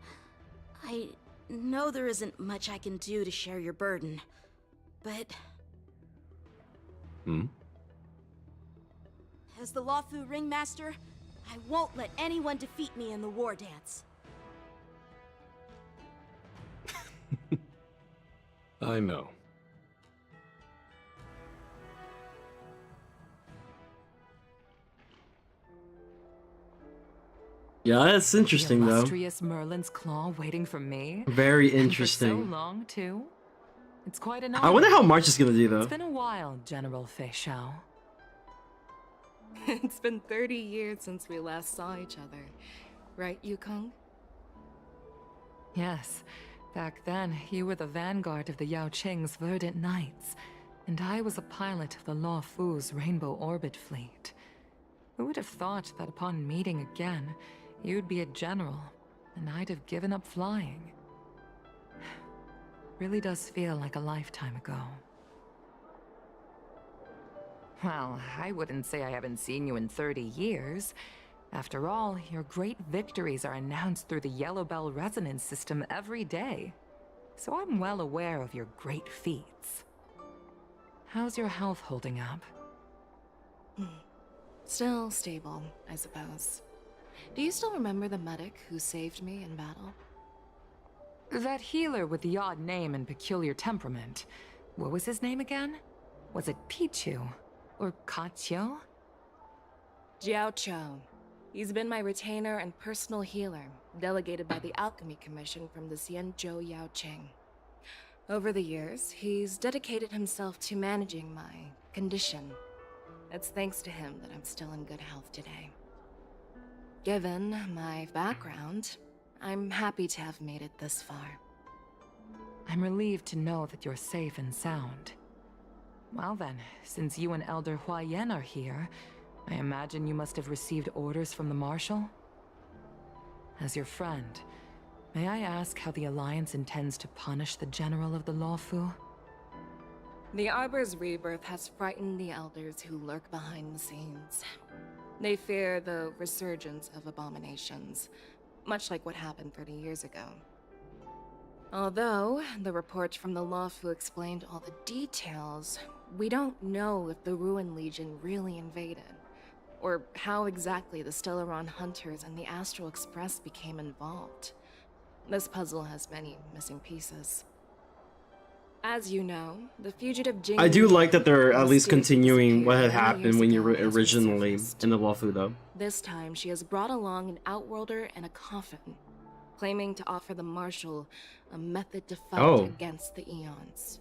I know there isn't much I can do to share your burden, but as the LUOFU ringmaster, I won't let anyone defeat me in the war dance. I know. Yeah, that's interesting the though. illustrious Merlin's claw waiting for me. Very And interesting. for so long too. It's quite an honor. I wonder how March is gonna do though. It's been a while, General Fei Xiao. It's been 30 years since we last saw each other. Right, Yukong? Yes. Back then, you were the vanguard of the Yao Qing's Verdant Knights, and I was a pilot of the LUOFU's Rainbow Orbit fleet. Who would have thought that upon meeting again, you'd be a general, and I'd have given up flying? Really does feel like a lifetime ago. Well, I wouldn't say I haven't seen you in 30 years, After all, your great victories are announced through the Yellow Bell resonance system every day. So I'm well aware of your great feats. How's your health holding up? Still stable, I suppose. Do you still remember the medic who saved me in battle? That healer with the odd name and peculiar temperament. What was his name again? Was it Pichu? Or Kachio? Jiao Cho. He's been my retainer and personal healer, delegated by the Alchemy Commission from the Xianzhou Yaoqing. Over the years, he's dedicated himself to managing my condition. It's thanks to him that I'm still in good health today. Given my background, I'm happy to have made it this far. I'm relieved to know that you're safe and sound. Well then, since you and Elder Huayan are here, I imagine you must have received orders from the Marshal? As your friend, may I ask how the Alliance intends to punish the General of the LUOFU? The Arbor's rebirth has frightened the Elders who lurk behind the scenes. They fear the resurgence of abominations, much like what happened 30 years ago. Although the report from the LUOFU explained all the details, we don't know if the Ruin Legion really invaded, or how exactly the Stellaron Hunters and the Astral Express became involved. This puzzle has many missing pieces. As you know, the fugitive Jing... I do like that they're at least continuing what had happened when you were originally in the LUOFU, though. This time, she has brought along an Outworlder and a coffin, claiming to offer the Marshal a method to fight against the Eons.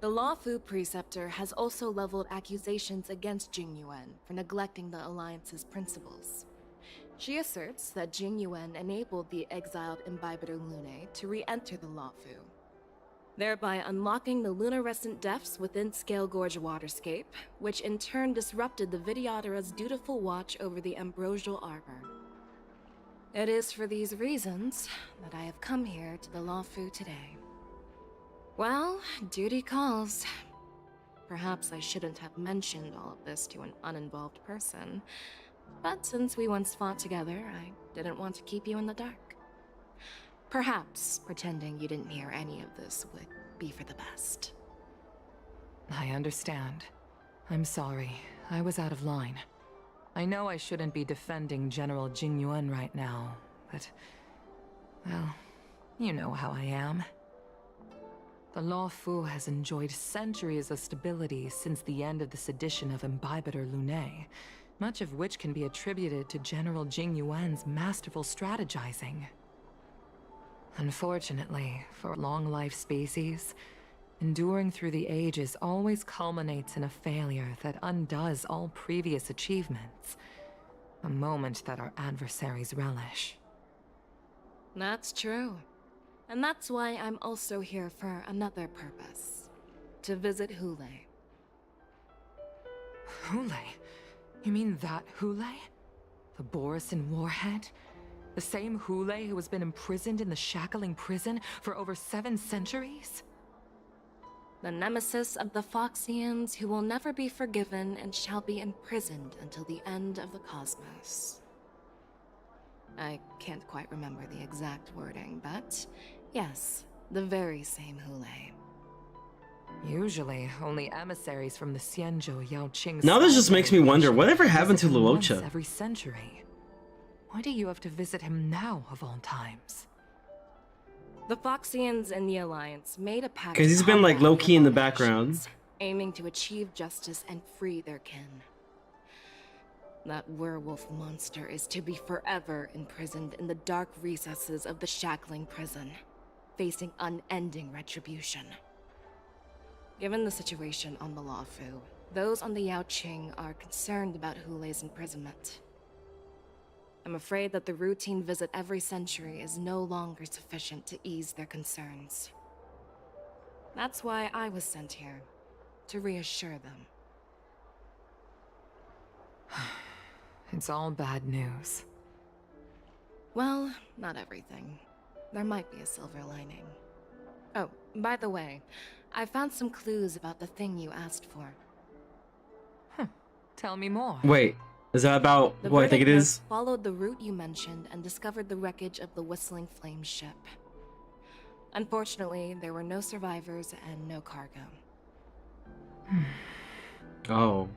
The LUOFU Preceptor has also leveled accusations against Jing Yuan for neglecting the Alliance's principles. She asserts that Jing Yuan enabled the exiled Imbibitor Lunae to re-enter the LUOFU, thereby unlocking the lunarescent depths within Scale Gorge Waterscape, which in turn disrupted the Vidyadhara's dutiful watch over the Ambrosial Arbor. It is for these reasons that I have come here to the LUOFU today. Well, duty calls. Perhaps I shouldn't have mentioned all of this to an uninvolved person, but since we once fought together, I didn't want to keep you in the dark. Perhaps pretending you didn't hear any of this would be for the best. I understand. I'm sorry. I was out of line. I know I shouldn't be defending General Jing Yuan right now, but... well, you know how I am. The LUOFU has enjoyed centuries of stability since the end of the sedition of Imbibitor Lunae, much of which can be attributed to General Jing Yuan's masterful strategizing. Unfortunately, for long-life species, enduring through the ages always culminates in a failure that undoes all previous achievements, a moment that our adversaries relish. That's true. And that's why I'm also here for another purpose. To visit Hule. Hule? You mean that Hule? The Borisin Warhead? The same Hule who has been imprisoned in the Shackling Prison for over 7 centuries? The nemesis of the Foxians who will never be forgiven and shall be imprisoned until the end of the cosmos. I can't quite remember the exact wording, but yes, the very same Hule. Usually, only emissaries from the Xianzhou Yaoqing. Now this just makes me wonder, whatever happened to Luocha? Every century. Why do you have to visit him now, of all times? The Foxians and the Alliance made a pact. Because he's been like low-key in the background. Aiming to achieve justice and free their kin. That werewolf monster is to be forever imprisoned in the dark recesses of the Shackling Prison, facing unending retribution. Given the situation on the LUOFU, those on the Yaoqing are concerned about Hule's imprisonment. I'm afraid that the routine visit every century is no longer sufficient to ease their concerns. That's why I was sent here, to reassure them. It's all bad news. Well, not everything. There might be a silver lining. Oh, by the way, I found some clues about the thing you asked for. Tell me more. Wait, Is that about The what I think it verdict is? notes followed the route you mentioned and discovered the wreckage of the Whistling Flame ship. Unfortunately, there were no survivors and no cargo. Oh.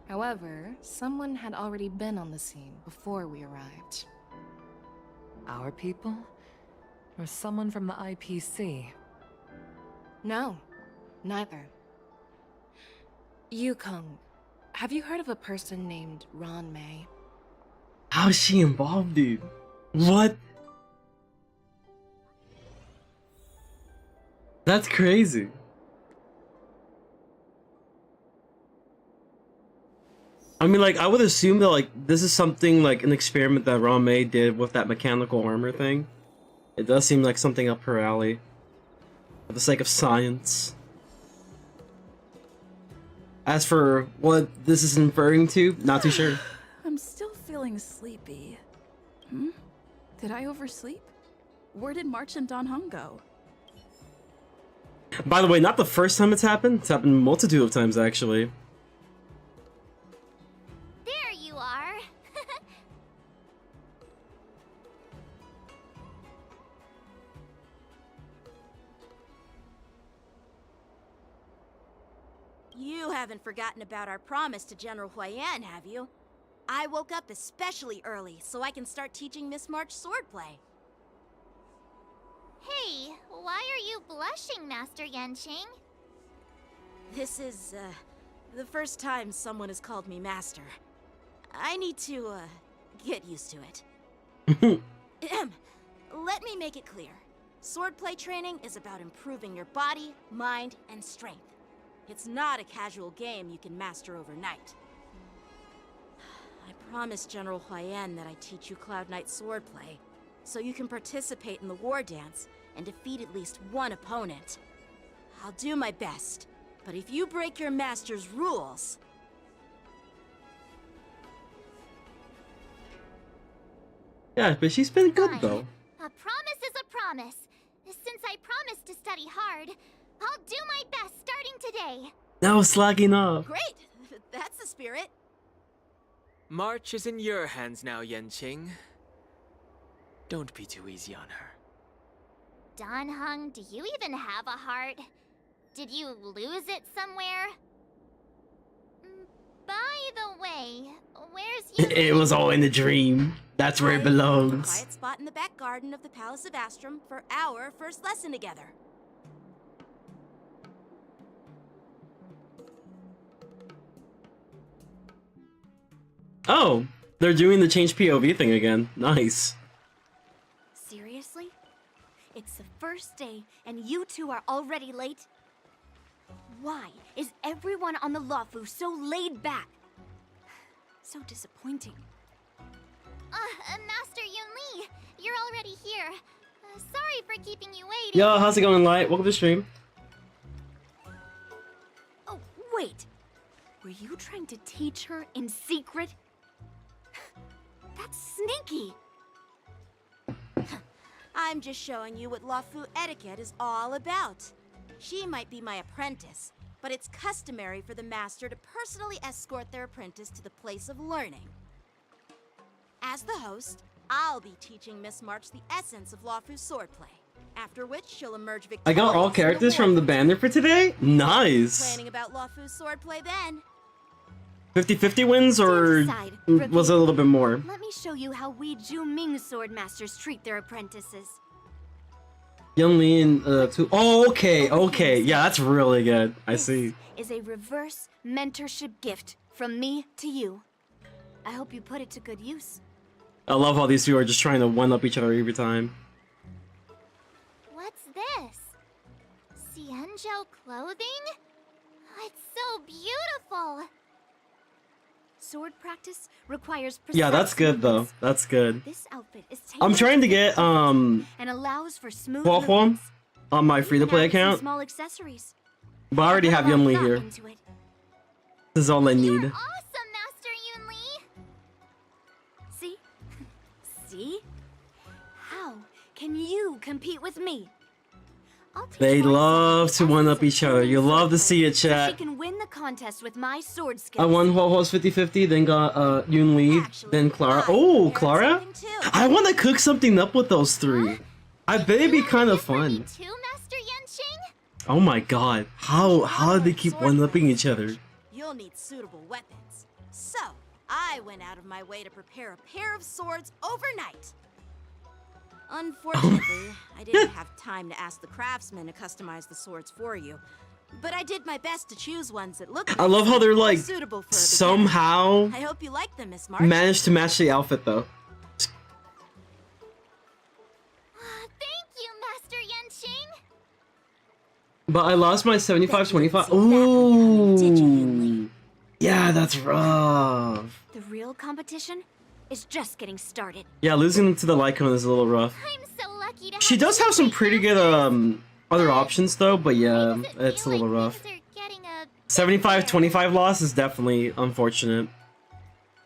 However, someone had already been on the scene before we arrived. Our people? Or someone from the IPC? No, neither. Yukong, have you heard of a person named Ron May? How is she involved, dude? What? That's crazy. I mean, like, I would assume that, like, this is something, like, an experiment that Ron May did with that mechanical armor thing. It does seem like something up her alley. For the sake of science. As for what this is inferring to, not too sure. I'm still feeling sleepy. Did I oversleep? Where did March and Don Hung go? By the way, not the first time it's happened. It's happened a multitude of times, actually. There you are. You haven't forgotten about our promise to General Huayan, have you? I woke up especially early so I can start teaching Miss March swordplay. Hey, why are you blushing, Master Yanqing? This is, the first time someone has called me Master. I need to, get used to it. Let me make it clear. Swordplay training is about improving your body, mind, and strength. It's not a casual game you can master overnight. I promised General Huayan that I'd teach you Cloud Knight swordplay, so you can participate in the war dance and defeat at least one opponent. I'll do my best, but if you break your master's rules... Yeah, but she's been good, though. A promise is a promise. Since I promised to study hard, I'll do my best starting today. No slacking off. Great! That's the spirit. March is in your hands now, Yanqing. Don't be too easy on her. Don Hung, do you even have a heart? Did you lose it somewhere? By the way, where's you? It was all in a dream. That's where it belongs. Quiet spot in the back garden of the Palace of Astrum for our first lesson together. Oh, they're doing the change POV thing again. Nice. Seriously? It's the first day, and you two are already late? Why is everyone on the LUOFU so laid back? So disappointing. Master Yun Li, you're already here. Sorry for keeping you waiting. Yo, how's it going, Light? Welcome to the stream. Oh, wait. Were you trying to teach her in secret? That's sneaky. I'm just showing you what LUOFU etiquette is all about. She might be my apprentice, but it's customary for the master to personally escort their apprentice to the place of learning. As the host, I'll be teaching Miss March the essence of LUOFU swordplay, after which she'll emerge victorious. I got all characters from the banner for today? Nice. Planning about LUOFU swordplay then. 50-50 wins, or was it a little bit more? Let me show you how we Ju-Ming sword masters treat their apprentices. Young Li and two. Oh, okay. Yeah, that's really good. I see. Is a reverse mentorship gift from me to you. I hope you put it to good use. I love how these two are just trying to one-up each other every time. What's this? Xianzhou clothing? It's so beautiful. Sword practice requires precise Yeah, that's good though. movements. That's good. This outfit is I'm trying to get and allows for smooth Huahua movements. on my free-to-play Add some account, small accessories. but I already have Young Li here. Into it. This is all I need. Awesome, Master Yun Li. See? See? How can you compete with me? I'll teach They March love to the one-up essence of each other. training You love to swordplay see it, so chat. she can win the contest with my sword I skills. won Ho-Ho's 50-50, then got Yun Li, then Clara. Oh, Clara? I want to cook something up with those three. I bet it'd be kind of fun. Too, Master Yanqing? Oh my god. How do they keep one-upping each other? You'll need suitable weapons. So, I went out of my way to prepare a pair of swords overnight. Unfortunately, I didn't have time to ask the craftsman to customize the swords for you. But I did my best to choose ones that look I love how they're like suitable for a somehow beginner. I hope you like them, Miss March. managed to match the outfit though. Thank you, Master Yanqing. But I lost my 75-25. Ooh. Yeah, that's rough. The real competition is just getting started. Yeah, losing to the Lycon is a little rough. I'm so lucky to She does have some pretty good other options though, but yeah, it's a little rough. 75-25 loss is definitely unfortunate.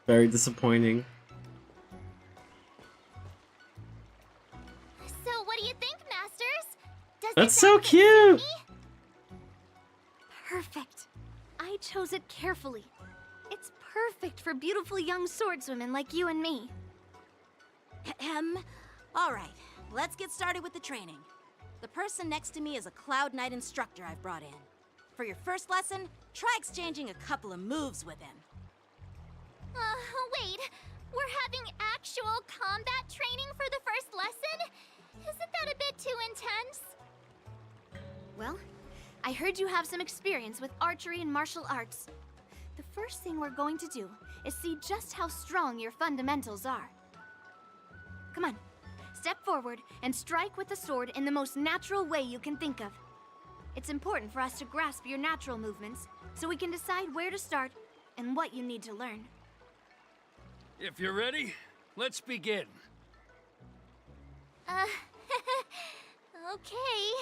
Very disappointing. So, what do you think, Masters? Does That's so cute. Perfect. I chose it carefully. It's perfect for beautiful young swordswomen like you and me. All right, let's get started with the training. The person next to me is a Cloud Knight instructor I've brought in. For your first lesson, try exchanging a couple of moves with him. Wait. We're having actual combat training for the first lesson? Isn't that a bit too intense? Well, I heard you have some experience with archery and martial arts. The first thing we're going to do is see just how strong your fundamentals are. Come on, step forward and strike with the sword in the most natural way you can think of. It's important for us to grasp your natural movements so we can decide where to start and what you need to learn. If you're ready, let's begin. Okay.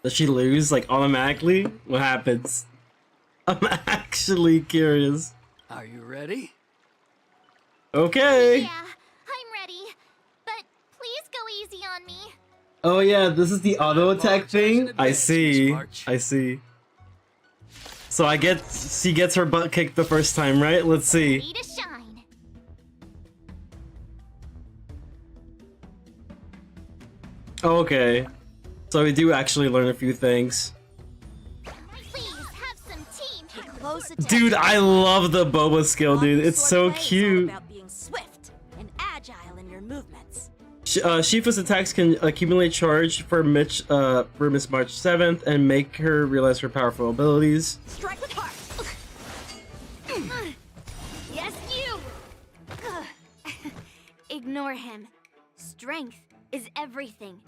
Does she lose like automatically? What happens? I'm actually curious. Are you ready? Okay. Yeah, I'm ready. But please go easy on me. Oh yeah, this is the auto attack thing. I see. I see. So she gets her butt kicked the first time, right? Let's see. Ready to shine. Okay. So we do actually learn a few things. Please have some team. Pay close attention. Dude, I love the boba skill, dude. It's so Swordplay is all cute. about being swift and agile in your movements. Shifa's attacks can accumulate charge for Miss March 7th and make her realize her powerful abilities. Strike with heart. Yes, you! Ignore him. Strength is everything.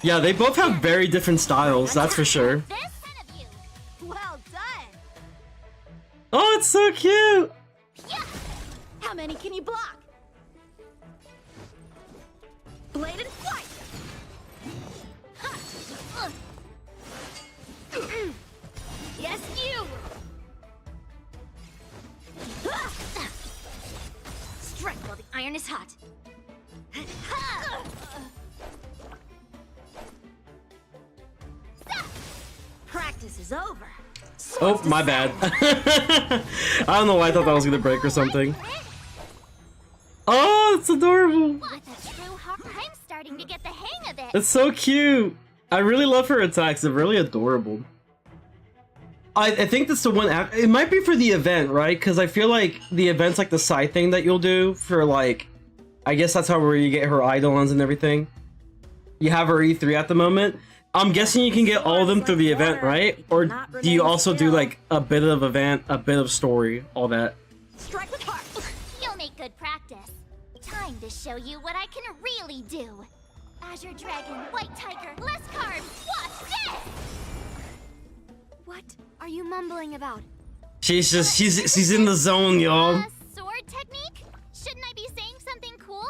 Yeah, they both have very different styles, that's for sure. Well done. Oh, it's so cute! How many can you block? Bladed flight. Yes, you! Strike while the iron is hot. Practice is over. Oh, my bad. I don't know why I thought that was gonna break or something. Oh, it's adorable. What a true heart. I'm starting to get the hang of it. It's so cute. I really love her attacks. They're really adorable. I think that's the one. It might be for the event, right? Because I feel like the event's like the side thing that you'll do for like. I guess that's how where you get her eidolons and everything. You have her E3 at the moment. I'm guessing you can get all of them through the event, right? Or do you also do like a bit of event, a bit of story, all that? Strike with heart. You'll make good practice. Time to show you what I can really do. Azure Dragon, White Tiger, less carbs. Watch this! What are you mumbling about? She's in the zone, y'all. Sword technique? Shouldn't I be saying something cool?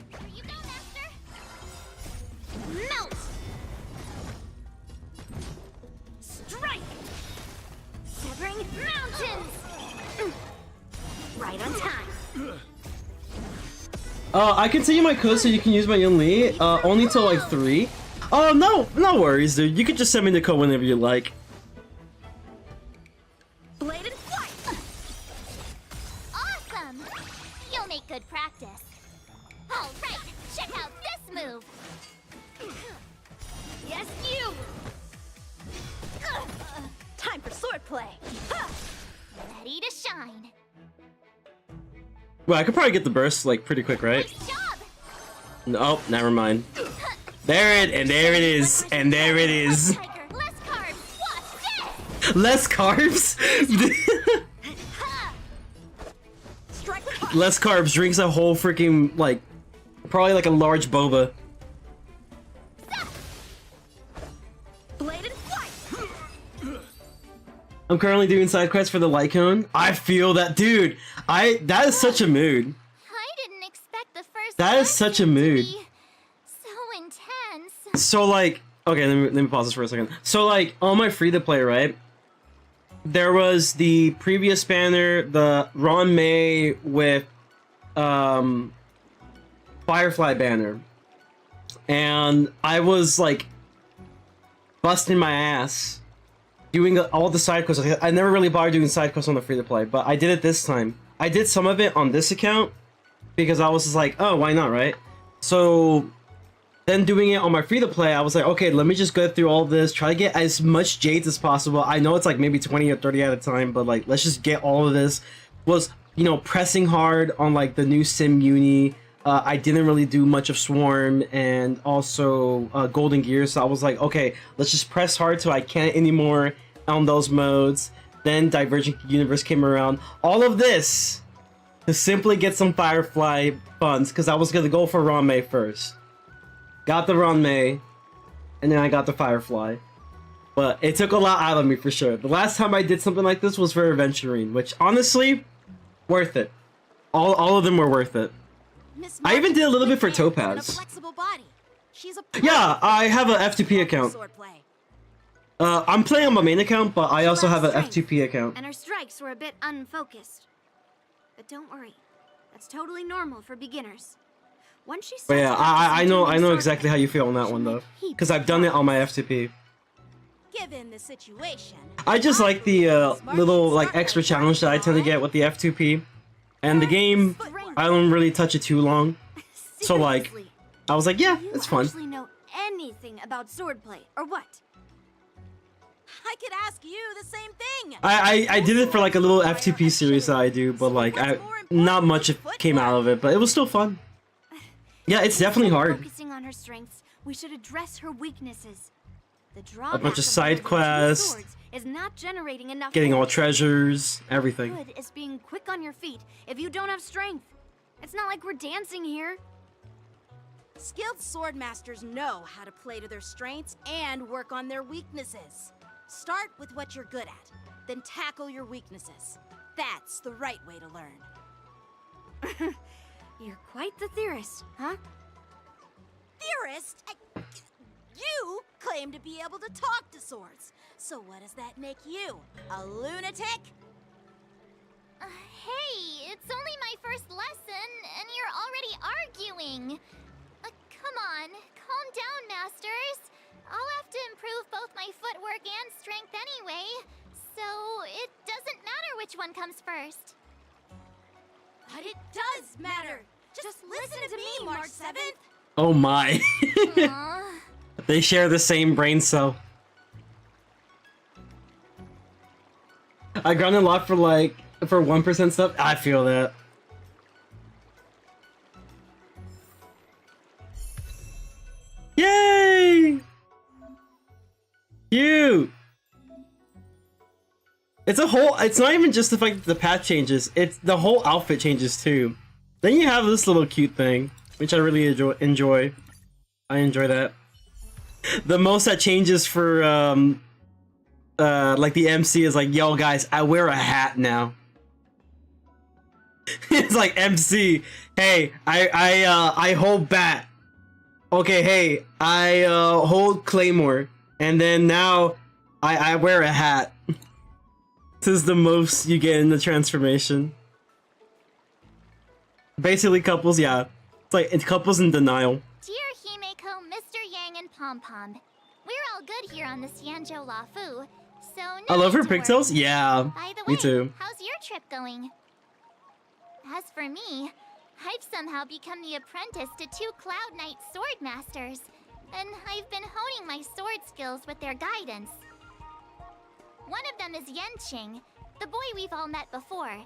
Here you go, Master. Melt! Strike! Severing mountains! Right on time. I continue my code so you can use my Yun Li, only till like 3. Oh, no worries, dude. You could just send me the code whenever you like. Bladed flight! Awesome! You'll make good practice. Alright, check out this move! Yes, you! Time for swordplay! Ready to shine. Well, I could probably get the burst, like, pretty quick, right? Nice job! No, never mind. There it is, and there it is. Less carbs? Less carbs, drinks a whole freaking, like, probably like a large boba. I'm currently doing side quests for the Lycone. I feel that, dude. That is such a mood. I didn't expect the first That is such a mood. so intense. So like, okay, let me pause this for a second. So like, on my free to play, right? There was the previous banner, the Ron May with Firefly banner, and I was like busting my ass doing all the side quests. I never really bothered doing side quests on the free to play, but I did it this time. I did some of it on this account because I was just like, oh, why not, right? So then doing it on my free to play, I was like, okay, let me just go through all this, try to get as much jades as possible. I know it's like maybe 20 or 30 at a time, but like, let's just get all of this. Was, you know, pressing hard on like the new Sim Uni. I didn't really do much of Swarm and also Golden Gear, so I was like, okay, let's just press hard till I can't anymore on those modes. Then Divergent Universe came around. All of this to simply get some Firefly funds, because I was gonna go for Ron May first. Got the Ron May, and then I got the Firefly. But it took a lot out of me for sure. The last time I did something like this was for Aventurine, which honestly, worth it. All of them were worth it. I even did a little bit for Topaz. Yeah, I have an FTP account. I'm playing on my main account, but I also have an FTP account. And her strikes were a bit unfocused. But don't worry, that's totally normal for beginners. Once she But yeah, I know exactly how you feel on that one though, because I've done it on my FTP. Given the situation, I just like the little like extra challenge that I tend to get with the F2P, and the game I don't really touch it too long, so like I was like, yeah, it's fun. Actually know anything about swordplay or what? I could ask you the same thing. I did it for like a little FTP series that I do, but like not much came out of it, but it was still fun. Yeah, it's definitely hard. Focusing on her strengths, we should address her weaknesses. The A drawback bunch of side quests, is not generating enough getting all points. treasures, everything. Good is being quick on your feet if you don't have strength. It's not like we're dancing here. Skilled sword masters know how to play to their strengths and work on their weaknesses. Start with what you're good at, then tackle your weaknesses. That's the right way to learn. You're quite the theorist, huh? Theorist? You claim to be able to talk to swords. So what does that make you? A lunatic? Hey, it's only my first lesson, and you're already arguing. Come on, calm down, masters. I'll have to improve both my footwork and strength anyway, so it doesn't matter which one comes first. But it does matter. Just listen to me, March 7th. Oh my. They share the same brain cell. I grind a lot for 1% stuff. I feel that. Yay! Cute! It's not even just the fact that the path changes, it's the whole outfit changes too. Then you have this little cute thing, which I really enjoy. I enjoy that. The most that changes for, like the MC is like, yo guys, I wear a hat now. It's like, MC, hey, I hold bat. Okay, hey, I hold claymore. And then now, I wear a hat. This is the most you get in the transformation. Basically couples, yeah. It's like, it's couples in denial. Dear Himeko, Mr. Yang Yang and Pom Pom. We're all good here on the Xianzhou LUOFU, so no I love her need to worry. pigtails. Yeah, By the me way, too. how's your trip going? As for me, I've somehow become the apprentice to 2 Cloud Knight sword masters, and I've been honing my sword skills with their guidance. One of them is Yanqing, the boy we've all met before.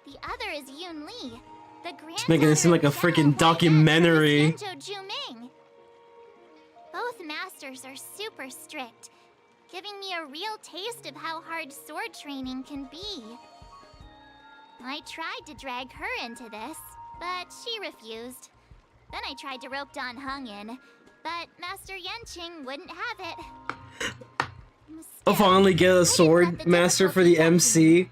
The other is Yun Li, the It's making it seem like a freaking documentary. Xianzhou Juming. Both masters are super strict, giving me a real taste of how hard sword training can be. I tried to drag her into this, but she refused. Then I tried to rope Dan Heng in, but Master Yanqing wouldn't have it. I'll finally get a sword master for the MC,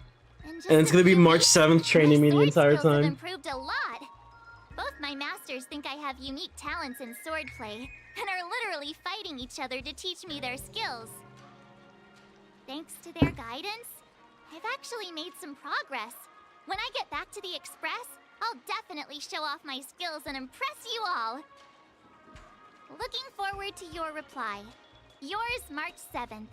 and it's gonna be March 7th training me the entire Skills have time. improved a lot. Both my masters think I have unique talents in swordplay, and are literally fighting each other to teach me their skills. Thanks to their guidance, I've actually made some progress. When I get back to the Express, I'll definitely show off my skills and impress you all. Looking forward to your reply. Yours, March 7th.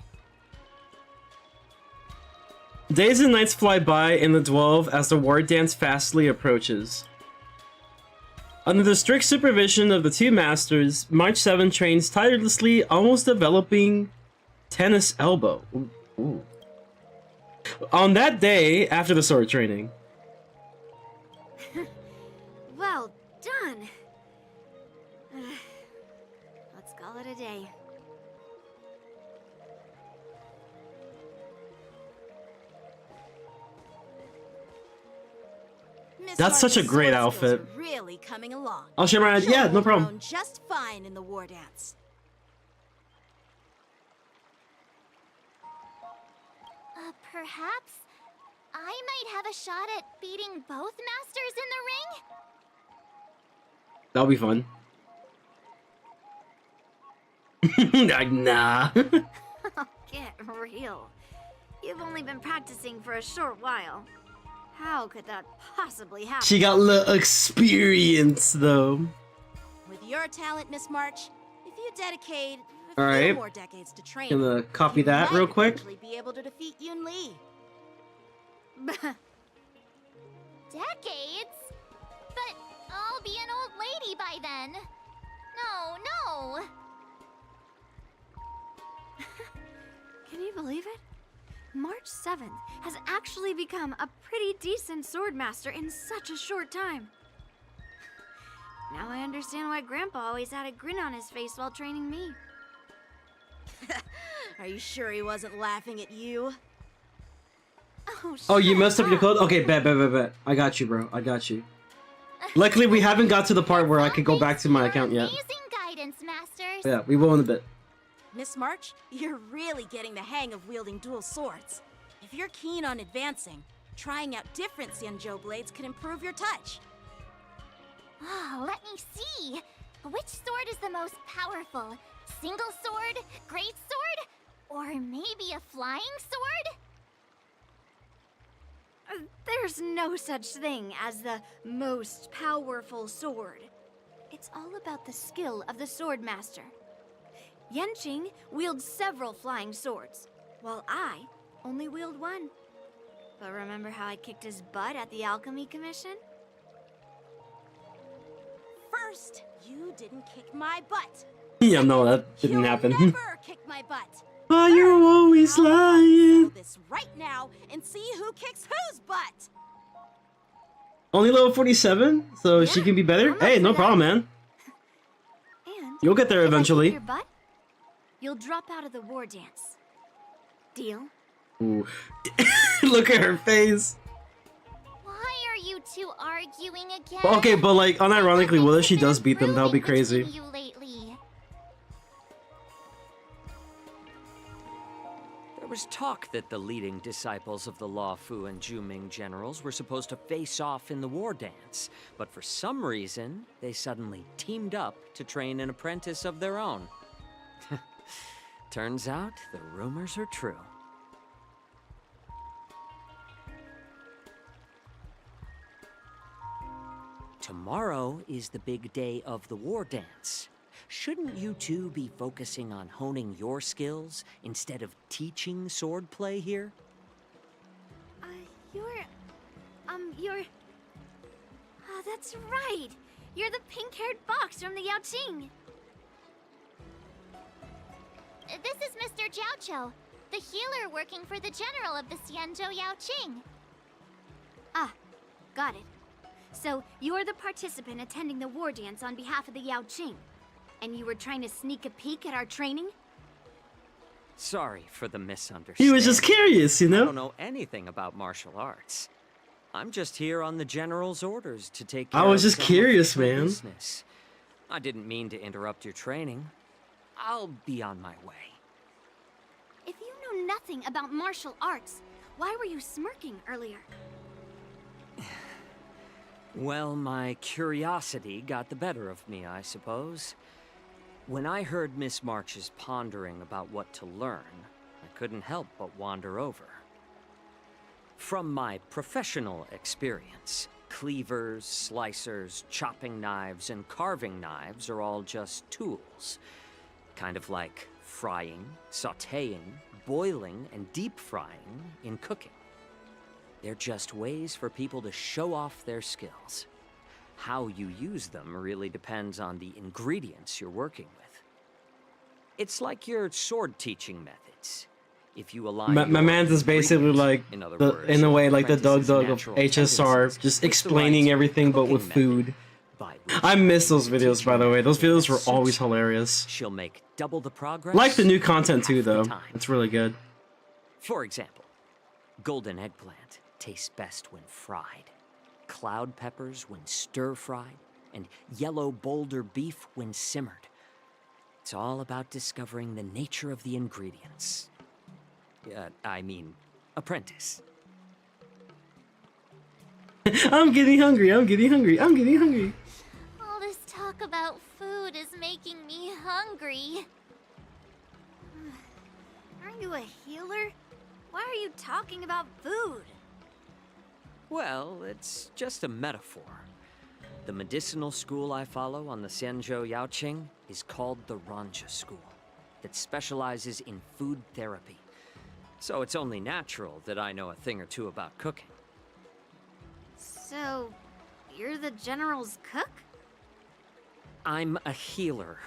Days and nights fly by in the 12 as the war dance fastly approaches. Under the strict supervision of the 2 masters, March 7 trains tirelessly, almost developing tennis elbow. Ooh. Ooh. On that day, after the sword training. Well done. Let's call it a day. That's such a great outfit. Really coming along. I'll share my yeah, no problem. Grown just fine in the war dance. Perhaps I might have a shot at beating both masters in the ring? That'll be fun. Like, nah. Get real. You've only been practicing for a short while. How could that possibly happen? She got little experience though. With your talent, Miss March, if you dedicate a All few right. more decades to training, Gonna copy you that might real quick. eventually be able to defeat Yun Li. Decades? But I'll be an old lady by then. No. Can you believe it? March 7th has actually become a pretty decent swordmaster in such a short time. Now I understand why Grandpa always had a grin on his face while training me. Are you sure he wasn't laughing at you? Oh, you messed up your code? Okay, bet. I got you, bro. I got you. Luckily, we haven't got to the part where I could go back to my account yet. Amazing guidance, masters. Yeah, we will in a bit. Miss March, you're really getting the hang of wielding dual swords. If you're keen on advancing, trying out different Xianzhou blades could improve your touch. Oh, let me see. Which sword is the most powerful? Single sword? Great sword? Or maybe a flying sword? There's no such thing as the most powerful sword. It's all about the skill of the swordmaster. Yanqing wields several flying swords, while I only wield one. But remember how I kicked his butt at the Alchemy Commission? First, you didn't kick my butt. Yeah, no, that didn't happen. Never kick my butt. Oh, you're always lying. This right now and see who kicks whose butt. Only level 47, so she can be better. Hey, no problem, man. And You'll get there if I kick eventually. your butt, you'll drop out of the war dance. Deal? Ooh. Look at her face. Why are you two arguing again? Okay, but like, unironically, what if she does beat them? That would be crazy. You lately. There was talk that the leading disciples of the LUOFU and Juming generals were supposed to face off in the war dance, but for some reason, they suddenly teamed up to train an apprentice of their own. Turns out, the rumors are true. Tomorrow is the big day of the war dance. Shouldn't you two be focusing on honing your skills instead of teaching swordplay here? You're... Oh, that's right! You're the pink-haired box from the Yaoqing! This is Mr. Jiaoqiu, the healer working for the general of the Xianzhou Yaoqing. Ah, got it. So, you're the participant attending the war dance on behalf of the Yaoqing. And you were trying to sneak a peek at our training? Sorry for the misunderstanding. He was just curious, you know? I don't know anything about martial arts. I'm just here on the general's orders to take care of I was just some curious, official man. business. I didn't mean to interrupt your training. I'll be on my way. If you know nothing about martial arts, why were you smirking earlier? Well, my curiosity got the better of me, I suppose. When I heard Miss March's pondering about what to learn, I couldn't help but wander over. From my professional experience, cleavers, slicers, chopping knives, and carving knives are all just tools. Kind of like frying, sautéing, boiling, and deep frying in cooking. They're just ways for people to show off their skills. How you use them really depends on the ingredients you're working with. It's like your sword teaching methods. If you align My man's is basically like, in other the, words, in a way, like the Dog apprentice's Dog of natural HSR, tendencies just with the explaining right everything but with cooking method food. by which I miss those the videos, by the way. Those videos were suits always you. hilarious. She'll make double the progress. Like the new content too, half the though. time. It's really good. For example, golden eggplant tastes best when fried, cloud peppers when stir-fried, and yellow boulder beef when simmered. It's all about discovering the nature of the ingredients. I mean, apprentice. I'm getting hungry, I'm getting hungry, I'm getting hungry. All this talk about food is making me hungry. Aren't you a healer? Why are you talking about food? Well, it's just a metaphor. The medicinal school I follow on the Xianzhou Yaoqing is called the Ranja School, that specializes in food therapy. So it's only natural that I know a thing or two about cooking. So, you're the general's cook? I'm a healer.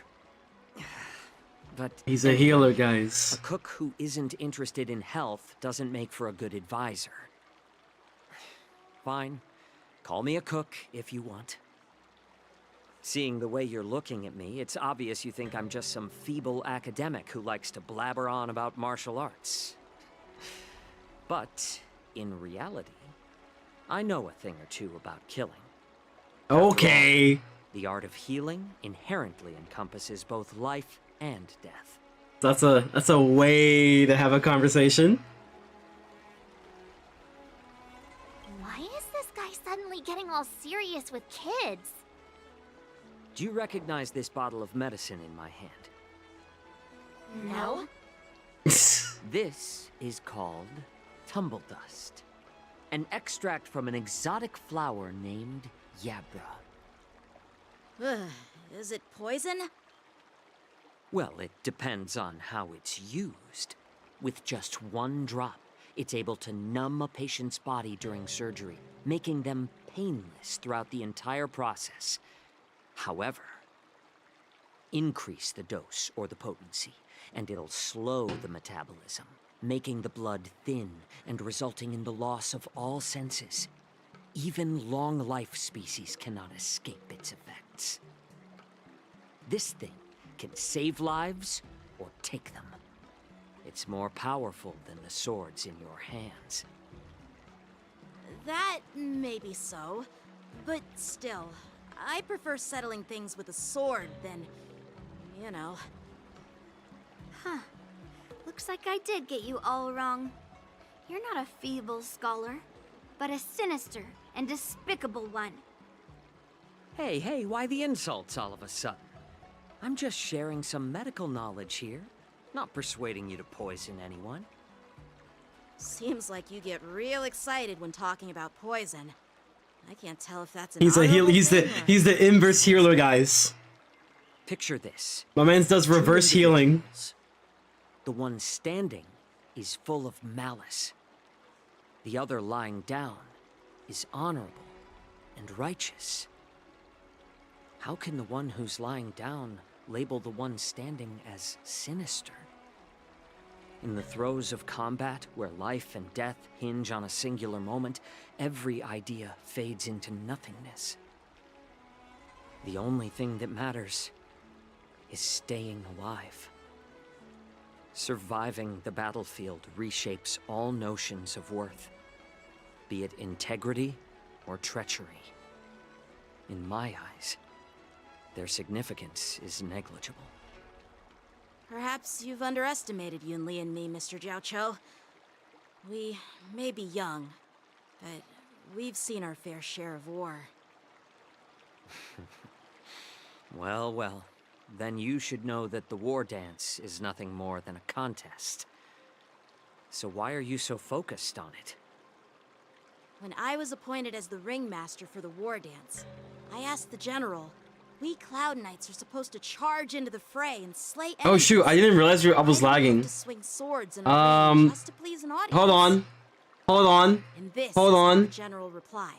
But He's a healer, guys. a cook who isn't interested in health doesn't make for a good advisor. Fine. Call me a cook if you want. Seeing the way you're looking at me, it's obvious you think I'm just some feeble academic who likes to blabber on about martial arts. But, in reality, I know a thing or two about killing. Okay. The art of healing inherently encompasses both life and death. That's a way to have a conversation. Why is this guy suddenly getting all serious with kids? Do you recognize this bottle of medicine in my hand? No. This is called tumble dust, an extract from an exotic flower named Yabra. Is it poison? Well, it depends on how it's used. With just one drop, it's able to numb a patient's body during surgery, making them painless throughout the entire process. However, increase the dose or the potency, and it'll slow the metabolism, making the blood thin and resulting in the loss of all senses. Even long-life species cannot escape its effects. This thing can save lives or take them. It's more powerful than the swords in your hands. That may be so, but still, I prefer settling things with a sword than, you know. Huh. Looks like I did get you all wrong. You're not a feeble scholar, but a sinister and despicable one. Hey, why the insults all of a sudden? I'm just sharing some medical knowledge here, not persuading you to poison anyone. Seems like you get real excited when talking about poison. I can't tell if that's an He's a heal. honorable He's the thing or- inverse healer, guys. Picture this. My man does reverse Two healing. individuals. The one standing is full of malice. The other lying down is honorable and righteous. How can the one who's lying down label the one standing as sinister? In the throes of combat, where life and death hinge on a singular moment, every idea fades into nothingness. The only thing that matters is staying alive. Surviving the battlefield reshapes all notions of worth, be it integrity or treachery. In my eyes, their significance is negligible. Perhaps you've underestimated Yunli and me, Mr. Jiaoqiu. We may be young, but we've seen our fair share of war. Well, well. Then you should know that the war dance is nothing more than a contest. So why are you so focused on it? When I was appointed as the ringmaster for the war dance, I asked the general, we Cloud Knights are supposed to charge into the fray and slay enemies. Oh shoot, I didn't realize I was lagging. To swing swords in a ring just to please an audience. Hold on. Hold on. And this Hold is on. how the general replied.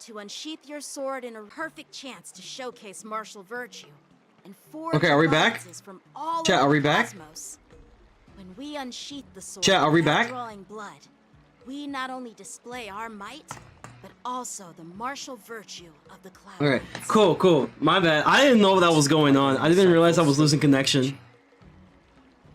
To unsheath your sword in a perfect chance to showcase martial virtue. And forge Okay, are we back? alliances from all Chat, over are we the back? cosmos. When we unsheath the sword Chat, are we without back? drawing blood, we not only display our might, but also the martial virtue of the Cloud Okay, Knights. cool. My bad. I didn't know that was going on. I didn't realize I was losing connection.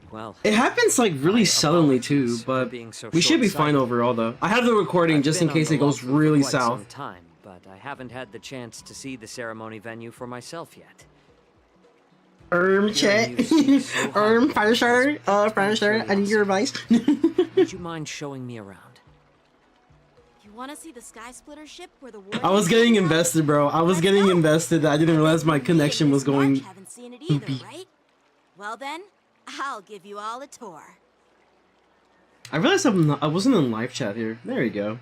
Well, It happens like really suddenly too, but we should be fine overall though. I have the recording just in case it goes really south. Some time, but I haven't had the chance to see the ceremony venue for myself yet. Chat. Fire starter, I need your advice. Would you mind showing me around? You want to see the Sky Splitter ship where the war I was getting invested, bro. I was getting invested. I didn't realize my connection was going. haven't seen it either, right? Well then, I'll give you all a tour. I realized I wasn't in live chat here. There you go.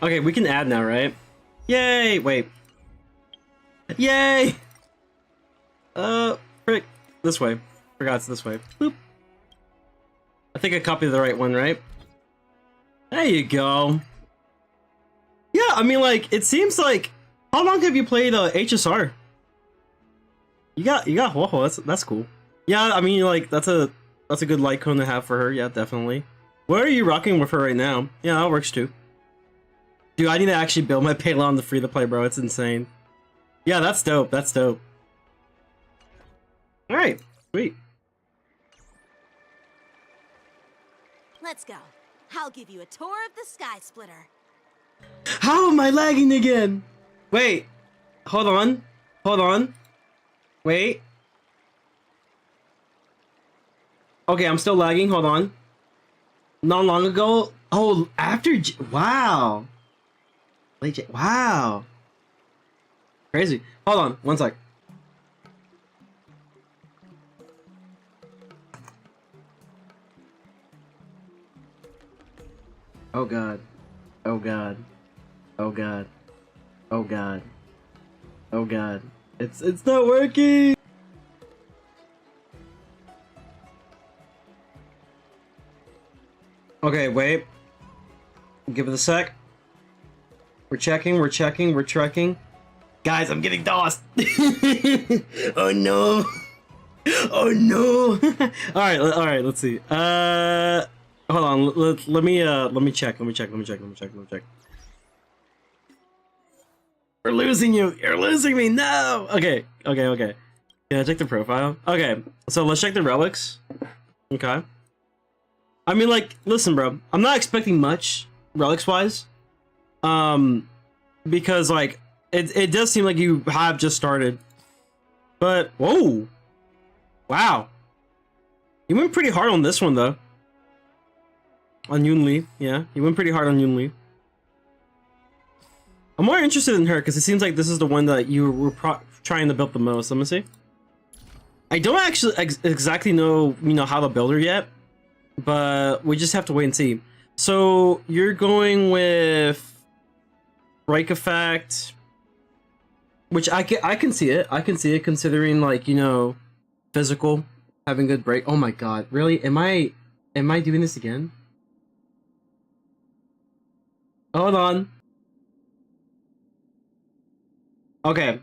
Okay, we can add now, right? Yay! Wait. Yay! Frick. This way. Forgot it's this way. Boop. I think I copied the right one, right? There you go. Yeah, I mean, like, it seems like... How long have you played HSR? You got Huohuo, that's cool. Yeah, I mean, like, that's a good light cone to have for her, yeah, definitely. Where are you rocking with her right now? Yeah, that works too. Dude, I need to actually build my payload on the free-to-play, bro, it's insane. Yeah, that's dope, that's dope. Alright, sweet. Let's go. I'll give you a tour of the Sky Splitter. How am I lagging again? Wait, hold on, wait. Okay, I'm still lagging, hold on. Not long ago, oh, after, wow. Late, wow. Crazy, hold on, one sec. Oh god. Oh god. Oh god. Oh god. Oh god. It's not working! Okay, wait. Give it a sec. We're checking. Guys, I'm getting DOSed! Oh no! Oh no! Alright, let's see. Hold on, let me check. We're losing you! You're losing me! No! Okay. Can I check the profile? Okay, so let's check the relics. Okay. I mean, like, listen, bro. I'm not expecting much, relics-wise. Because, like, it does seem like you have just started. But, whoa! Wow. You went pretty hard on this one, though. On Yunli, yeah. You went pretty hard on Yunli. I'm more interested in her because it seems like this is the one that you were trying to build the most. Let me see. I don't actually exactly know, how to build her yet, but we just have to wait and see. So you're going with Break Effect. Which I can see it. I can see it considering, like, you know, physical, having good break. Oh my god, really? Am I doing this again? Hold on. Okay.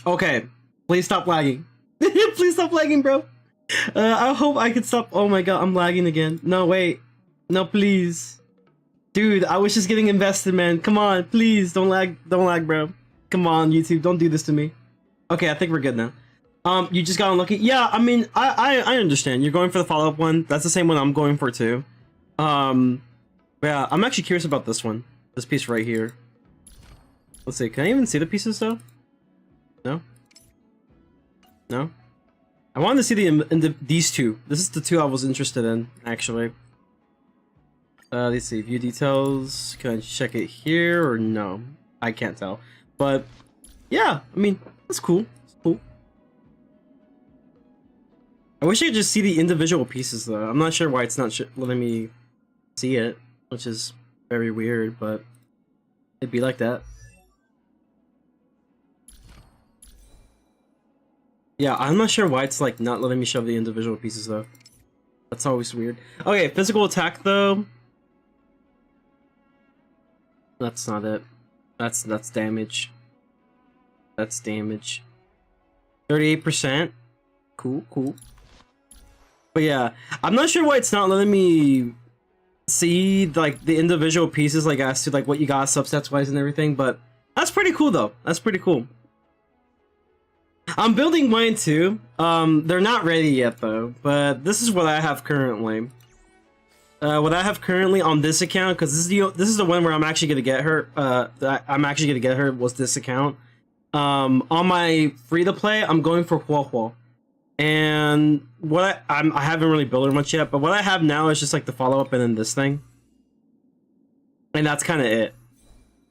Okay. Please stop lagging. Please stop lagging, bro. I hope I can stop. Oh my god, I'm lagging again. No, wait. No, please. Dude, I was just getting invested, man. Come on, please. Don't lag, bro. Come on, YouTube. Don't do this to me. Okay, I think we're good now. You just got unlucky. Yeah, I mean, I understand. You're going for the follow-up one. That's the same one I'm going for, too. Yeah, I'm actually curious about this one. This piece right here. Let's see. Can I even see the pieces, though? No? No? I wanted to see these two. This is the two I was interested in, actually. Let's see. View details. Can I check it here or no? I can't tell. But, yeah. I mean, that's cool. It's cool. I wish I could just see the individual pieces, though. I'm not sure why it's not letting me see it, which is very weird, but it'd be like that. Yeah, I'm not sure why it's like not letting me shove the individual pieces though. That's always weird. Okay, physical attack though. That's not it. That's damage. That's damage. 38%. Cool, cool. But yeah, I'm not sure why it's not letting me see like the individual pieces like as to like what you got substats wise and everything, but that's pretty cool though. That's pretty cool. I'm building mine too. They're not ready yet though, but this is what I have currently. What I have currently on this account, because this is the one where I'm actually gonna get her. I'm actually gonna get her was this account. On my free to play, I'm going for LUOFU, and what I haven't really built her much yet, but what I have now is just like the follow up and then this thing, and that's kind of it.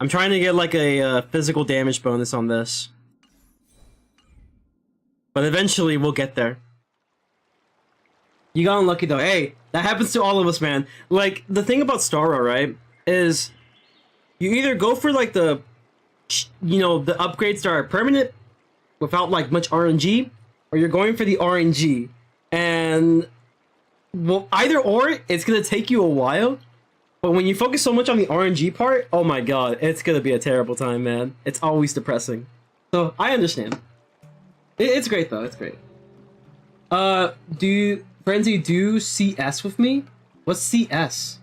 I'm trying to get like a physical damage bonus on this. But eventually, we'll get there. You got unlucky though. Hey, that happens to all of us, man. Like, the thing about Star Rail, right, is you either go for, like, the, you know, the upgrades that are permanent without, like, much RNG, or you're going for the RNG. And, well, either or, it's gonna take you a while. But when you focus so much on the RNG part, oh my god, it's gonna be a terrible time, man. It's always depressing. So, I understand. It's great though, it's great. Frenzy, do CS with me? What's CS?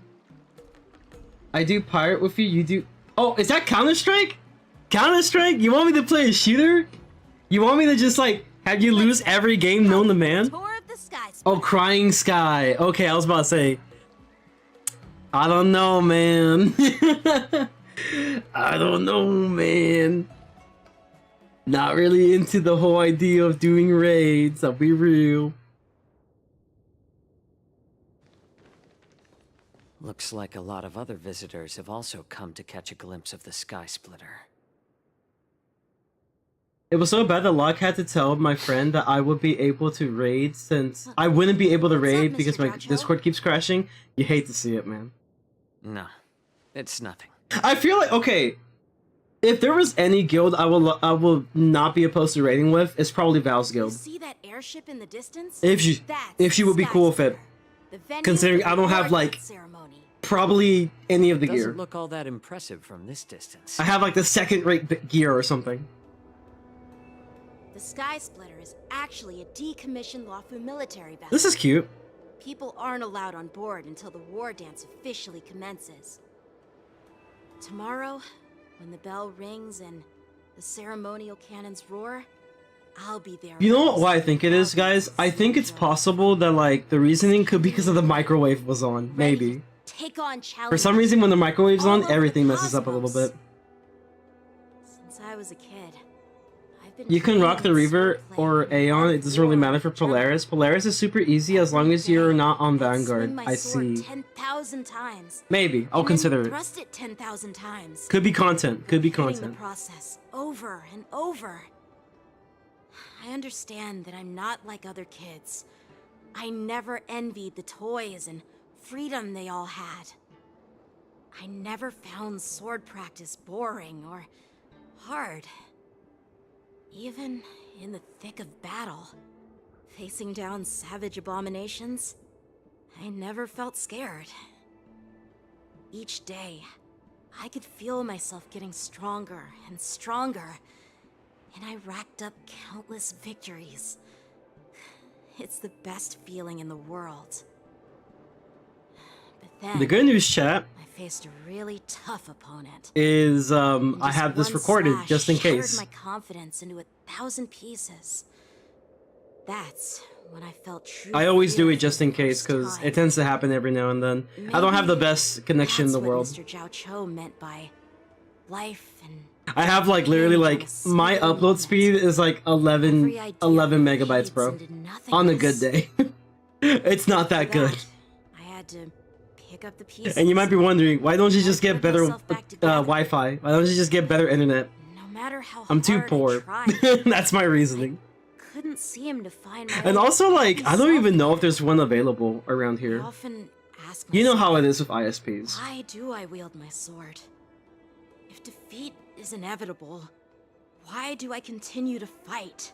I do pirate with you, you do... Oh, is that Counter-Strike? Counter-Strike? You want me to play a shooter? You want me to just like, have you lose every game known to man? Oh, Crying Sky. Okay, I was about to say... I don't know, man. I don't know, man. Not really into the whole idea of doing raids, I'll be real. Looks like a lot of other visitors have also come to catch a glimpse of the Sky Splitter. It was so bad that Locke had to tell my friend that I would be able to raid since I wouldn't be able to raid because my Discord keeps crashing. You hate to see it, man. No, it's nothing. I feel like, okay, if there was any guild I will not be opposed to raiding with, it's probably Val's guild. See that airship in the distance? If she would be cool with it, considering I don't have like probably any of the gear. Doesn't look all that impressive from this distance. I have like the second-rate gear or something. The Sky Splitter is actually a decommissioned LUOFU military vessel. This is cute. People aren't allowed on board until the war dance officially commences. Tomorrow, when the bell rings and the ceremonial cannons roar, I'll be there. You know what I think it is, guys? I think it's possible that like the reasoning could be because of the microwave was on. Maybe. Take on challenges. For some reason, when the microwave's on, everything messes up a little bit. Since I was a kid, You can rock the Reaver or Aeon. It doesn't really matter for Polaris. Polaris is super easy as long as you're not on Vanguard. I see. 10,000 times. Maybe I'll consider it. Thrust it 10,000 times. Could be content. Could be content. The process over and over. I understand that I'm not like other kids. I never envied the toys and freedom they all had. I never found sword practice boring or hard. Even in the thick of battle, facing down savage abominations, I never felt scared. Each day, I could feel myself getting stronger and stronger, and I racked up countless victories. It's the best feeling in the world. But then, The good news, chat, I faced a really tough opponent. is And I just have this one recorded slash just in shattered case. my confidence into 1,000 pieces. That's when I felt true. I always do fear it just in case because it tends to happen every now and then. I don't have the best connection in the That's what world. Mr. Zhao Cho meant by life and I have like literally like my upload speed is like 11 megabytes, bro. On a good day. It's not that good. I had to pick up the pieces. And you might be wondering, why don't you just get better Wi-Fi? Why don't you just get better internet? No matter how I'm too hard I poor. tried, That's my reasosoning. couldn't seem to find my And own also, like, I don't happy even know if there's one available around self. here. I often ask You know myself, how it is with ISPs. why do I wield my sword? If defeat is inevitable, why do I continue to fight?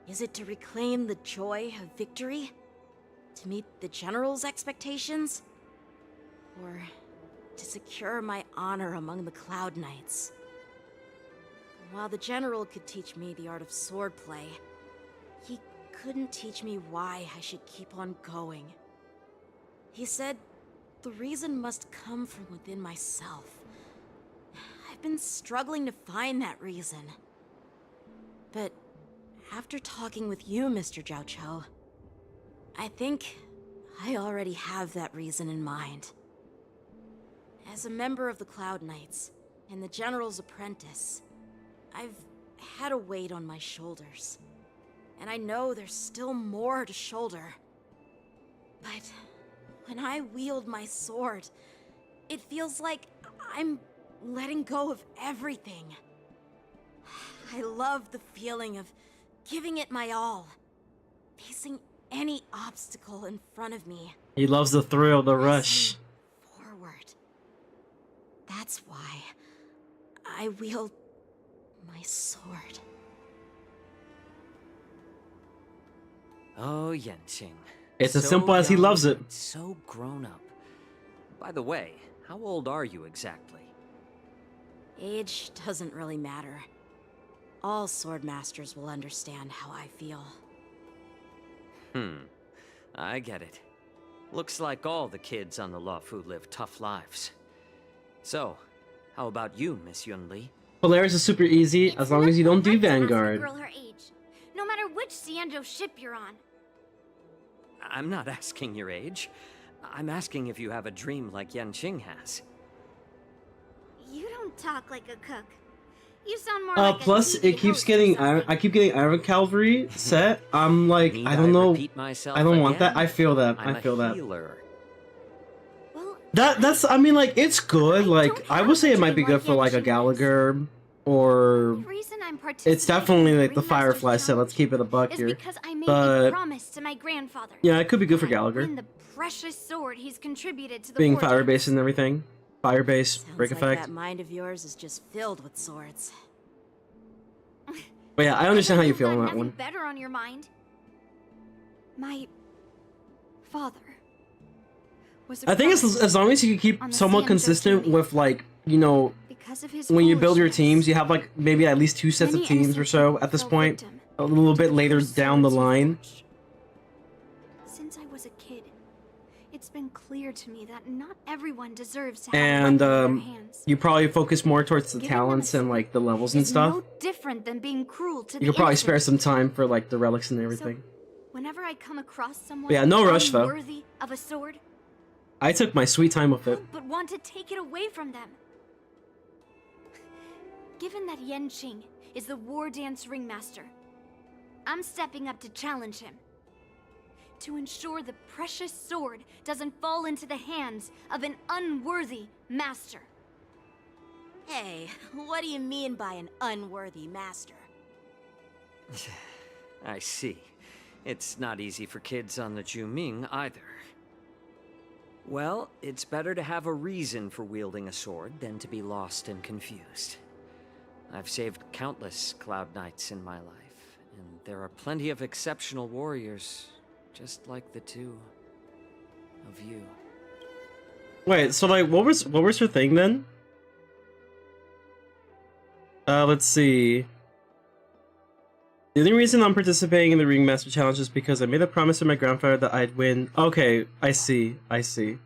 Is it to reclaim the joy of victory? To meet the General's expectations? Or to secure my honor among the Cloud Knights? While the General could teach me the art of swordplay, he couldn't teach me why I should keep on going. He said the reason must come from within myself. I've been struggling to find that reason. But after talking with you, Mr. Zhao Cho, I think I already have that reason in mind. As a member of the Cloud Knights and the General's apprentice, I've had a weight on my shoulders. And I know there's still more to shoulder. But when I wield my sword, it feels like I'm letting go of everything. I love the feeling of giving it my all, facing any obstacle in front of me. He loves the thrill, the rush. Forward. That's why I wield my sword. Oh, Yanqing. It's as simple as he young loves it. and so grown up. By the way, how old are you exactly? Age doesn't really matter. All sword masters will understand how I feel. I get it. Looks like all the kids on the LUOFU live tough lives. So, how about you, Miss Yunli? Polaris is super easy as long as you don't do Ask a Vanguard. girl her age, no matter which Xianzhou ship you're on. I'm not asking your age. I'm asking if you have a dream like Yanqing has. You don't talk like a cook. You sound more like Plus a it keeps getting I keep getting Iron Cavalry set. I'm like, Need I don't know. repeat myself I don't want that. again? I feel that. I'm I feel a that. healer. That's I mean, like, it's good. Like, I would say it might be good for like a Gallagher or it's definitely like the Firefly set. Let's keep it a buck is here. because I made a But promise to my grandfather. yeah, it could be good for Win Gallagher. the precious sword he's contributed to the Being war fire dance. based and everything. Fire base, Sounds break like effect. that mind of yours is just filled with swords. But yeah, I understand how you You've feel got on that nothing one. better on your mind. My father was a I think cross as long as you keep on the somewhat Xianzhou consistent journey. with, like, you know, Because of his when you build your foolishness. teams, you have like maybe at least 2 sets of Many teams or so at this point. A little bit later down the line. Since I was a kid, it's been clear to me that not everyone deserves to have a And weapon in their hands. you probably focus more towards the Giving them a talents and like the levels and It's stuff. no different than being cruel to You the could probably innocent. spare some time for like the relics and everything. Whenever I come across someone But yeah, no rush, though. unworthy of a sword, I took my sweet time with it. but want to take it away from them. Given that Yanqing is the war dance ringmaster, I'm stepping up to challenge him. To ensure the precious sword doesn't fall into the hands of an unworthy master. Hey, what do you mean by an unworthy master? I see. It's not easy for kids on the Juming either. Well, it's better to have a reason for wielding a sword than to be lost and confused. I've saved countless Cloud Knights in my life, and there are plenty of exceptional warriors, just like the two of you. Wait, so like, what was her thing then? Let's see. The only reason I'm participating in the Ringmaster Challenge is because I made a promise to my grandfather that I'd win. Okay, I see. I see.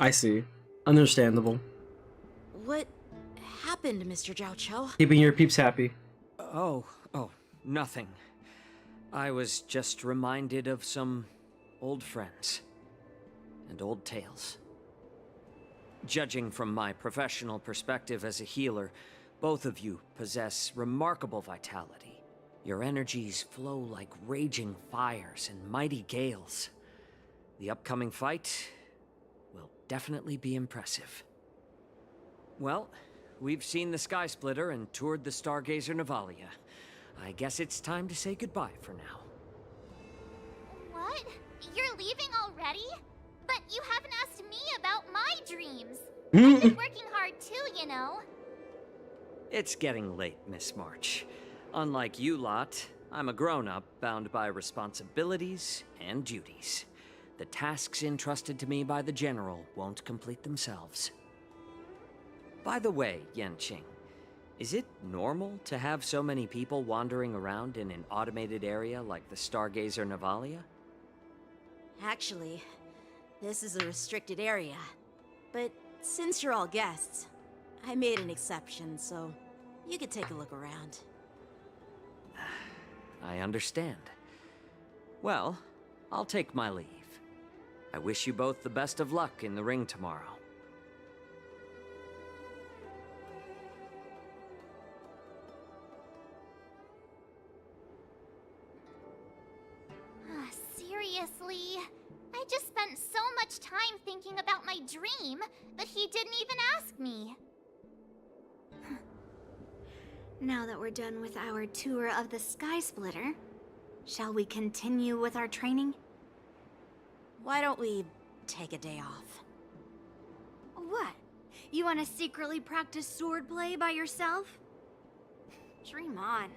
I see. Understandable. What happened, Mr. Zhao Cho? Keeping your peeps happy. Oh, nothing. I was just reminded of some old friends and old tales. Judging from my professional perspective as a healer, both of you possess remarkable vitality. Your energies flow like raging fires and mighty gales. The upcoming fight will definitely be impressive. Well, we've seen the Sky Splitter and toured the Stargazer Navalia. I guess it's time to say goodbye for now. What? You're leaving already? But you haven't asked me about my dreams. I've been working hard too, you know. It's getting late, Miss March. Unlike you lot, I'm a grown-up bound by responsibilities and duties. The tasks entrusted to me by the General won't complete themselves. By the way, Yanqing, is it normal to have so many people wandering around in an automated area like the Stargazer Navalia? Actually, this is a restricted area. But since you're all guests, I made an exception, so you could take a look around. I understand. Well, I'll take my leave. I wish you both the best of luck in the ring tomorrow. Seriously? I just spent so much time thinking about my dream, but he didn't even ask me. Now that we're done with our tour of the Sky Splitter, shall we continue with our training? Why don't we take a day off? What? You want to secretly practice swordplay by yourself? Dream on.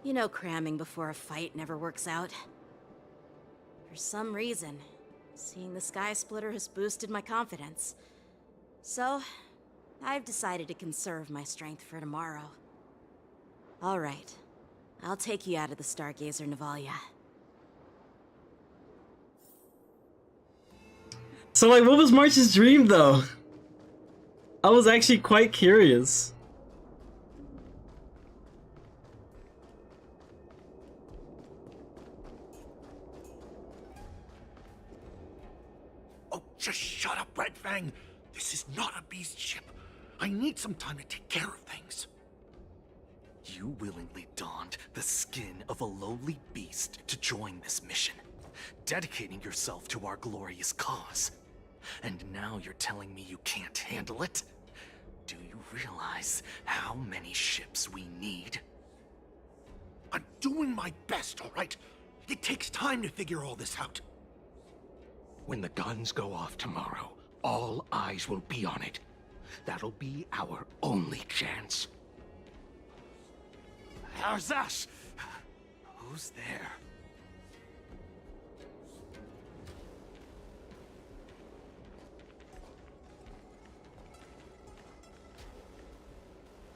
You know cramming before a fight never works out. For some reason, seeing the Sky Splitter has boosted my confidence. So, I've decided to conserve my strength for tomorrow. Alright, I'll take you out of the Stargazer Navalia. So like, what was March's dream though? I was actually quite curious. Oh, just shut up, Red Fang. This is not a beast ship. I need some time to take care of things. You willingly donned the skin of a lowly beast to join this mission, dedicating yourself to our glorious cause. And now you're telling me you can't handle it? Do you realize how many ships we need? I'm doing my best, all right? It takes time to figure all this out. When the guns go off tomorrow, all eyes will be on it. That'll be our only chance. How's that? Who's there?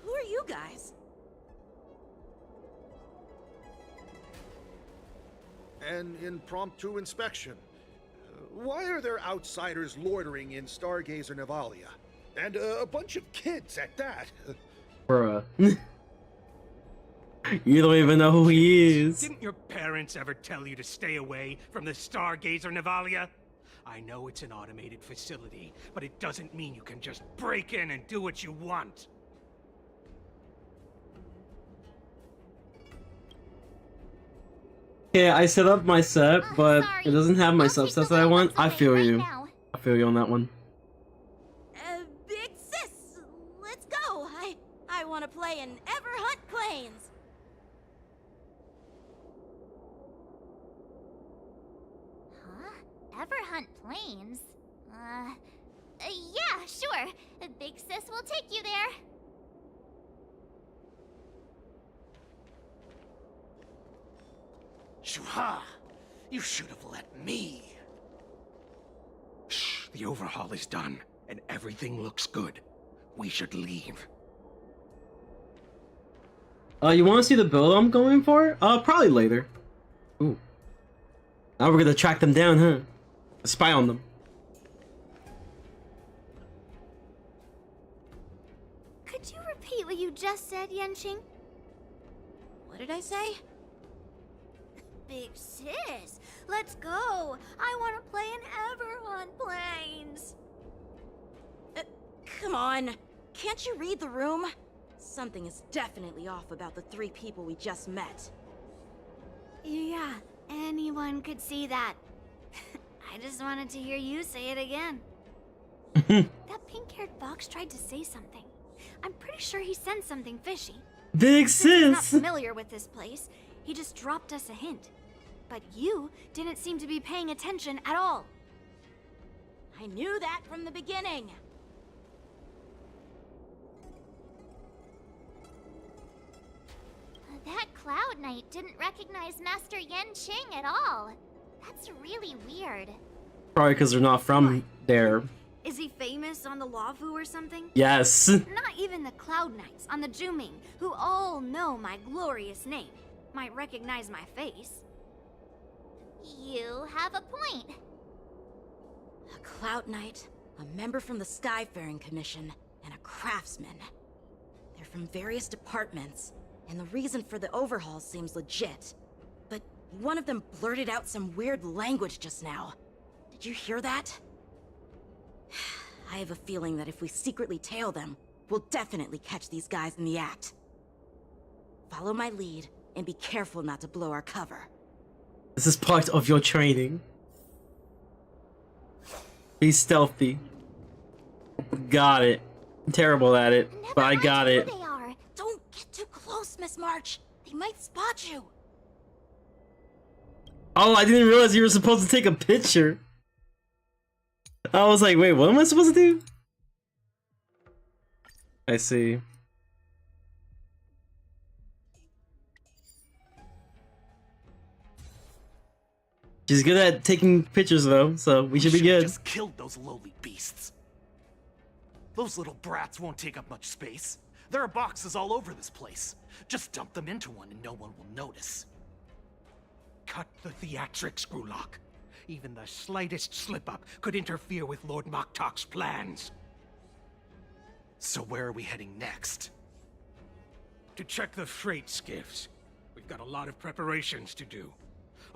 Who are you guys? An impromptu inspection. Why are there outsiders loitering in Stargazer Navalia? And a bunch of kids at that. Bruh. You don't even know who he is. Didn't your parents ever tell you to stay away from the Stargazer Navalia? I know it's an automated facility, but it doesn't mean you can just break in and do what you want. Yeah, I set up my set, but it doesn't have my subsets that I want. I feel you. I feel you on that one. Big sis, let's go. I want to play in Everhunt Plains. Huh? Big Sis will take you there. Shuha! You should have let me. Shh, the overhaul is done, and everything looks good. We should leave. You want to see the build I'm going for? Probably later. Ooh. Now we're gonna track them down, huh? Spy on them. Could you repeat what you just said, Yanqing? What did I say? Big Sis, let's go. I want to play in Everhorn Plains. Come on. Can't you read the room? Something is definitely off about the 3 people we just met. Yeah, anyone could see that. I just wanted to hear you say it again. That pink-haired fox tried to say something. I'm pretty sure he sensed something fishy. Big Since he's not Sis! familiar with this place, he just dropped us a hint. But you didn't seem to be paying attention at all. I knew that from the beginning. That Cloud Knight didn't recognize Master Yanqing at all. That's really weird. Probably because they're not from there. Is he famous on the LUOFU or something? Yes. Not even the Cloud Knights on the Juming, who all know my glorious name, might recognize my face. You have a point. A Cloud Knight, a member from the Skyfaring Commission, and a craftsman. They're from various departments, and the reason for the overhaul seems legit. But one of them blurted out some weird language just now. Did you hear that? I have a feeling that if we secretly tail them, we'll definitely catch these guys in the act. Follow my lead, and be careful not to blow our cover. This is part of your training. Be stealthy. Got it. I'm terrible at it, but I got it. They are. Don't get too close, Miss March. They might spot you. Oh, I didn't realize you were supposed to take a picture. I was like, wait, what am I supposed to do? I see. She's good at taking pictures though, so we should be good. Just killed those lowly beasts. Those little brats won't take up much space. There are boxes all over this place. Just dump them into one and no one will notice. Cut the theatrics, Grulok. Even the slightest slip-up could interfere with Lord Moktok's plans. So where are we heading next? To check the freight skiffs. We've got a lot of preparations to do.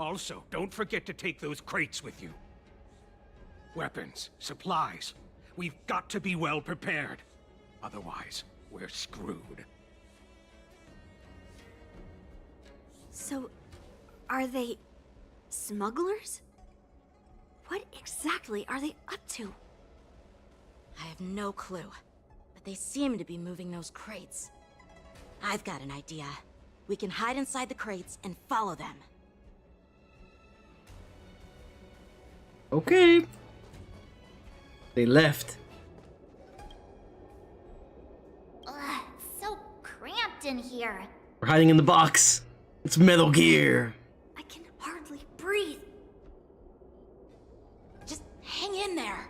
Also, don't forget to take those crates with you. Weapons, supplies. We've got to be well prepared. Otherwise, we're screwed. So, are they smugglers? What exactly are they up to? I have no clue, but they seem to be moving those crates. I've got an idea. We can hide inside the crates and follow them. Okay. They left. Ugh, so cramped in here. We're hiding in the box. It's Metal Gear. I can hardly breathe. Just hang in there.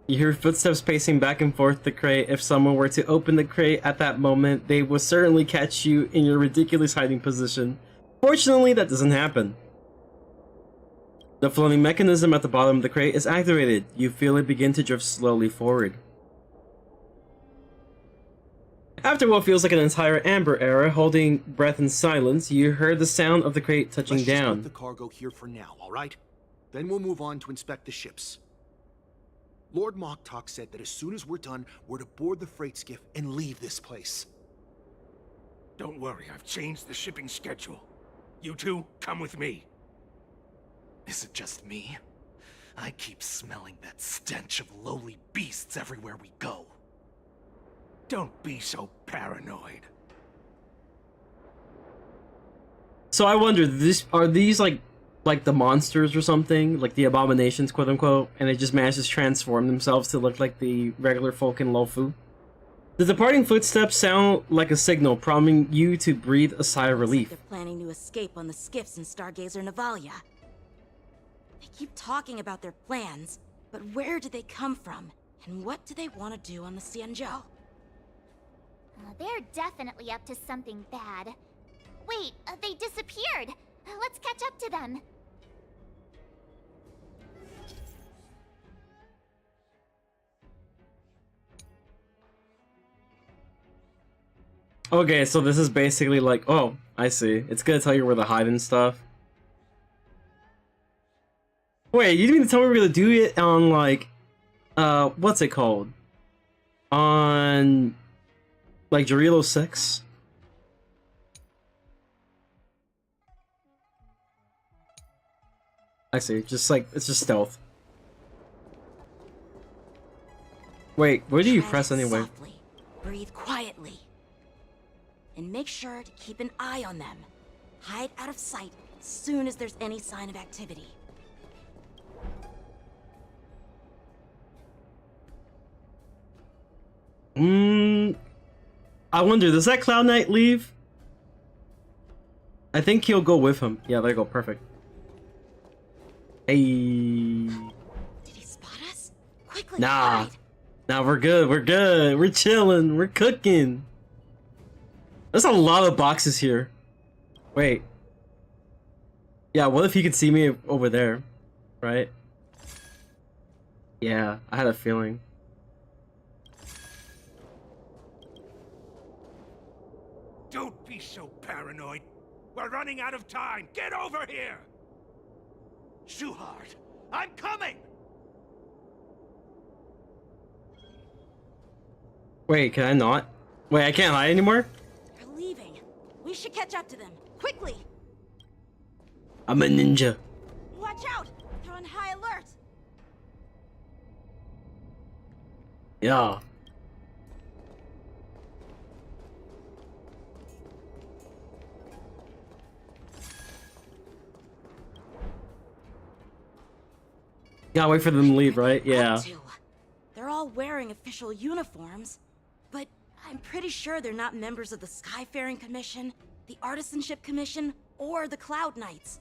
You hear footsteps pacing back and forth the crate. If someone were to open the crate at that moment, they would certainly catch you in your ridiculous hiding position. Fortunately, that doesn't happen. The floating mechanism at the bottom of the crate is activated. You feel it begin to drift slowly forward. After what feels like an entire Amber era, holding breath in silence, you heard the sound of the crate touching Let's just down. put the cargo here for now, all right? Then we'll move on to inspect the ships. Lord Moktok said that as soon as we're done, we're to board the freight skiff and leave this place. Don't worry, I've changed the shipping schedule. You two, come with me. Is it just me? I keep smelling that stench of lowly beasts everywhere we go. Don't be so paranoid. So I wonder, are these like like the monsters or something, like the abominations, quote unquote, and they just managed to transform themselves to look like the regular folk in LUOFU. The departing footsteps sound like a signal, prompting you to breathe a sigh of relief. They're planning to escape on the skiffs in Stargazer Navalia. They keep talking about their plans, but where do they come from? And what do they want to do on the Xianzhou? They're definitely up to something bad. Wait, they disappeared! Let's catch up to them. Okay, so this is basically like, oh, I see. It's gonna tell you where to hide and stuff. Wait, you didn't even tell me we're gonna do it on, like, what's it called? On, like, Jarilo 6? I see, just like, it's just stealth. Wait, where do you press anyway? Softly. Breathe quietly. And make sure to keep an eye on them. Hide out of sight as soon as there's any sign of activity. I wonder, does that Cloud Knight leave? I think he'll go with him. Yeah, there you go, perfect. Hey. Did he spot us? Quickly, Nah. hide. Nah, we're good, we're chilling, we're cooking. There's a lot of boxes here. Wait. Yeah, what if he could see me over there? Right? Yeah, I had a feeling. Don't be so paranoid. We're running out of time. Get over here! Shuhard, I'm coming! Wait, can I not? Wait, I can't hide anymore? They're leaving. We should catch up to them. Quickly! I'm a ninja. Watch out! They're on high alert! Yeah. Gotta wait for them to leave, right? Yeah. They're all wearing official uniforms, but I'm pretty sure they're not members of the Skyfaring Commission, the Artisanship Commission, or the Cloud Knights.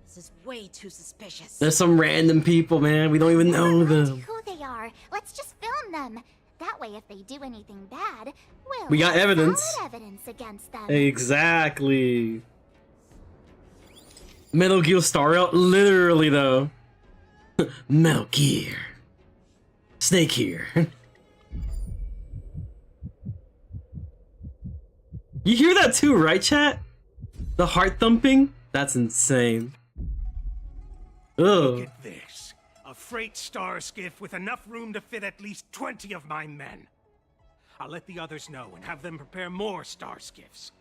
This is way too suspicious. There's some random people, man. We don't even know them. Who they are. Let's just film them. That way, if they do anything bad, We got have evidence. solid evidence against them. Exactly. Metal Gear Star Rail? Literally, though. Metal Gear. Snake here. You hear that too, right, chat? The heart thumping? That's insane. Ugh. Look at this. A freight star skiff with enough room to fit at least 20 of my men. I'll let the others know and have them prepare more star skiffs.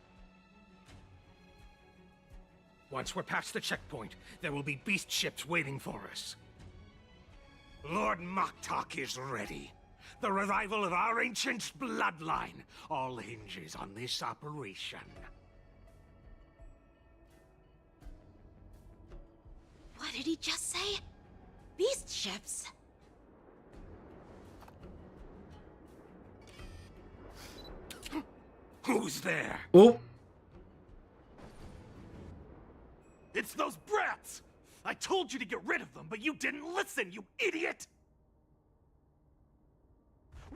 Once we're past the checkpoint, there will be beast ships waiting for us. Lord Moktok is ready. The revival of our ancient bloodline all hinges on this operation. What did he just say? Beast ships? Who's there? Oh. It's those brats! I told you to get rid of them, but you didn't listen, you idiot!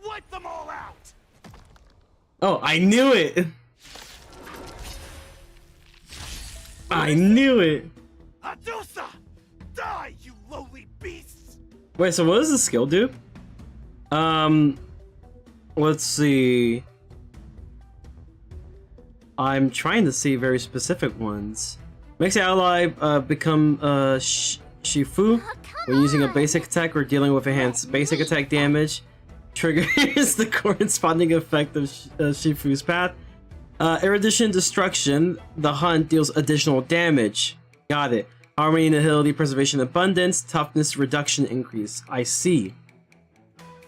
Wipe them all out! Oh, I knew it! I knew it! Adusa! Die, you lowly beasts! Wait, so what does the skill do? Let's see. I'm trying to see very specific ones. Makes the ally become Shifu when using a basic attack or dealing with enhanced basic attack damage. Triggers the corresponding effect of Shifu's path. Erudition Destruction. The hunt deals additional damage. Got it. Harmony, Nihility, Preservation, Abundance, Toughness, Reduction, Increase. I see.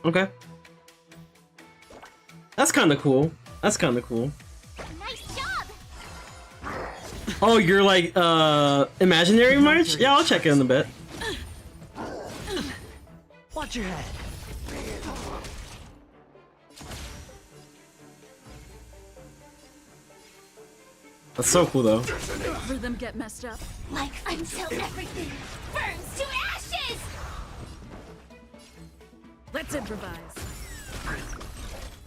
Okay. That's kind of cool. That's kind of cool. Nice job! Oh, you're like, imaginary March? Yeah, I'll check it in a bit. Watch your head. That's so cool, though. Rhythm get messed up. Like until everything burns to ashes! Let's improvise.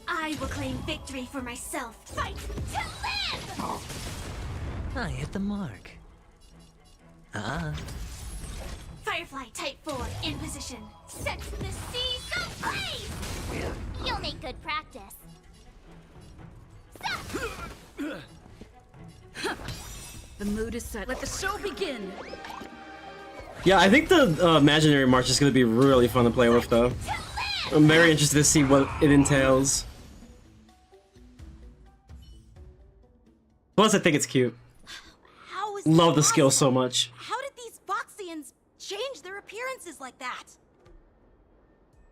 I will claim victory for myself. Fight to live! I hit the mark. Firefly Type 4 in position. Set the seas ablaze! You'll make good practice. The mood is set. Let the show begin. Yeah, I think the imaginary march is gonna be really fun to play with, though. I'm very interested to see what it entails. Plus, I think it's cute. How is Love the this skill so possible? much. How did these Foxians change their appearances like that?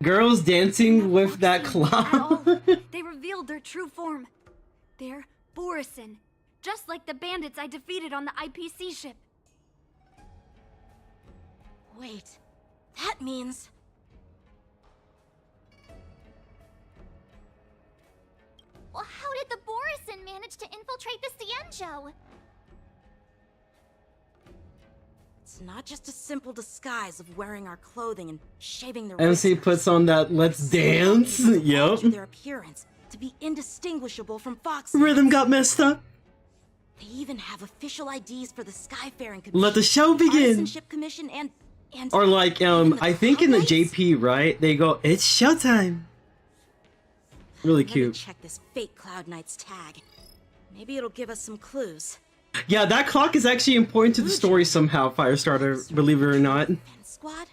Girls dancing with that clown. They revealed their true form. They're Borisin, just like the bandits I defeated on the IPC ship. Wait, that means... Well, how did the Borisin manage to infiltrate the Cienjo? It's not just a simple disguise of wearing our clothing and shaving their MC puts on that "Let's Dance." Yup. their appearance to be indistinguishable from Fox. Rhythm got messed up. They even have official IDs for the Skyfaring Commission, Let the show begin. Artisanship Commission, and Or like, I think in the JP, right? They go, "It's showtime." Really Let me cute. check this fake Cloud Knight's tag. Maybe it'll give us some clues. Yeah, that clock is actually important to the story somehow, Firestarter, believe it or not. Squad?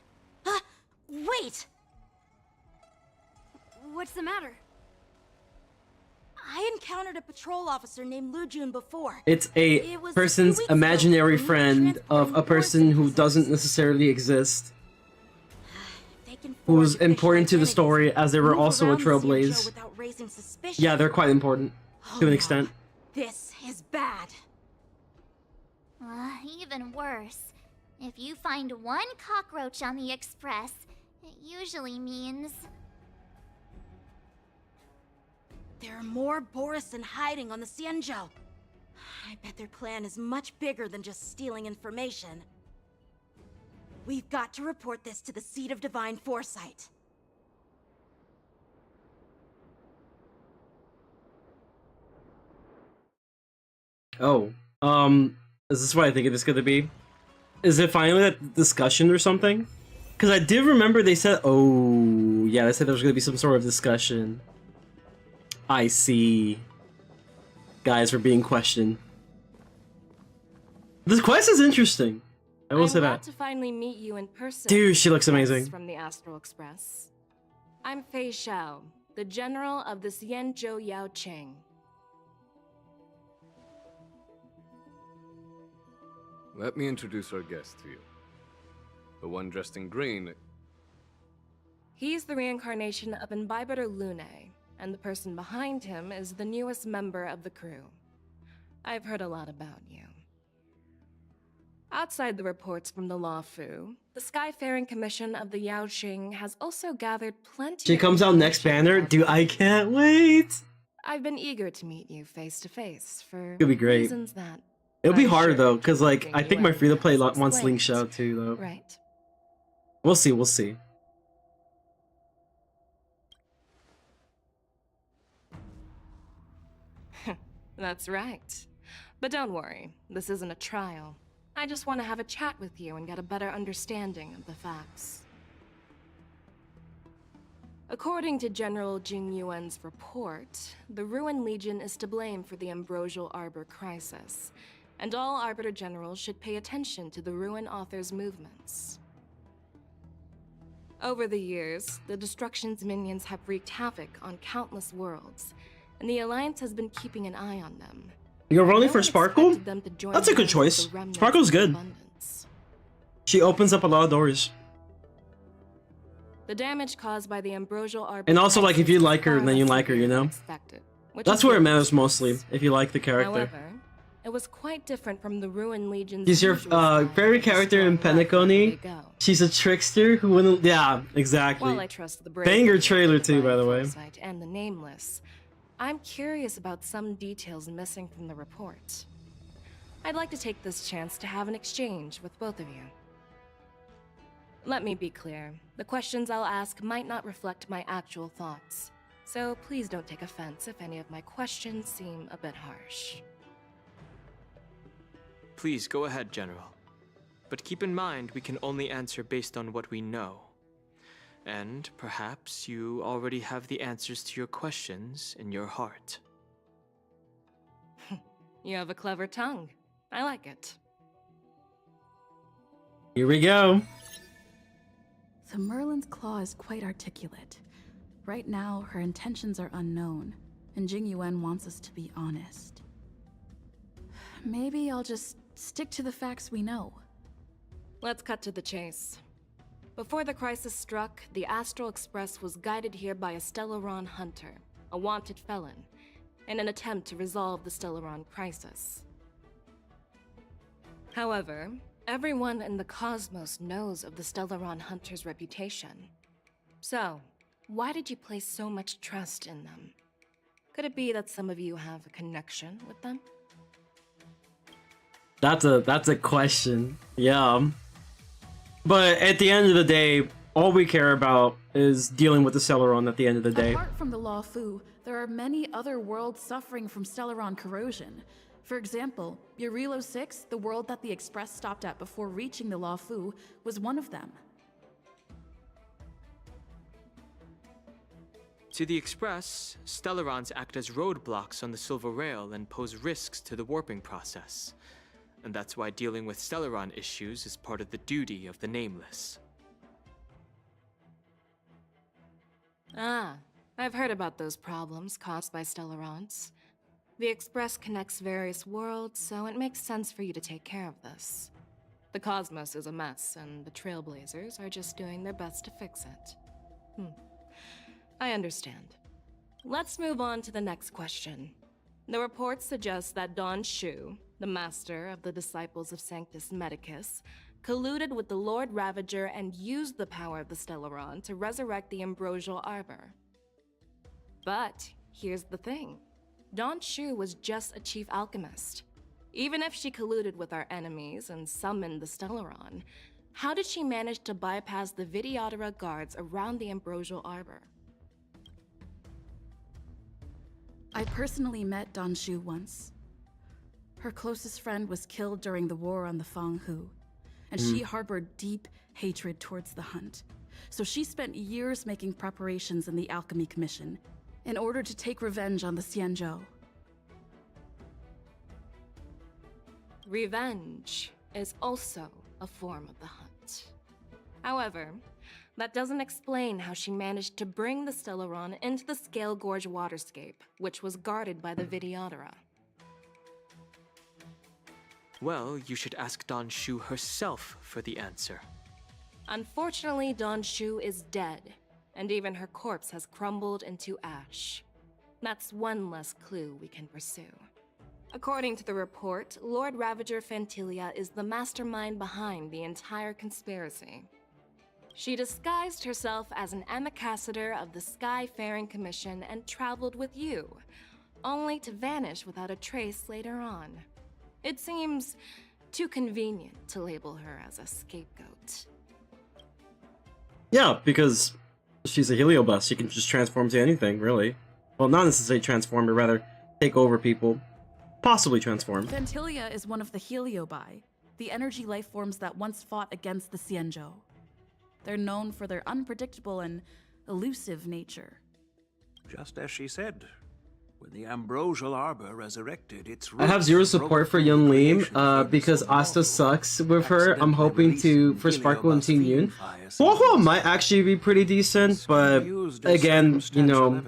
Wait! What's the matter? I encountered a patrol officer named Lujun before. It's a It was a person's few weeks ago imaginary when we were friend of a person who transporting doesn't necessarily exist. They can Who's forge important to the official story as they were move also a around the Cienjo trailblaze. without raising suspicion. Yeah, they're quite important Oh, to an no. extent. This is bad. Even worse. If you find one cockroach on the Express, it usually means... There are more Borisin hiding on the Cienjo. I bet their plan is much bigger than just stealing information. We've got to report this to the Seat of Divine Foresight. Oh, is this what I think it is going to be? Is it finally that discussion or something? Because I did remember they said, oh, yeah, they said there was going to be some sort of discussion. I see. Guys were being questioned. This quest is interesting. I will say I'm glad that. to finally meet you in person. Dude, she looks amazing. From the Astral Express. I'm Fei Xiao, the general of the Cienjo Yao Cheng. Let me introduce our guest to you. The one dressed in green. He's the reincarnation of Imbibitor Lune, and the person behind him is the newest member of the crew. I've heard a lot about you. Outside the reports from the LUOFU, the Skyfaring Commission of the Yaoqing has also gathered plenty. She comes out next banner. Dude, I can't wait. I've been eager to meet you face to face for It'll be great. reasons that It'll be I'm harder sure though, because like keeping I you think my in free-to-play has wants explained. Slingshot too, though. Right. We'll see. We'll see. That's right. But don't worry, this isn't a trial. I just want to have a chat with you and get a better understanding of the facts. According to General Jing Yuan's report, the Ruin Legion is to blame for the Ambrosial Arbor crisis, and all Arbiter Generals should pay attention to the Ruin Author's movements. Over the years, the Destruction's minions have wreaked havoc on countless worlds, and the Alliance has been keeping an eye on them. You're rolling No for one Sparkle? expected them to join That's a good hands with choice. the remnants Sparkle's of good. Abundance. She opens up a lot of doors. The damage caused by the Ambrosial Arbor And also, like, if you crisis like her, is then you far like her, you know? expected, which That's is where it good matters news. mostly, if you like the character. However, it was quite different from the Ruin Legion's She's your usual style favorite of character in destroying life wherever Pentaconi. they go. She's a trickster who wouldn't. Yeah, exactly. While I trust the Banger bravery, trailer too, by divine the way. foresight, and the Nameless, I'm curious about some details missing from the report. I'd like to take this chance to have an exchange with both of you. Let me be clear. The questions I'll ask might not reflect my actual thoughts, so please don't take offense if any of my questions seem a bit harsh. Please go ahead, General. But keep in mind we can only answer based on what we know. And perhaps you already have the answers to your questions in your heart. You have a clever tongue. I like it. Here we go. So Merlin's claw is quite articulate. Right now, her intentions are unknown, and Jing Yuan wants us to be honest. Maybe I'll just stick to the facts we know. Let's cut to the chase. Before the crisis struck, the Astral Express was guided here by a Stellaron hunter, a wanted felon, in an attempt to resolve the Stellaron crisis. However, everyone in the cosmos knows of the Stellaron hunter's reputation. So, why did you place so much trust in them? Could it be that some of you have a connection with them? That's a question. Yeah. But at the end of the day, all we care about is dealing with the Stellaron at the end of the day. Apart from the LUOFU, there are many other worlds suffering from Stellaron corrosion. For example, Eurilo 6, the world that the Express stopped at before reaching the LUOFU, was one of them. To the Express, Stellarons act as roadblocks on the Silver Rail and pose risks to the warping process. And that's why dealing with Stellaron issues is part of the duty of the Nameless. Ah, I've heard about those problems caused by Stellarons. The Express connects various worlds, so it makes sense for you to take care of this. The cosmos is a mess, and the Trailblazers are just doing their best to fix it. I understand. Let's move on to the next question. The report suggests that Don Shu, the master of the Disciples of Sanctus Medicus, colluded with the Lord Ravager and used the power of the Stellaron to resurrect the Ambrosial Arbor. But here's the thing. Don Shu was just a chief alchemist. Even if she colluded with our enemies and summoned the Stellaron, how did she manage to bypass the Videodora guards around the Ambrosial Arbor? I personally met Don Shu once. Her closest friend was killed during the war on the Fanghu, and she harbored deep hatred towards the Hunt. So she spent years making preparations in the Alchemy Commission in order to take revenge on the Xianzhou. Revenge is also a form of the Hunt. However, that doesn't explain how she managed to bring the Stellaron into the Scale Gorge waterscape, which was guarded by the Videodora. Well, you should ask Don Shu herself for the answer. Unfortunately, Don Shu is dead, and even her corpse has crumbled into ash. That's one less clue we can pursue. According to the report, Lord Ravager Fantilia is the mastermind behind the entire conspiracy. She disguised herself as an ambassador of the Skyfaring Commission and traveled with you, only to vanish without a trace later on. It seems too convenient to label her as a scapegoat. Yeah, because she's a heliobus. She can just transform to anything, really. Well, not necessarily transform, but rather take over people. Possibly transform. Fantilia is one of the Heliobi, the energy life forms that once fought against the Xianzhou. They're known for their unpredictable and elusive nature. Just as she said, when the Ambrosial Arbor resurrected its I have zero support for Young Lim because Asta sucks with her. I'm hoping for Sparkle and Team Yoon. Huohuo might actually be pretty decent, but again, you know,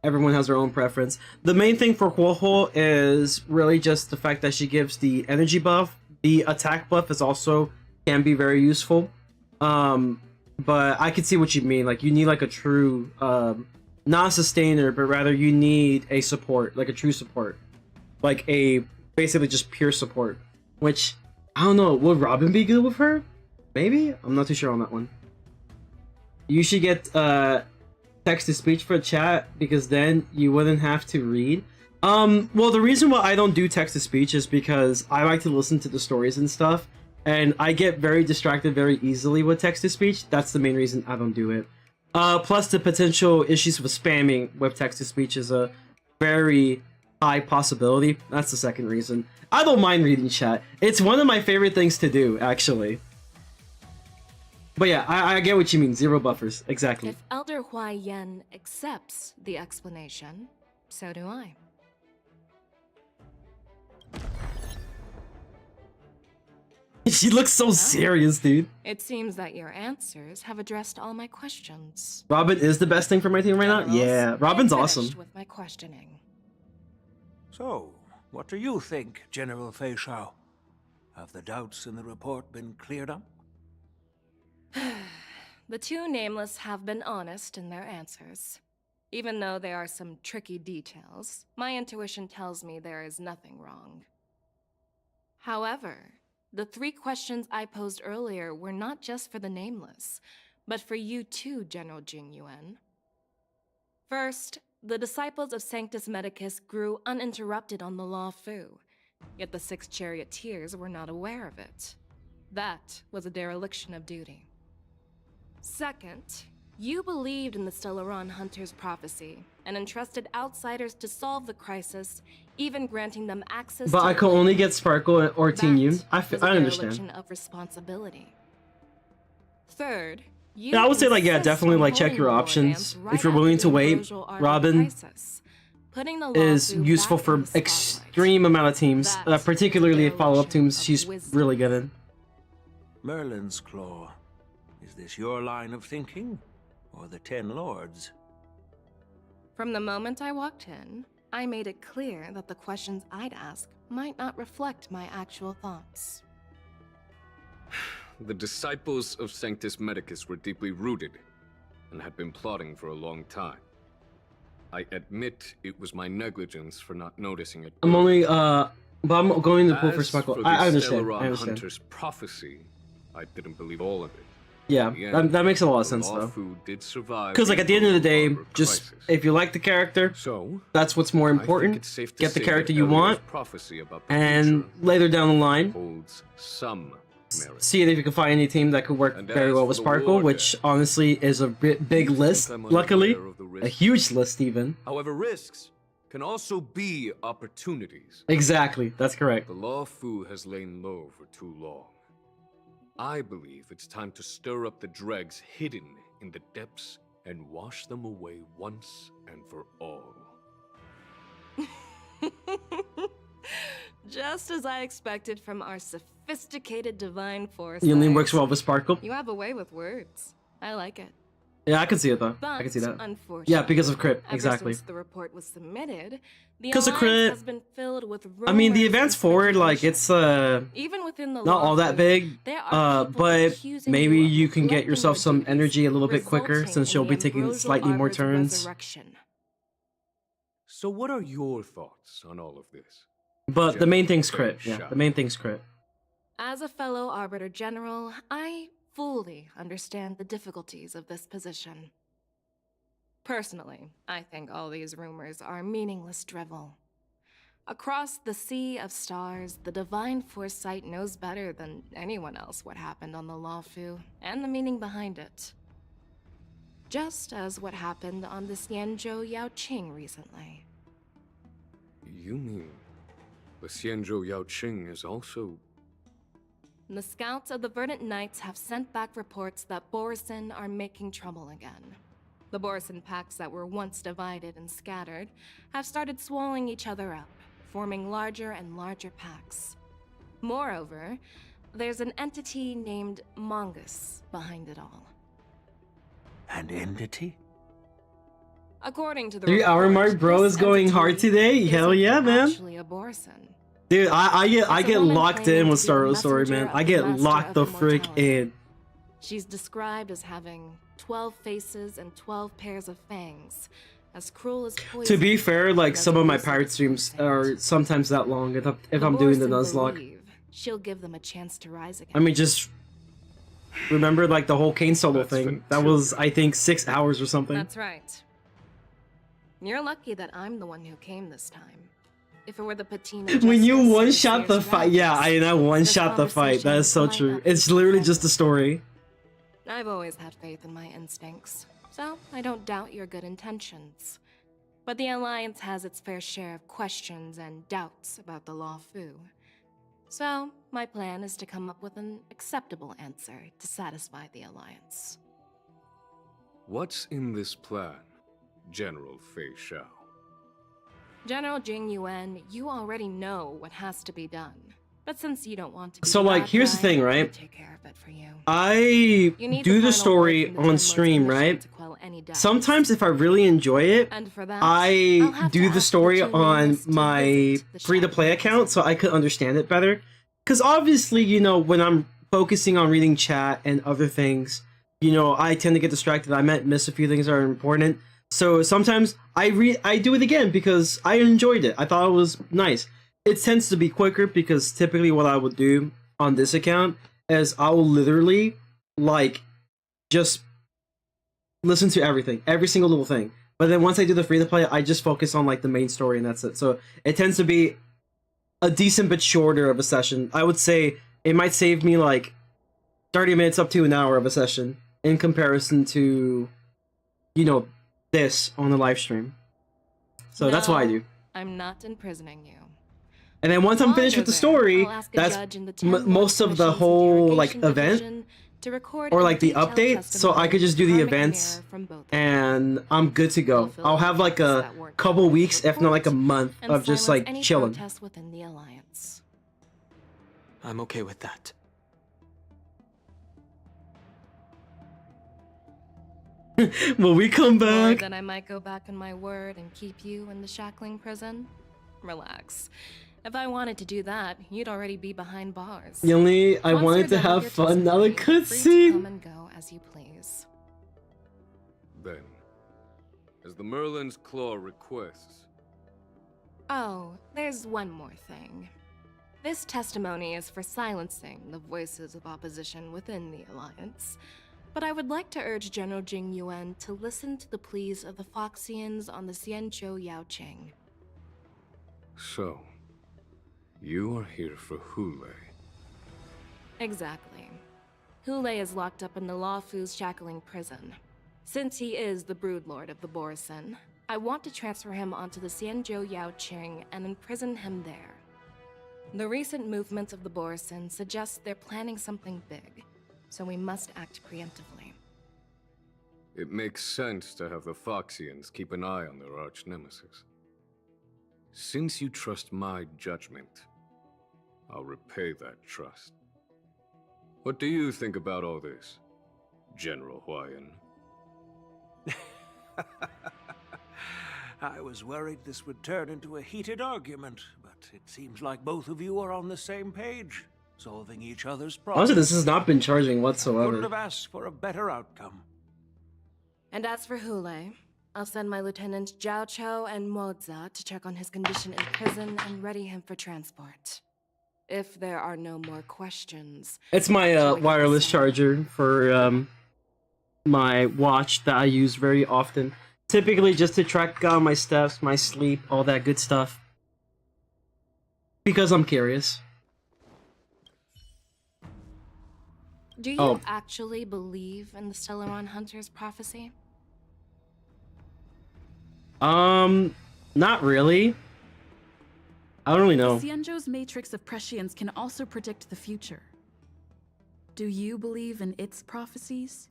everyone has their own preference. The main thing for Huohuo is really just the fact that she gives the energy buff. The attack buff is also can be very useful. But I can see what you mean. Like, you need like a true not a sustainer, but rather you need a support, like a true support, like a basically just pure support. Which, I don't know, would Robin be good with her? Maybe? I'm not too sure on that one. You should get text-to-speech for chat, because then you wouldn't have to read. Well, the reason why I don't do text-to-speech is because I like to listen to the stories and stuff, and I get very distracted very easily with text-to-speech. That's the main reason I don't do it. Plus, the potential issues with spamming with text-to-speech is a very high possibility. That's the second reason. I don't mind reading chat. It's one of my favorite things to do, actually. But yeah, I get what you mean. 0 buffers. Exactly. If Elder Hua Yen accepts the explanation, so do I. She looks so serious, dude. It seems that your answers have addressed all my questions. Robin is the best thing for my team right now? Yeah, Robin's awesome. With my questioning. So, what do you think, General Fei Shao? Have the doubts in the report been cleared up? The two nameless have been honest in their answers. Even though there are some tricky details, my intuition tells me there is nothing wrong. However, the 3 questions I posed earlier were not just for the nameless, but for you too, General Jing Yuan. First, the disciples of Sanctus Medicus grew uninterrupted on the LUOFU, yet the 6 charioteers were not aware of it. That was a dereliction of duty. Second, you believed in the Stellaron Hunter's prophecy and entrusted outsiders to solve the crisis, even granting them access but to I can only get Sparkle or Team Yoon. I understand. dereliction of responsibility. Third, Yeah, I would say, like, yeah, definitely, like, check your options. If you're willing to wait, Robin is useful for extreme amount of teams, particularly follow-up teams. She's really good in. Merlin's Claw. Is this your line of thinking? Or the 10 Lords? From the moment I walked in, I made it clear that the questions I'd ask might not reflect my actual thoughts. The disciples of Sanctus Medicus were deeply rooted and had been plotting for a long time. I admit it was my negligence for not noticing it. I'm only, but I'm going to pull for As Sparkle. for the I understand. Stellaron I understand. Hunter's prophecy, I didn't believe all of it. Yeah, In the end, that makes a lot of the sense, though. LUOFU did survive Because, like, at the end of the day, Arbor just, crisis. if you like the character, that's what's more I think important. it's safe to Get the say character that you Elio's want, prophecy about the and future later down the line, holds some merit. see if you can find any team that could work And very as well for with the Sparkle, war which honestly is a big list, I'm luckily. unaware of the A risks. huge list, even. However, risks can also be opportunities. Exactly, that's correct. The LUOFU has lain low for too long. I believe it's time to stir up the dregs hidden in the depths and wash them away once and for all. Just as I expected from our sophisticated divine force. Yunlin works well with Sparkle. You have a way with words. I like it. Yeah, I can see it, though. But I can see that. unfortunately, Yeah, because of crit, ever exactly. since the report was submitted, the Because of Alliance crit. has been filled with I mean, the rumors advance and forward, like, it's, Even within the not all that LUOFU, big, there are people but accusing maybe you of you can get neglecting yourself your some duties, energy a little bit quicker, resulting since in you'll be the taking Ambrosial slightly more Arbor's turns. resurrection. So what are your thoughts on all of this? But the main thing's General crit, Fei yeah, Shao? the main thing's crit. As a fellow Arbiter General, I fully understand the difficulties of this position. Personally, I think all these rumors are meaningless drivel. Across the sea of stars, the Divine Foresight knows better than anyone else what happened on the LUOFU and the meaning behind it. Just as what happened on the Xianzhou Yaoqing recently. You mean the Xianzhou Yaoqing is also... The scouts of the Verdant Knights have sent back reports that Borisin are making trouble again. The Borisin packs that were once divided and scattered have started swallowing each other up, forming larger and larger packs. Moreover, there's an entity named Mongus behind it all. An entity? According to the 3-hour report, mark, bro, this is going hard entity today. Hell isn't yeah, man. actually a Borisin. Dude, I get It's a woman locked in claiming with to be Star the Wars story, man. messenger I of get the Master locked the of frick Immortality. in. She's described as having 12 faces and 12 pairs of fangs, as cruel as poison. To be fair, like and as some of my elusive pirate as streams instinct. are sometimes that long if The I'm doing the Borson Nuzlocke. believe she'll give them a chance to rise again. I mean, just remember like the whole Kane solo thing. That was, I think, 6 hours or something. That's right. You're lucky that I'm the one who came this time. If it were the Patina When you Justice or one-shot the Sears fight, yeah, I Radix, one-shot the this fight. That is so conversation true. might not It's be literally defended. just the story. I've always had faith in my instincts, so I don't doubt your good intentions. But the Alliance has its fair share of questions and doubts about the LUOFU. So, my plan is to come up with an acceptable answer to satisfy the Alliance. What's in this plan, General Fei Shao? General Jing Yuan, you already know what has to be done. But since you don't want to be So, the like, bad here's the guy, thing, I'll right? take care of it for you. I You need do the the final story word from the on Lord's stream, permission right? to quell any doubts. Sometimes if I really enjoy it, And for that, I'll I have to do the ask story the two on linguists to my visit the free-to-play account so I could understand it better. Because obviously, you know, when I'm focusing on reading chat and other things, you know, I tend to get distracted. I might miss a few things that are important. So sometimes I do it again because I enjoyed it. I thought it was nice. It tends to be quicker because typically what I would do on this account is I will literally, like, just listen to everything, every single little thing. But then once I do the free to play, I just focus on like the main story and that's it. So it tends to be a decent bit shorter of a session. I would say it might save me like 30 minutes up to an hour of a session in comparison to, you know, this on the live stream. So that's what I do. I'm not imprisoning you. And then once I'm While finished you're with the there, story, I'll ask a that's judge in the 10 most of the ward whole commissions like interrogation event division to record or a like the detailed update, so I could just do the testimony events from both and I'm good to go. Fulfill I'll the have like tasks a that weren't couple covered in the weeks, if not like a report, month and of just silence like any chilling. protests within the Alliance. I'm okay with that. Will we come Or back? that I might go back on my word and keep you in the shackling prison? Relax. If I wanted to do that, you'd already be behind bars. Yoli, I Once wanted you're to done have with your fun, not a testimony, you're free to come cutscene. and go as you please. Then, as the Merlin's Claw requests, Oh, there's one more thing. This testimony is for silencing the voices of opposition within the Alliance. But I would like to urge General Jing Yuan to listen to the pleas of the Foxians on the Xianzhou Yaoqing. so, you are here for Hule. Exactly. Hule is locked up in the LUOFU's shackling prison. Since he is the broodlord of the Borson, I want to transfer him onto the Xianzhou Yaoqing and imprison him there. The recent movements of the Borson suggest they're planning something big, so we must act preemptively. It makes sense to have the Foxians keep an eye on their arch-nemesis. Since you trust my judgment, I'll repay that trust. What do you think about all this, General Huayan? I was worried this would turn into a heated argument, but it seems like both of you are on the same page, solving each other's problems. Honestly, this has not been charging Couldn't whatsoever. have asked for a better outcome. And as for Hule, I'll send my lieutenants Zhao Chou and Moza to check on his condition in prison and ready him for transport. If there are no more questions. It's my wireless charger for my watch that I use very often. Typically just to track my steps, my sleep, all that good stuff. Because I'm curious. Do you actually believe in the Stellaron Hunter's prophecy? Not really. I don't really know. Xianzhou's matrix of prescience can also predict the future. Do you believe in its prophecies?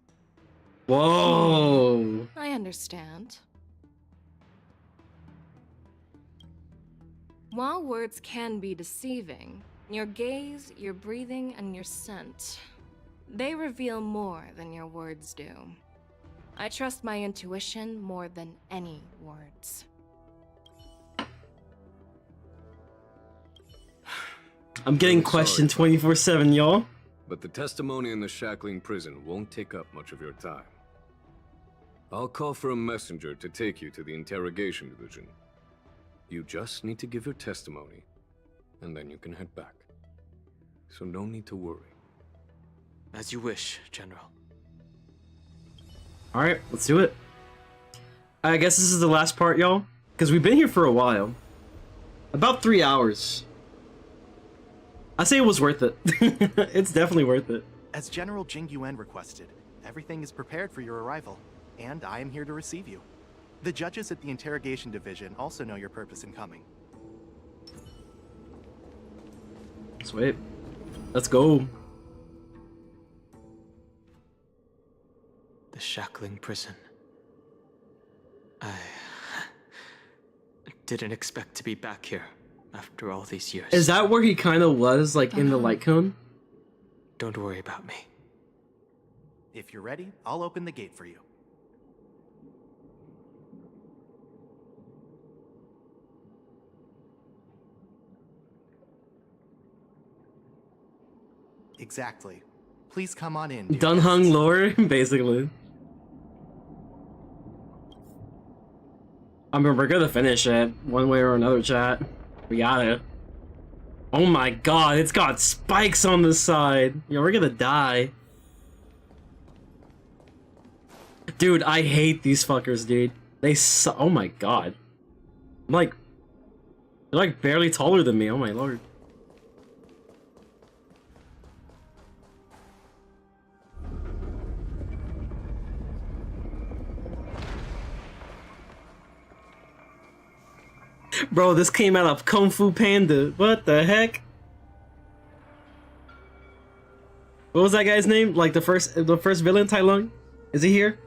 Whoa. I understand. While words can be deceiving, your gaze, your breathing, and your scent, they reveal more than your words do. I trust my intuition more than any words. I'm getting I'm sorry, questioned 24/7, y'all. But the testimony in the shackling prison won't take up much of your time. I'll call for a messenger to take you to the interrogation division. You just need to give your testimony, and then you can head back. So no need to worry. As you wish, General. Alright, let's do it. I guess this is the last part, y'all. Because we've been here for a while. About 3 hours. I say it was worth it. It's definitely worth it. As General Jing Yuan requested, everything is prepared for your arrival, and I am here to receive you. The judges at the interrogation division also know your purpose in coming. Sweet. Let's go. The shackling prison. I didn't expect to be back here after all these years. Is that where he kind of was, like, in the light cone? Don't worry about me. If you're ready, I'll open the gate for you. Exactly. Please come on in. Dunhung lore, basically. I mean, we're gonna finish it one way or another, chat. We gotta. Oh my god, it's got spikes on the side. Yo, we're gonna die. Dude, I hate these fuckers, dude. They oh my god. I'm like, they're like barely taller than me, oh my lord. Bro, this came out of Kung Fu Panda. What the heck? What was that guy's name? Like the first villain, Tai Lung? Is he here?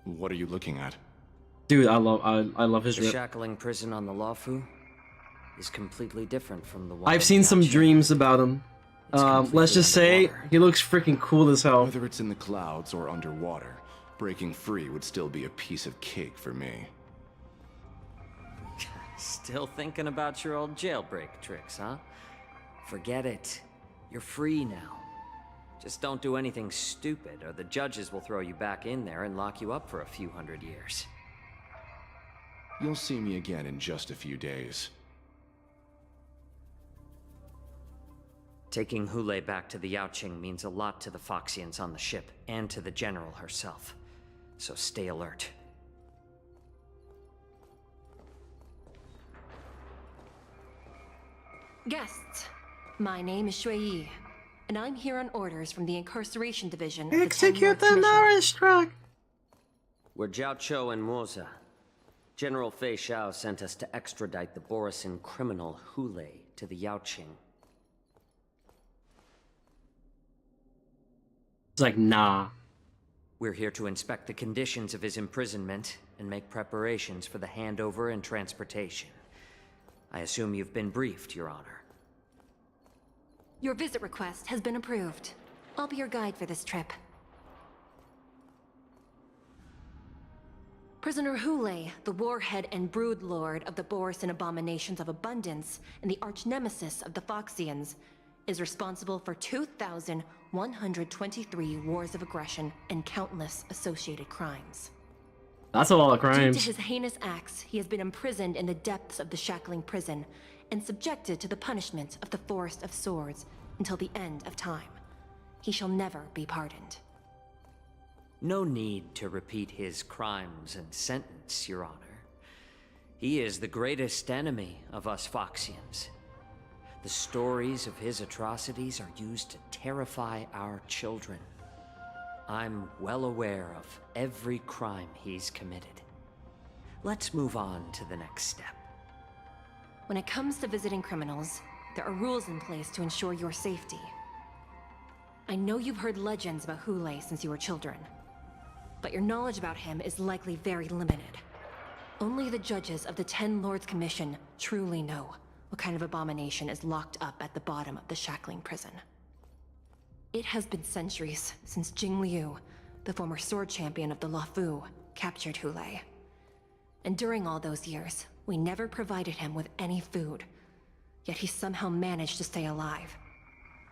What are you looking at? Dude, I love his The drip. shackling prison on the LUOFU is completely different from the one. I've seen some dreams about him. Let's just say he looks freaking cool as hell. Whether it's in the clouds or underwater, breaking free would still be a piece of cake for me. Still thinking about your old jailbreak tricks, huh? Forget it. You're free now. Just don't do anything stupid, or the judges will throw you back in there and lock you up for a few hundred years. You'll see me again in just a few days. Taking Hule back to the Yaoqing means a lot to the Foxians on the ship, and to the General herself. So stay alert. Guests, my name is Shui Yi, and I'm here on orders from the Incarceration Division of Execute the the marriage truck! We're Jiao Cho and Moza. General Fei Xiao sent us to extradite the Borisin criminal Hule to the Yaoqing. It's like, nah. We're here to inspect the conditions of his imprisonment and make preparations for the handover and transportation. I assume you've been briefed, Your Honor. Your visit request has been approved. I'll be your guide for this trip. Prisoner Hule, the warhead and brood lord of the Borisin Abominations of Abundance and the arch-nemesis of the Foxians, is responsible for 2,123 wars of aggression and countless associated crimes. That's a lot of Due crimes. to his heinous acts, he has been imprisoned in the depths of the shackling prison and subjected to the punishment of the Forest of Swords until the end of time. He shall never be pardoned. No need to repeat his crimes and sentence, Your Honor. He is the greatest enemy of us Foxians. The stories of his atrocities are used to terrify our children. I'm well aware of every crime he's committed. Let's move on to the next step. When it comes to visiting criminals, there are rules in place to ensure your safety. I know you've heard legends about Hule since you were children, but your knowledge about him is likely very limited. Only the judges of the Ten Lords Commission truly know what kind of abomination is locked up at the bottom of the shackling prison. It has been centuries since Jing Liu, the former sword champion of the LUOFU, captured Hule. And during all those years, we never provided him with any food. Yet he somehow managed to stay alive.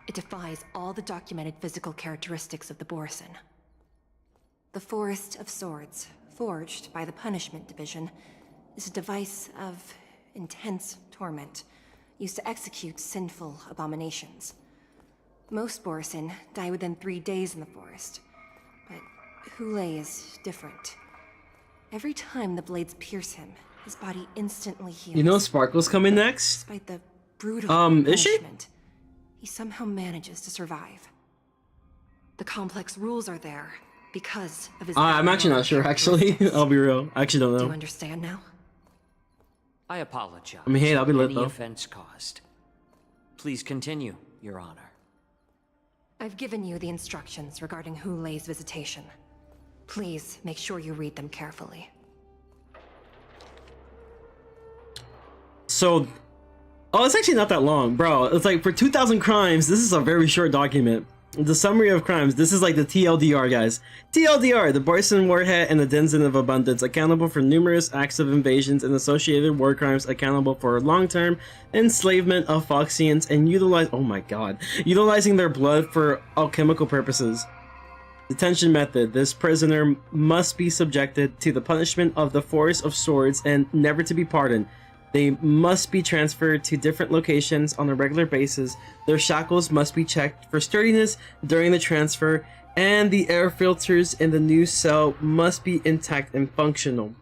It defies all the documented physical characteristics of the Borison. The Forest of Swords, forged by the Punishment Division, is a device of intense torment, used to execute sinful abominations. Most Borison die within 3 days in the forest, but Hulei is different. Every time the blades pierce him, his body instantly heals. You know Sparkle's coming next? Despite the brutal is she? punishment, he somehow manages to survive. The complex rules are there because of his... I'm actually not sure, actually. I'll be real. I actually don't know. Do you understand now? I apologize. I mean, hey, that'll be for lit, any though. offense caused. Please continue, Your Honor. I've given you the instructions regarding Hulei's visitation. Please make sure you read them carefully. So, oh, it's actually not that long, bro. It's like for 2,000 crimes, this is a very short document. The summary of crimes, this is like the TLDR, guys. TLDR, the Borison Warhead and the Denizen of Abundance, accountable for numerous acts of invasions and associated war crimes, accountable for long-term enslavement of Foxians and utilizing their blood for alchemical purposes. Detention method, this prisoner must be subjected to the punishment of the Forest of Swords and never to be pardoned. They must be transferred to different locations on a regular basis. Their shackles must be checked for sturdiness during the transfer, and the air filters in the new cell must be intact and functional.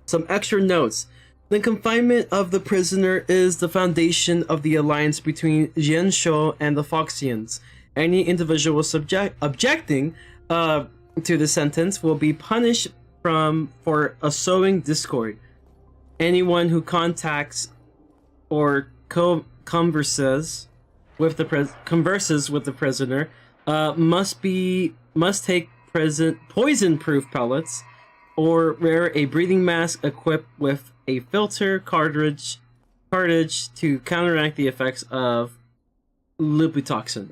Some extra notes. The confinement of the prisoner is the foundation of the alliance between Jianshou and the Foxians. Any individual objecting to the sentence will be punished for sowing discord. Anyone who contacts or converses with the prisoner must take poison-proof pellets or wear a breathing mask equipped with a filter cartridge to counteract the effects of lupotoxin.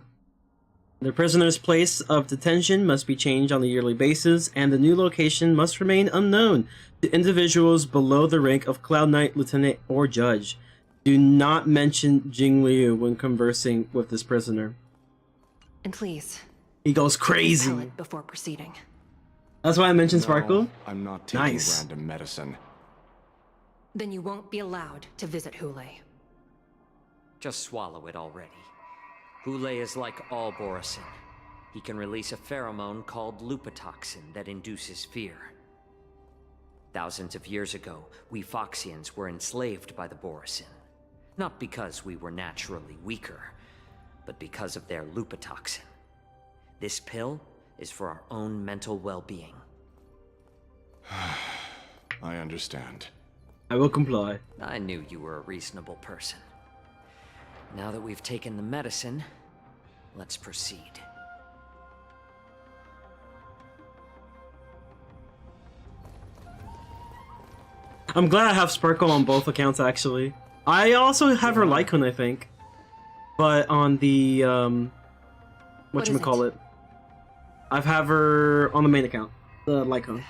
The prisoner's place of detention must be changed on a yearly basis, and the new location must remain unknown to individuals below the rank of Cloud Knight, Lieutenant, or Judge. Do not mention Jing Liu when conversing with this prisoner. And please, he goes crazy before proceeding. That's why I mentioned Sparkle. I'm not taking random medicine. Then you won't be allowed to visit Hulei. Just swallow it already. Hulei is like all Borison. He can release a pheromone called lupotoxin that induces fear. Thousands of years ago, we Foxians were enslaved by the Borison. Not because we were naturally weaker, but because of their lupotoxin. This pill is for our own mental well-being. I understand. I will comply. I knew you were a reasonable person. Now that we've taken the medicine, let's proceed. I'm glad I have Sparkle on both accounts, actually. I also have her Lycon, I think. But on the, whatchamacallit, I've have her on the main account, the Lycon.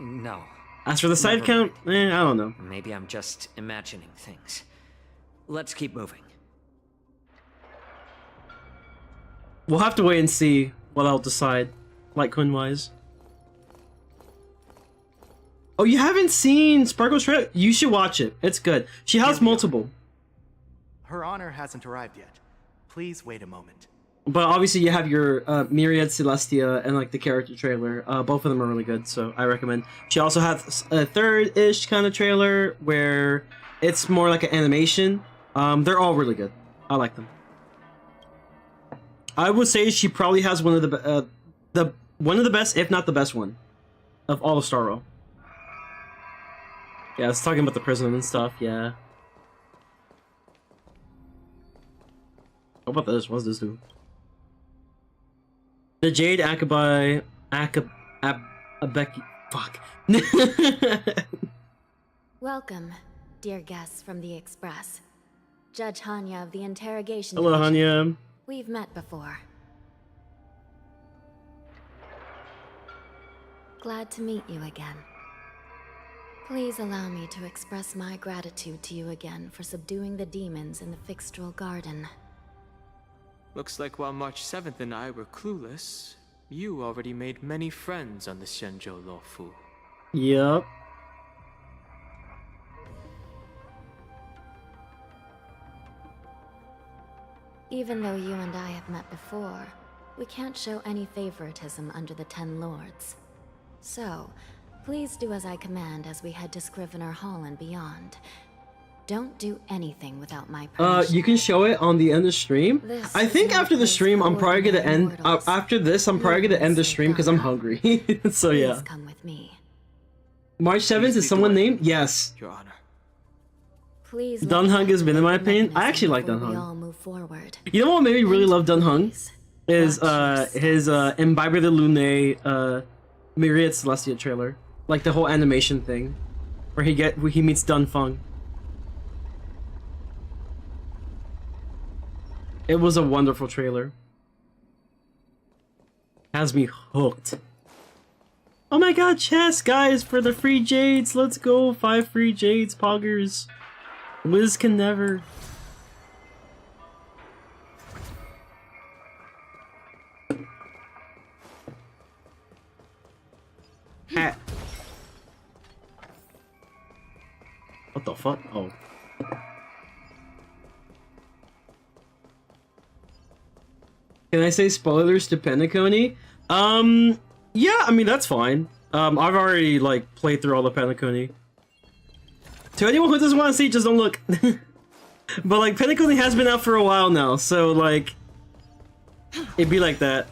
No. As for the side account, I don't know. Maybe I'm just imagining things. Let's keep moving. We'll have to wait and see what I'll decide, Lycon-wise. Oh, you haven't seen Sparkle's trailer? You should watch it. It's good. She has multiple. Her honor hasn't arrived yet. Please wait a moment. But obviously you have your Myriad Celestia and like the character trailer. Both of them are really good, so I recommend. She also has a third-ish kind of trailer where it's more like an animation. They're all really good. I like them. I would say she probably has one of the best, if not the best one, of all of Starro. Yeah, it's talking about the prison and stuff. Yeah. How about this? What's this do? The Jade Akabai Abeki. Fuck. Welcome, dear guests from the Express. Judge Hanya of the Interrogation Hello, Division. Hanya. We've met before. Glad to meet you again. Please allow me to express my gratitude to you again for subduing the demons in the Fixtral Garden. Looks like while March 7th and I were clueless, you already made many friends on the Xianzhou LUOFU. Yep. Even though you and I have met before, we can't show any favoritism under the Ten Lords. So, please do as I command as we head to Scrivener Hall and beyond. Don't do anything without my permission. You can show it on the end of stream. I think after the stream, I'm probably gonna end. After this, I'm probably gonna end the stream because I'm hungry. So yeah. Please come with me. March 7th is someone named? Yes. Your Honor. Please. Dunhung has been in my opinion. I actually like We Dunhung. all move forward. You know what made me really love Dunhung? Is his Imbiber de Lune Myriad Celestia trailer. Like the whole animation thing. Where he meets Dunfeng. It was a wonderful trailer. Has me hooked. Oh my god, chess, guys, for the free jades. Let's go. 5 free jades, poggers. Wiz can never. Hat. What the fuck? Oh. Can I say spoilers to Penacony? Yeah, I mean, that's fine. I've already, like, played through all the Penacony. To anyone who doesn't want to see, just don't look. But, like, Penacony has been out for a while now, so, like, it'd be like that.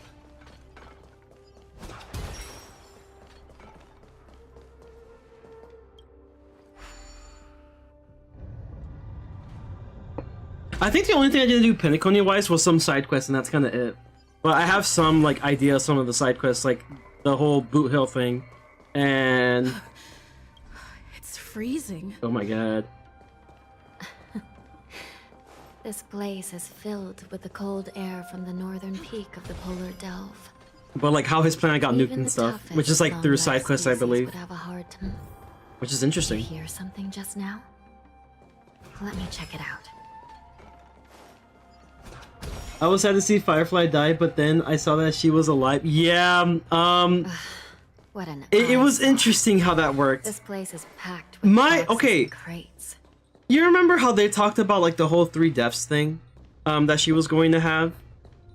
I think the only thing I didn't do Penacony-wise was some side quests, and that's kind of it. But I have some, like, idea of some of the side quests, like the whole Boot Hill thing, and... It's freezing. Oh my god. This place is filled with the cold air from the northern peak of the polar delve. But, like, how his planet got nuked Even and the stuff, toughest which is, like, through side quests, I species believe. would have a hard time. Which is interesting. Did you hear something just now? Let me check it out. I was sad to see Firefly die, but then I saw that she was alive. Yeah, What an it was interesting how that worked. This place is packed with boxes okay. and crates. You remember how they talked about, like, the whole 3 deaths thing that she was going to have?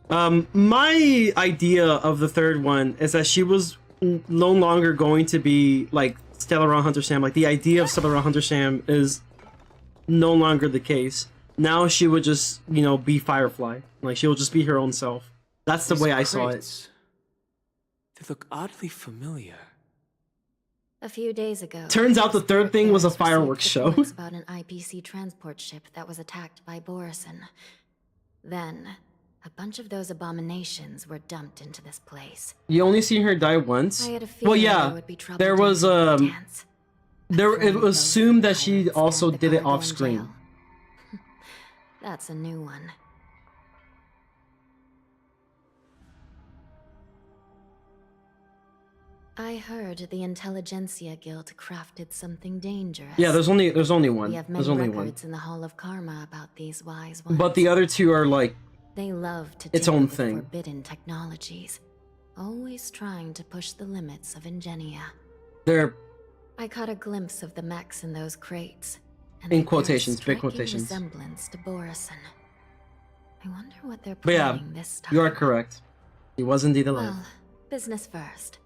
My idea of the third one is that she was no longer going to be, like, Stellaron Hunter Sam. Like, the idea of Stellaron Hunter Sam is no longer the case. Now she would just, you know, be Firefly. Like, she will just be her own self. That's the way I saw it. They look oddly familiar. A few days ago, Turns out the third thing was a fireworks show. reports about an IPC transport ship that was attacked by Borison. Then, a bunch of those abominations were dumped into this place. You only seen her die once? I had a Well, feeling yeah, there would be trouble there was dancing it was assumed that she also did it off screen. That's a new one. I heard the Intelligentsia Guild crafted something dangerous. Yeah, there's only one. We have There's many only one. records in the Hall of Karma about these wise ones. But the other 2 are like They love to its tinker own with thing. forbidden technologies, always trying to push the limits of Ingenia. They're I caught a glimpse of the mechs in those crates. And in they bear a quotations, big striking quotations. resemblance to Borison. I wonder what they're But yeah, planning this time. you are correct. He was indeed alive. Well, business first.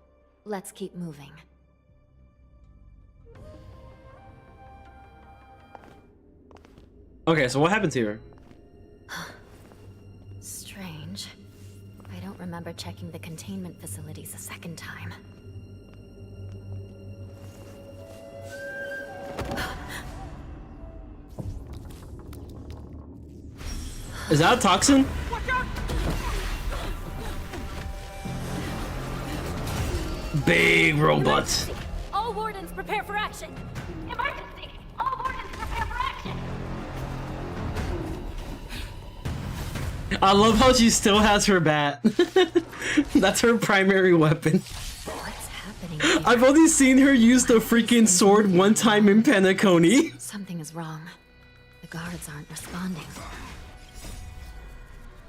Let's keep moving. Okay, so what happened to her? Strange. I don't remember checking the containment facilities a second time. Is that a toxin? Big robot. All wardens prepare for action! Emergency! All wardens prepare for action! I love how she still has her bat. That's her primary weapon. What's happening here? I've only seen her use the freaking sword one time in Penacony. Something is wrong. The guards aren't responding.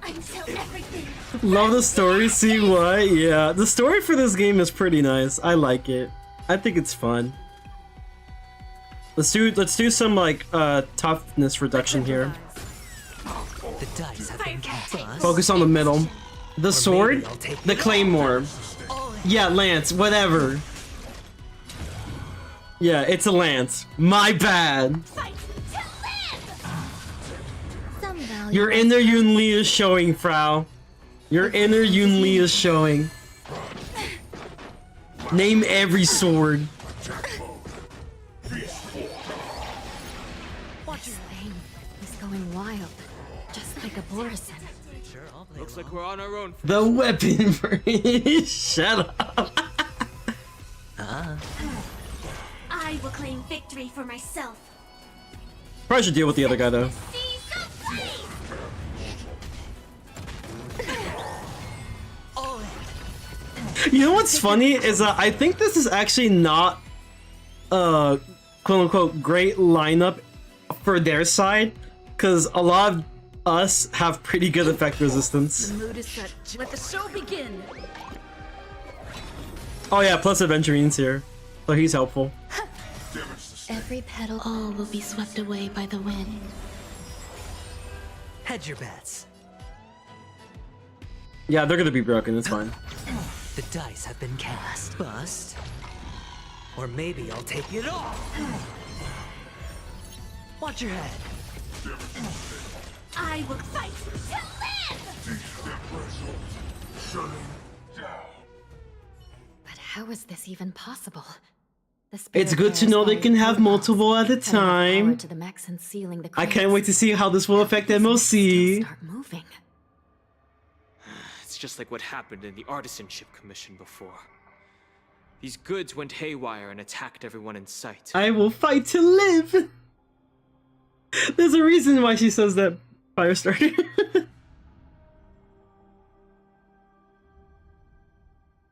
Until everything. Love the story, see why? Yeah, the story for this game is pretty nice. I like it. I think it's fun. Let's do some like toughness reduction here. The dice have been cast. Focus on the middle. The sword, the claymore. Yeah, lance, whatever. Yeah, it's a lance. My bad. Your inner Yun Li is showing, Frau. Your inner Yun Li is showing. Name every sword. This thing is going wild, just like a Borison. Looks like we're on our own. The weapon for shut up. I will claim victory for myself. Probably should deal with the other guy though. You know what's funny is that I think this is actually not quote unquote great lineup for their side, because a lot of us have pretty good effect resistance. The mood is set. Let the show begin. Oh yeah, plus Aventurine's here, so he's helpful. Every petal, all will be swept away by the wind. Hedge your bets. Yeah, they're gonna be broken, it's fine. The dice have been cast. Bust. Or maybe I'll take it all. Watch your head. I will fight to live! But how is this even possible? The It's good to know they can have multiple at a time. To the mechs and sealing the I can't wait to see how this will affect MOC. Start moving. It's just like what happened in the Artisanship Commission before. These goods went haywire and attacked everyone in sight. I will fight to live. There's a reason why she says that, Firestarter.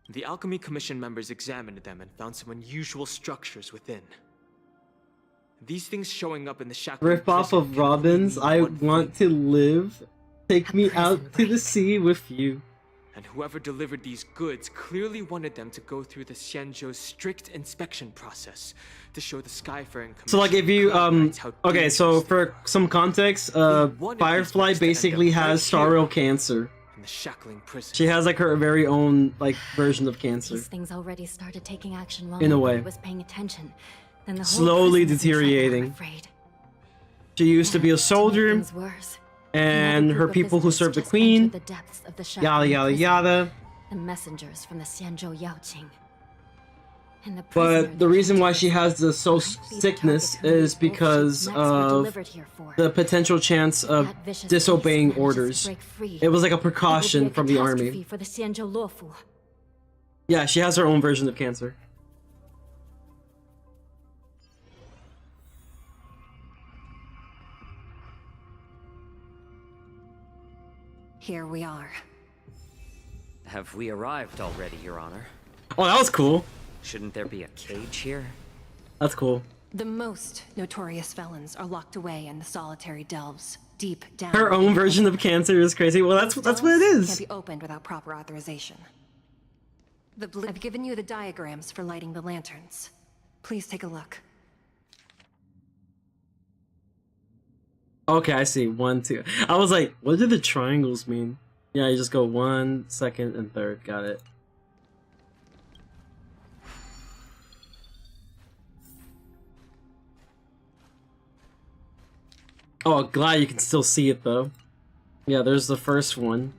The Alchemy Commission members examined them and found some unusual structures within. These things showing up in the shackle. Rip off of Robin's I want to live. Take me out to the sea with you. And whoever delivered these goods clearly wanted them to go through the Xianzhou's strict inspection process to show the Skyfaring Commission. So like if you okay, so for some context, Firefly basically has starro cancer. in the shackling prison. She has like her very own like version of cancer. These things already started taking action long In a before way. I was paying attention. Then the whole Slowly prison's in trouble, I'm deteriorating. afraid. She used to be a soldier, Things worse. and Another her group of people who visitors served the just queen, entered the depths of the yada shackling yada prison. yada. The messengers from the Xianzhou Yaoqing. And the But the reason why she has the soul sickness is because of the potential chance of disobeying orders. It was like a precaution from the army. For the Xianzhou LUOFU. Yeah, she has her own version of cancer. Here we are. Have we arrived already, Your Honor? Oh, that was cool. Shouldn't there be a cage here? That's cool. The most notorious felons are locked away in the solitary delves, deep down. Her own version of cancer is crazy. Well, that's what it is. Can't be opened without proper authorization. I've given you the diagrams for lighting the lanterns. Please take a look. Okay, I see. 1, 2. I was like, what do the triangles mean? Yeah, you just go 1, 2nd, and 3rd. Got it. Oh, glad you can still see it though. Yeah, there's the first one.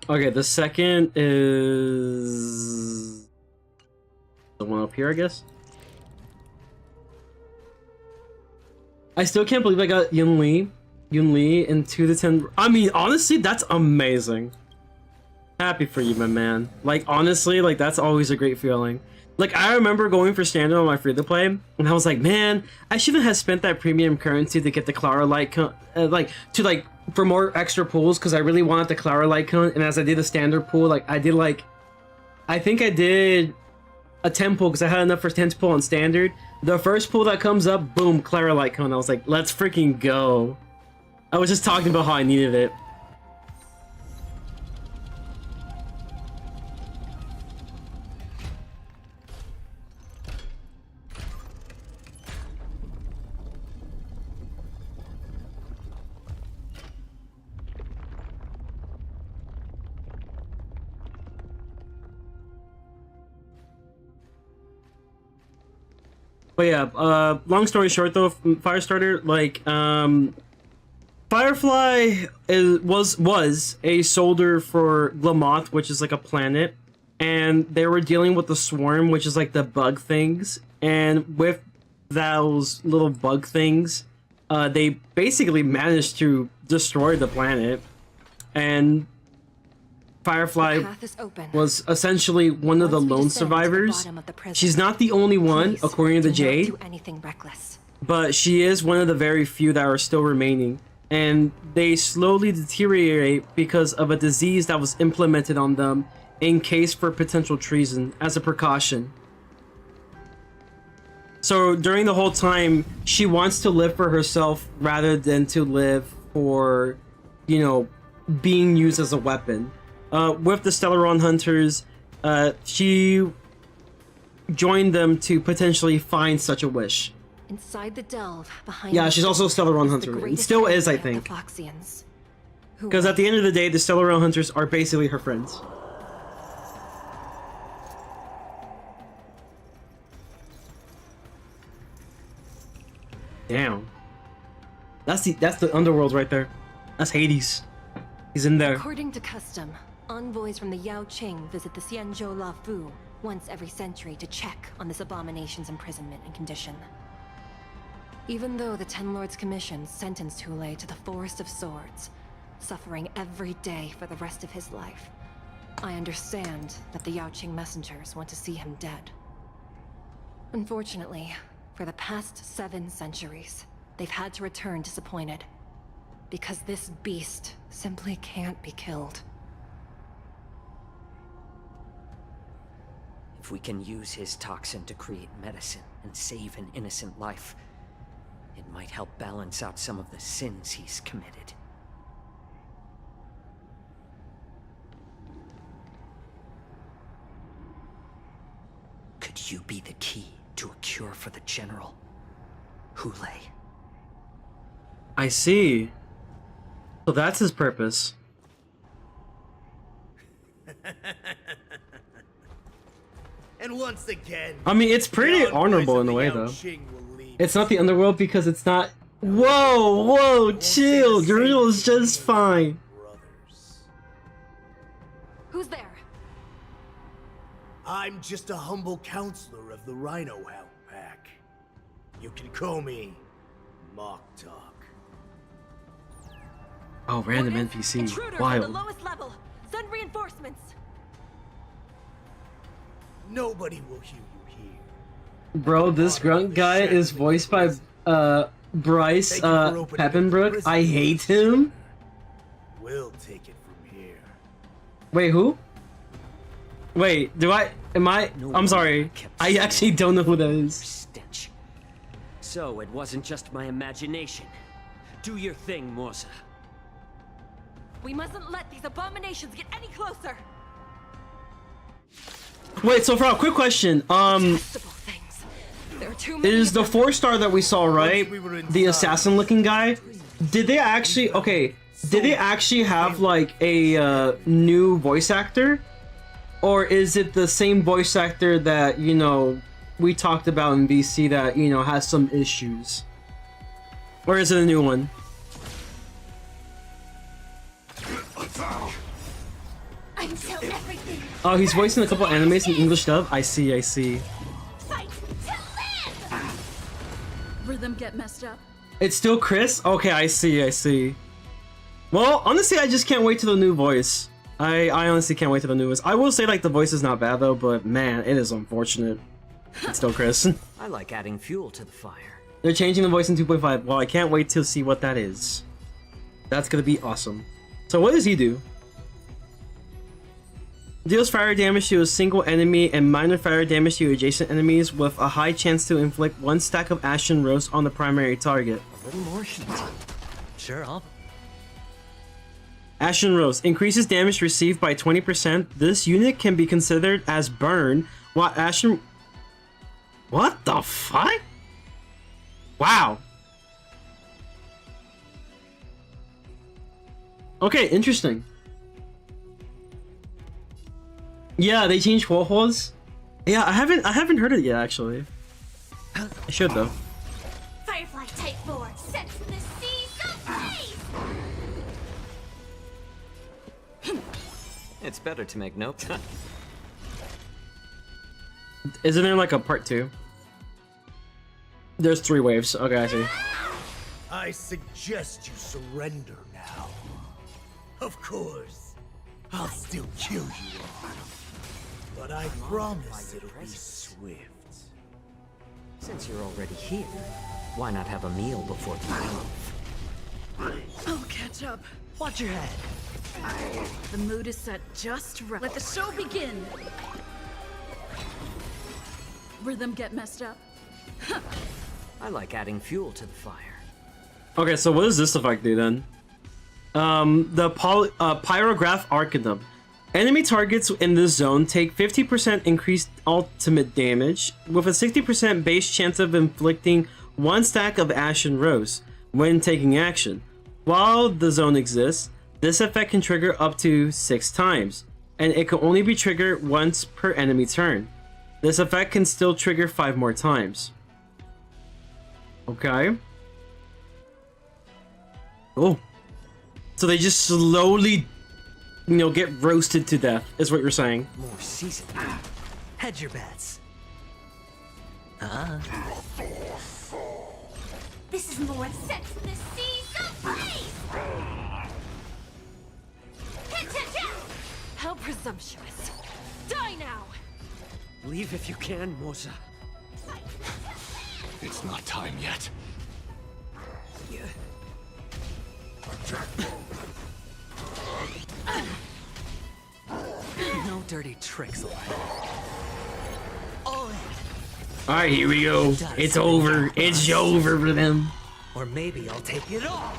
Okay, the second is the one up here, I guess. I still can't believe I got Yun Li in 2 to 10. I mean, honestly, that's amazing. Happy for you, my man. Like, honestly, like, that's always a great feeling. Like, I remember going for standard on my free-to-play, and I was like, man, I shouldn't have spent that premium currency to get the Clara Light for more extra pools, because I really wanted the Clara Light cone, and as I did a standard pool, like, I think I did a 10 pool, because I had enough for 10 pool on standard. The first pool that comes up, boom, Clara Light cone. I was like, let's freaking go. I was just talking about how I needed it. But yeah, long story short though, Firestarter, like, Firefly was a soldier for Glamoth, which is like a planet, and they were dealing with the Swarm, which is like the bug things, and with those little bug things, they basically managed to destroy the planet, and Firefly was essentially one of the lone survivors. She's not the only one, according to the Jade, but she is one of the very few that are still remaining. And they slowly deteriorate because of a disease that was implemented on them in case for potential treason, as a precaution. So during the whole time, she wants to live for herself rather than to live for, you know, being used as a weapon. With the Stellaron Hunters, she joined them to potentially find such a wish. Inside the delve, behind Yeah, she's also a Stellaron Hunter. And still is, I think. Because at the end of the day, the Stellaron Hunters are basically her friends. Damn. That's the underworld right there. That's Hades. He's in there. According to custom, envoys from the Yao Qing visit the Xianzhou LUOFU once every century to check on this abomination's imprisonment and condition. Even though the Ten Lords Commission sentenced Hulei to the Forest of Swords, suffering every day for the rest of his life, I understand that the Yao Qing messengers want to see him dead. Unfortunately, for the past 7 centuries, they've had to return disappointed, because this beast simply can't be killed. If we can use his toxin to create medicine and save an innocent life, it might help balance out some of the sins he's committed. Could you be the key to a cure for the General, Hulei? I see. So that's his purpose. And once again, I mean, it's pretty honorable in a way, though. It's not the underworld because it's not. Whoa, chill. Journal is just fine. Who's there? I'm just a humble counselor of the Rhino Hound Pack. You can call me Mock Talk. Oh, random NPC. Intruders Wild. on the lowest level. Send reinforcements. Nobody will hear you here. Bro, this grunt guy is voiced by Bryce Peppenbrook. I hate him. We'll take it from here. Wait, who? Wait, I'm sorry. I actually don't know who that is. Stench. So it wasn't just my imagination. Do your thing, Morsa. We mustn't let these abominations get any closer. Wait, so for a quick question, is the 4-star that we saw, right? The assassin-looking guy. Did they actually? Okay, did they actually have like a new voice actor, or is it the same voice actor that we talked about in VC that has some issues, or is it a new one? Until everything. Oh, he's voicing a couple animes in English dub. I see. Fight to live. Rhythm get messed up. It's still Chris? Okay, I see. Well, honestly, I just can't wait to the new voice. I honestly can't wait to the newest. I will say like the voice is not bad though, but man, it is unfortunate. It's still Chris. I like adding fuel to the fire. They're changing the voice in 2.5. Well, I can't wait to see what that is. That's gonna be awesome. So what does he do? Deals fire damage to a single enemy and minor fire damage to adjacent enemies with a high chance to inflict 1 stack of Ashen Roast on the primary target. A little more heat. Sure, I'll... Ashen Roast increases damage received by 20%. This unit can be considered as burn, while Ashen... What the fuck? Wow. Okay, interesting. Yeah, they changed Wohos. Yeah, I haven't heard it yet actually. I should though. Firefly Type 4, set to the seas of blaze! It's better to make note. Isn't there like a part 2? There's 3 waves. Okay, I see. I suggest you surrender now. Of course, I'll still kill you all. But I promise it'll be swift. Since you're already here, why not have a meal before the move? I'll catch up. Watch your head. The mood is set just right. Let the show begin. Rhythm get messed up. I like adding fuel to the fire. Okay, so what does this effect do then? The Pyrograph Arcanum. Enemy targets in this zone take 50% increased ultimate damage, with a 60% base chance of inflicting 1 stack of Ashen Rose when taking action. While the zone exists, this effect can trigger up to 6 times, and it can only be triggered once per enemy turn. This effect can still trigger 5 more times. Okay. Oh. So they just slowly, you know, get roasted to death, is what you're saying. More season. Hedge your bets. This is more set to the seas of blaze! How presumptuous. Die now! Leave if you can, Moza. It's not time yet. No dirty tricks allowed. All in. Alright, here we go. It's over. It's over for them. Or maybe I'll take it all.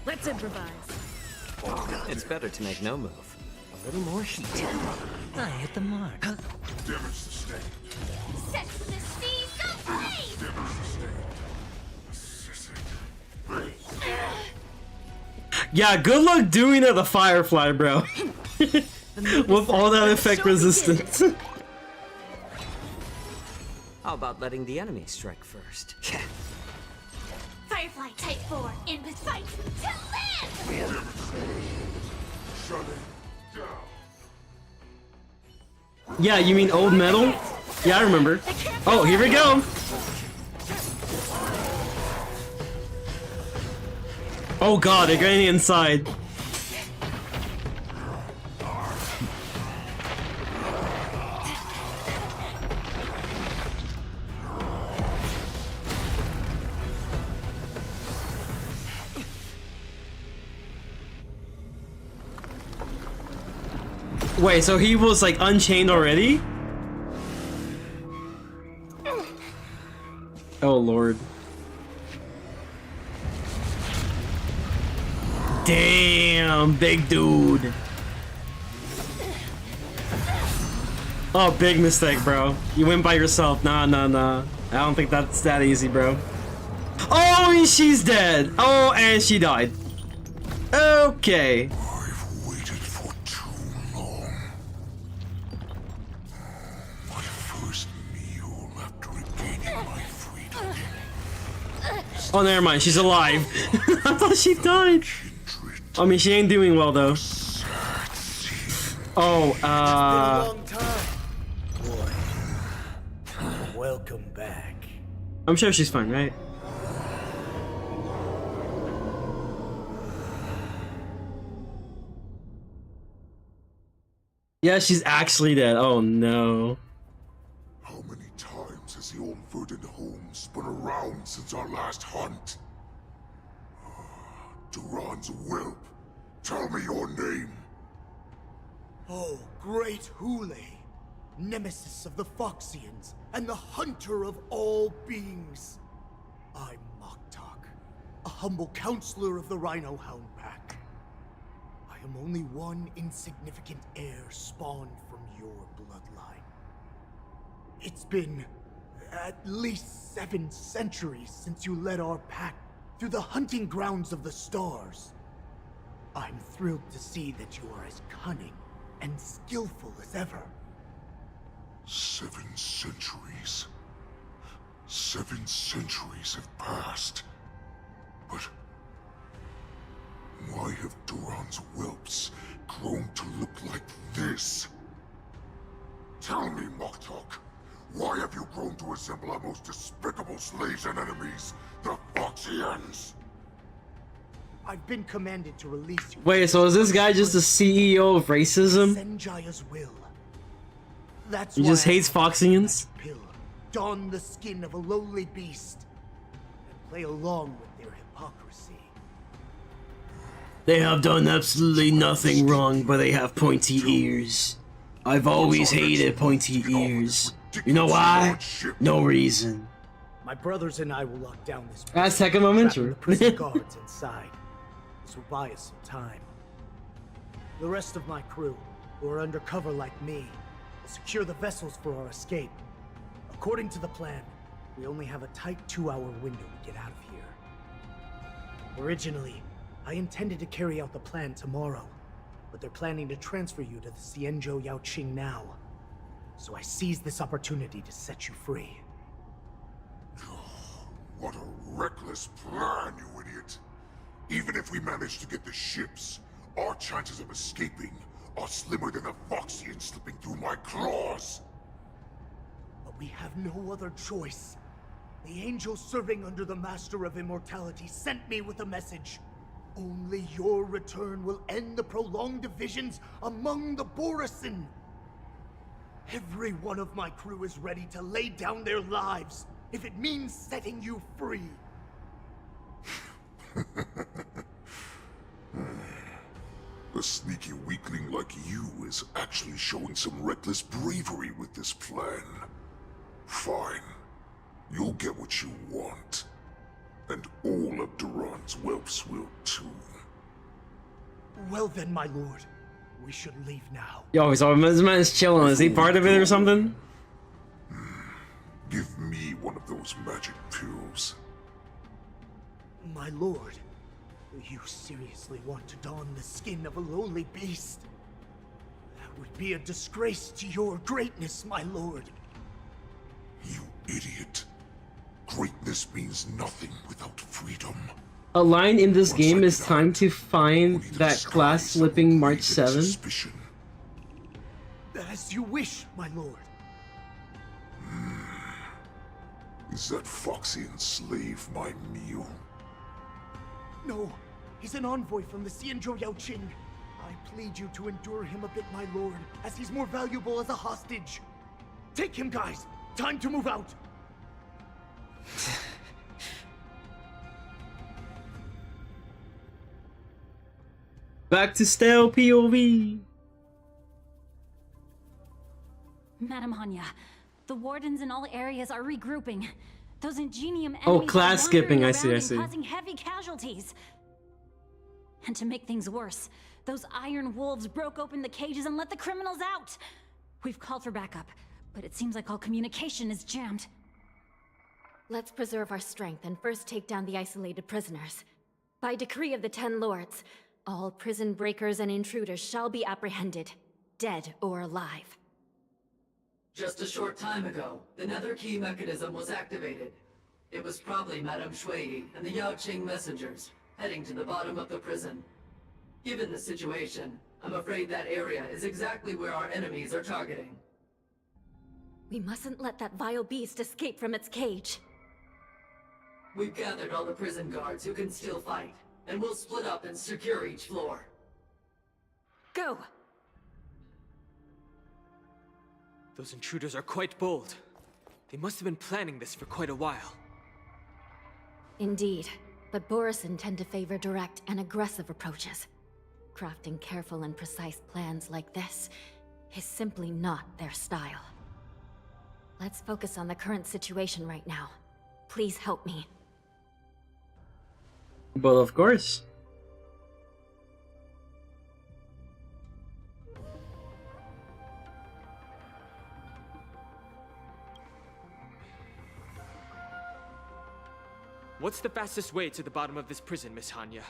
Let's improvise. It's better to make no move. A little more heat. I hit the mark. Set to the seas of blaze! Yeah, good luck doing it the Firefly, bro. With all that effect resistance. How about letting the enemy strike first? Firefly Type 4, in the fight to live! Yeah, you mean old metal? Yeah, I remember. Oh, here we go. Oh god, they're getting inside. Wait, so he was like unchained already? Oh lord. Damn, big dude. Oh, big mistake, bro. You went by yourself. Nah. I don't think that's that easy, bro. Oh, and she's dead. Oh, and she died. Okay. I've waited for too long. My first meal after regaining my freedom. Oh, never mind. She's alive. I thought she died. I mean, she ain't doing well, though. Oh, It's been a long time. Boy, welcome back. I'm sure she's fine, right? Yeah, she's actually dead. Oh no. How many times has the old verdant home spun around since our last hunt? Duran's whelp, tell me your name. Oh, great Hule, nemesis of the Foxians, and the hunter of all beings. I'm Moktok, a humble counselor of the Rhino Hound Pack. I am only one insignificant heir spawned from your bloodline. It's been at least 7 centuries since you led our pack through the hunting grounds of the stars. I'm thrilled to see that you are as cunning and skillful as ever. 7 centuries. 7 centuries have passed. But why have Duran's whelps grown to look like this? Tell me, Moktok, why have you grown to resemble our most despicable slaves and enemies, the Foxians? I've been commanded to release you. Wait, so is this guy just the CEO of racism? Senjaya's will. That's He just hates Foxians? Don the skin of a lowly beast and play along with their hypocrisy. They have done absolutely nothing wrong, but they have pointy ears. I've always hated pointy ears. You know why? No reason. My brothers and I will lock down this That's second moment, true. the prison guards inside. This will buy us some time. The rest of my crew, who are undercover like me, will secure the vessels for our escape. According to the plan, we only have a tight 2-hour window to get out of here. Originally, I intended to carry out the plan tomorrow, but they're planning to transfer you to the Xianzhou Yaoqing now. So I seized this opportunity to set you free. What a reckless plan, you idiot! Even if we manage to get the ships, our chances of escaping are slimmer than a Foxian slipping through my claws! But we have no other choice. The angel serving under the Master of Immortality sent me with a message. Only your return will end the prolonged divisions among the Borisin. Every one of my crew is ready to lay down their lives if it means setting you free. A sneaky weakling like you is actually showing some reckless bravery with this plan. Fine. You'll get what you want. And all of Duran's whelps will too. Well then, my lord. We should leave now. Yo, so this man is chilling. Is he part of it or something? Give me one of those magic pills. My lord, you seriously want to don the skin of a lowly beast? That would be a disgrace to your greatness, my lord. You idiot. Greatness means nothing without freedom. A line in this game is time to find that class slipping March 7. As you wish, my lord. Is that Foxian slave my meal? No, he's an envoy from the Xianzhou Yaoqing. I plead you to endure him a bit, my lord, as he's more valuable as a hostage. Take him, guys. Time to move out. Back to stale POV. Madam Hanya, the wardens in all areas are regrouping. Those ingenium enemies Oh, class are skipping. wandering I see. around I and see. causing heavy casualties. And to make things worse, those iron wolves broke open the cages and let the criminals out. We've called for backup, but it seems like all communication is jammed. Let's preserve our strength and first take down the isolated prisoners. By decree of the 10 Lords, all prison breakers and intruders shall be apprehended, dead or alive. Just a short time ago, the nether key mechanism was activated. It was probably Madame Shui and the Yaoqing messengers, heading to the bottom of the prison. Given the situation, I'm afraid that area is exactly where our enemies are targeting. We mustn't let that vile beast escape from its cage. We've gathered all the prison guards who can still fight, and we'll split up and secure each floor. Go! Those intruders are quite bold. They must have been planning this for quite a while. Indeed, but Borisin tend to favor direct and aggressive approaches. Crafting careful and precise plans like this is simply not their style. Let's focus on the current situation right now. Please help me. Well, of course. What's the fastest way to the bottom of this prison, Miss Hanya?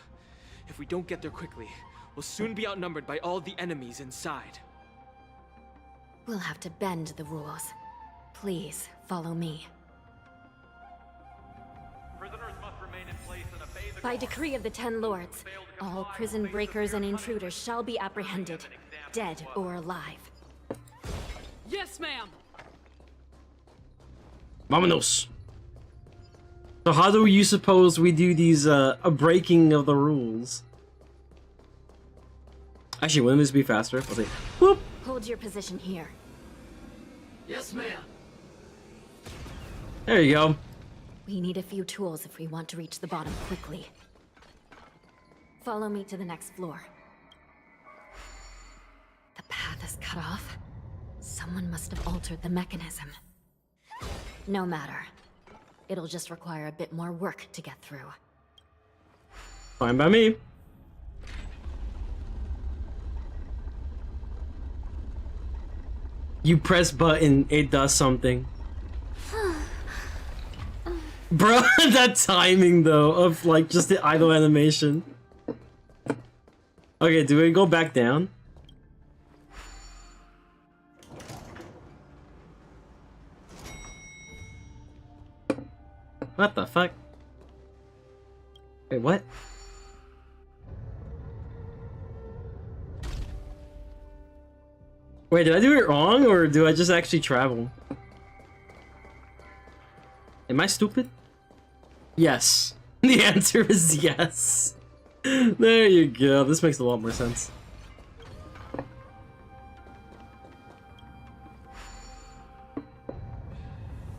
If we don't get there quickly, we'll soon be outnumbered by all the enemies inside. We'll have to bend the rules. Please, follow me. Prisoners must remain in place and obey the By decree of the Ten Lords, all prison breakers and intruders shall be apprehended, dead or alive. Yes, ma'am! Vamonos! So how do you suppose we do these, a breaking of the rules? Actually, wouldn't this be faster? Let's see. Whoop! Hold your position here. Yes, ma'am. There you go. We need a few tools if we want to reach the bottom quickly. Follow me to the next floor. The path is cut off. Someone must have altered the mechanism. No matter. It'll just require a bit more work to get through. Fine by me. You press button, it does something. Bro, that timing though, of like just the idle animation. Okay, do we go back down? What the fuck? Wait, what? Wait, did I do it wrong, or do I just actually travel? Am I stupid? Yes. The answer is yes. There you go. This makes a lot more sense.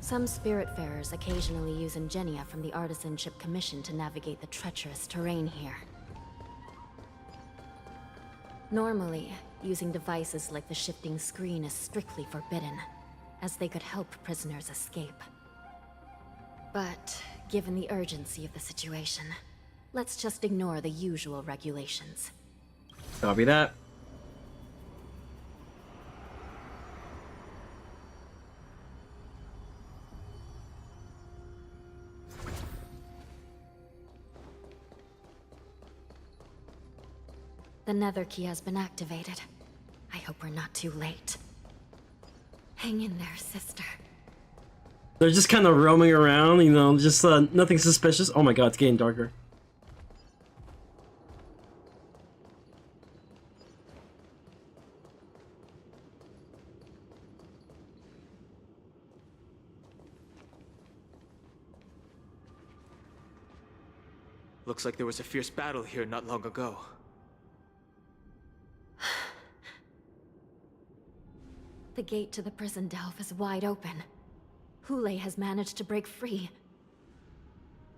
Some Spiritfarers occasionally use ingenia from the Artisanship Commission to navigate the treacherous terrain here. Normally, using devices like the shifting screen is strictly forbidden, as they could help prisoners escape. But, given the urgency of the situation, let's just ignore the usual regulations. Copy that. The nether key has been activated. I hope we're not too late. Hang in there, sister. They're just kind of roaming around, you know, just nothing suspicious. Oh my god, it's getting darker. Looks like there was a fierce battle here not long ago. The gate to the prison delve is wide open. Hule has managed to break free.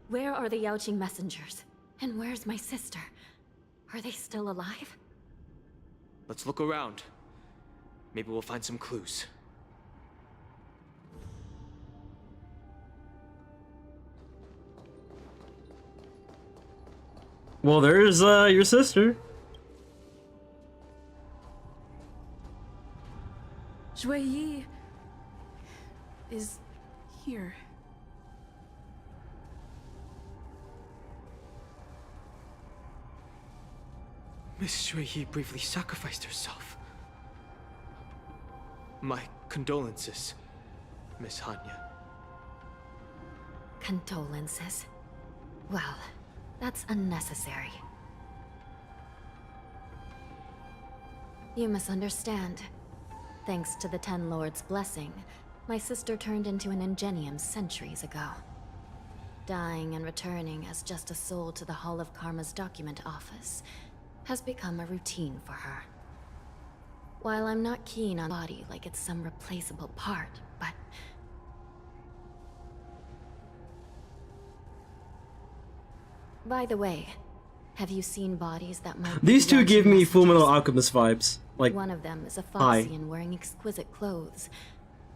Where are the Yaoqing messengers? And where's my sister? Are they still alive? Let's look around. Maybe we'll find some clues. Well, there's your sister. Shui Yi is here. Miss Shui Yi briefly sacrificed herself. My condolences, Miss Hanya. Condolences. Well, that's unnecessary. You misunderstand. Thanks to the Ten Lords' blessing, my sister turned into an ingenium centuries ago. Dying and returning as just a soul to the Hall of Karma's document office has become a routine for her. While I'm not keen on body like it's some replaceable part, but... By the way, have you seen bodies that might... These two give me Fullmetal messengers? Alchemist vibes. Like, one of them is a hi. Foxian wearing exquisite clothes,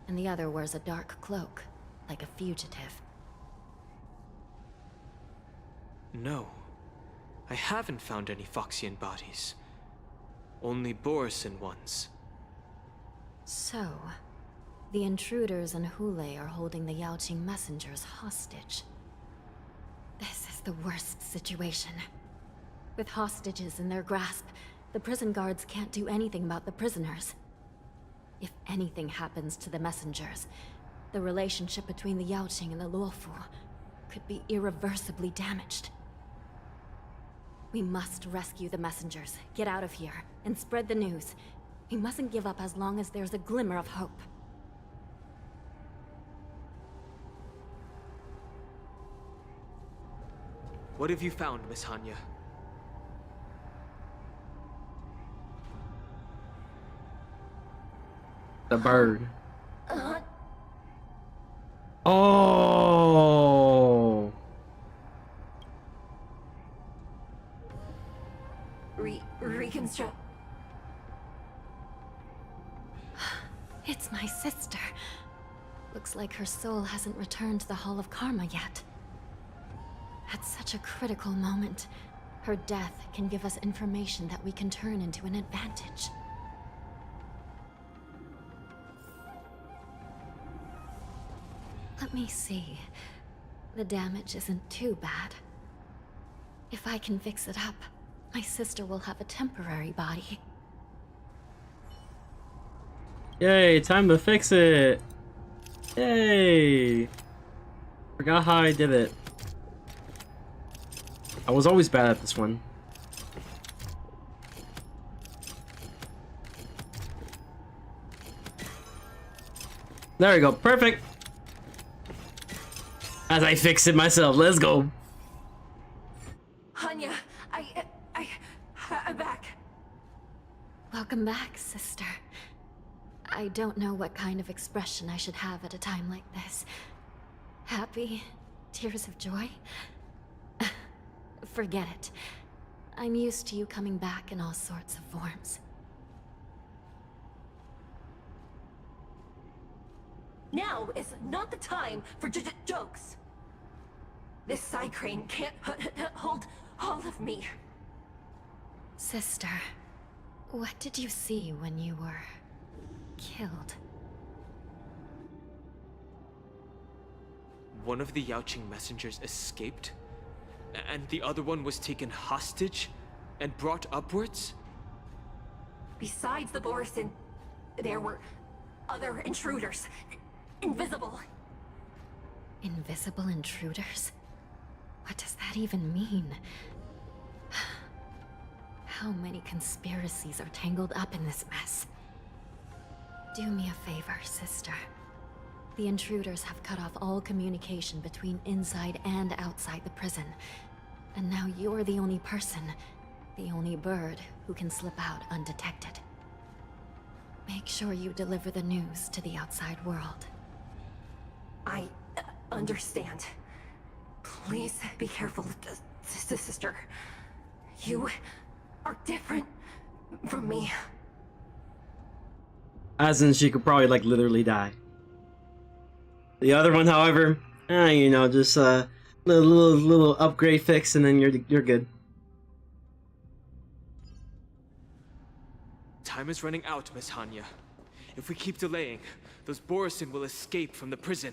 and the other wears a dark cloak, like a fugitive. No. I haven't found any Foxian bodies. Only Borisin ones. So, the intruders and Hule are holding the Yaoqing messengers hostage. This is the worst situation. With hostages in their grasp, the prison guards can't do anything about the prisoners. If anything happens to the messengers, the relationship between the Yaoqing and the LUOFU could be irreversibly damaged. We must rescue the messengers, get out of here, and spread the news. We mustn't give up as long as there's a glimmer of hope. What have you found, Miss Hanya? The bird. Oh. Reconstruct. It's my sister. Looks like her soul hasn't returned to the Hall of Karma yet. At such a critical moment, her death can give us information that we can turn into an advantage. Let me see. The damage isn't too bad. If I can fix it up, my sister will have a temporary body. Yay, time to fix it. Yay. Forgot how I did it. I was always bad at this one. There we go, perfect. As I fix it myself, let's go. Hanya, I'm back. Welcome back, sister. I don't know what kind of expression I should have at a time like this. Happy? Tears of joy? Forget it. I'm used to you coming back in all sorts of forms. Now is not the time for jokes. This side crane can't hold all of me. Sister, what did you see when you were killed? One of the Yaoqing messengers escaped, and the other one was taken hostage and brought upwards? Besides the Borisin, there were other intruders. Invisible. Invisible intruders? What does that even mean? How many conspiracies are tangled up in this mess? Do me a favor, sister. The intruders have cut off all communication between inside and outside the prison. And now you're the only person, the only bird, who can slip out undetected. Make sure you deliver the news to the outside world. I understand. Please be careful, sister. You are different from me. As in, she could probably, like, literally die. The other one, however, you know, just a little upgrade fix, and then you're good. Time is running out, Miss Hanya. If we keep delaying, those Borisin will escape from the prison.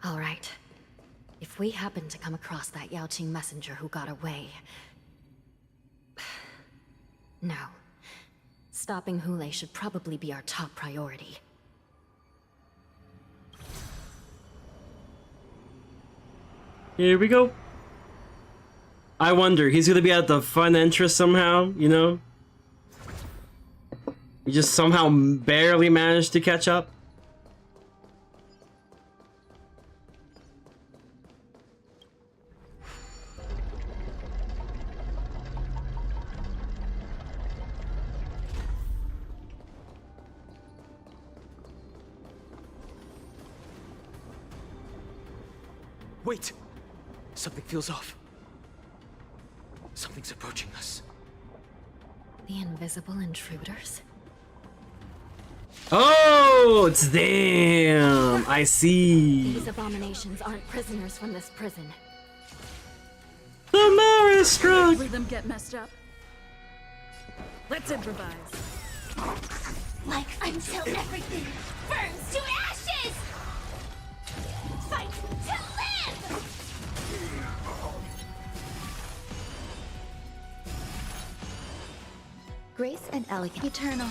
All right. If we happen to come across that Yaoqing messenger who got away... No. Stopping Hule should probably be our top priority. Here we go. I wonder, he's gonna be at the front entrance somehow, you know? He just somehow barely managed to catch up. Wait! Something feels off. Something's approaching us. The invisible intruders? Oh, it's them. I see. These abominations aren't prisoners from this prison. The Mara struck. Rhythm get messed up. Let's improvise. Like until everything burns to ashes! Fight to live! Grace and elegant. Eternal.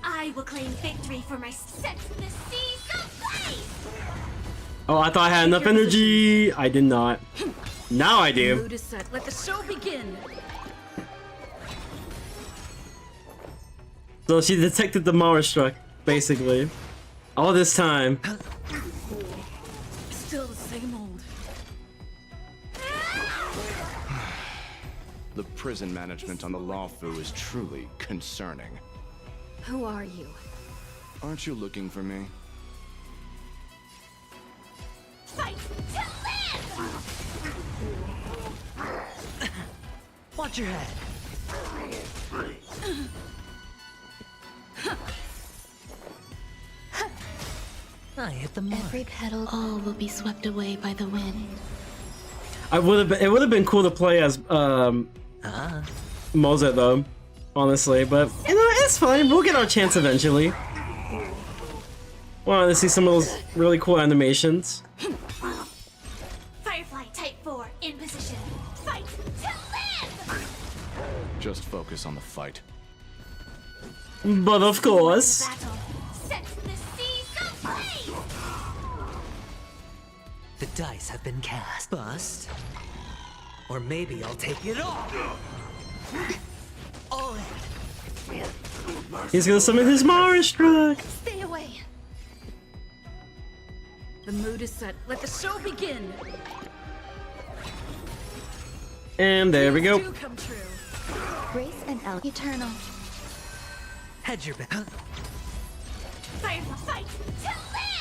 I will claim victory for my set the seas ablaze! Oh, I thought I had enough energy. I did not. Now I do. Mood is set. Let the show begin. So she detected the Mara struck, basically. All this time. Still the same old. The prison management on the LUOFU is truly concerning. Who are you? Aren't you looking for me? Fight to live! Watch your head. I hit the mark. Every petal, all will be swept away by the wind. It would have been cool to play as Mozart though, honestly, but you know, it's fine. We'll get our chance eventually. Wanted to see some of those really cool animations. Firefly Type 4 in position. Fight to live! Just focus on the fight. But of course. Battle. Set the seas ablaze! The dice have been cast. Bust. Or maybe I'll take it all. All in. He's gonna summon his Mara struck. Stay away. The mood is set. Let the show begin. And there we go. Do come true. Grace and El Eternal. Hedge your bet. Firefly fight to live!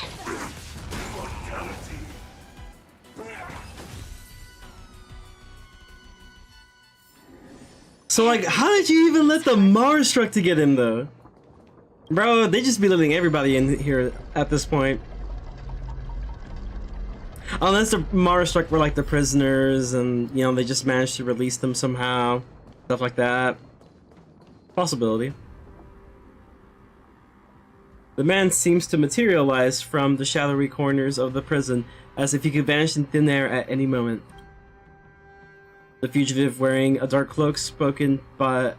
So like, how did you even let the Mara struck to get in though? Bro, they just be letting everybody in here at this point. Unless the Mara struck were like the prisoners and, you know, they just managed to release them somehow. Stuff like that. Possibility. The man seems to materialize from the shadowy corners of the prison as if he could vanish in thin air at any moment. The fugitive, wearing a dark cloak spoken by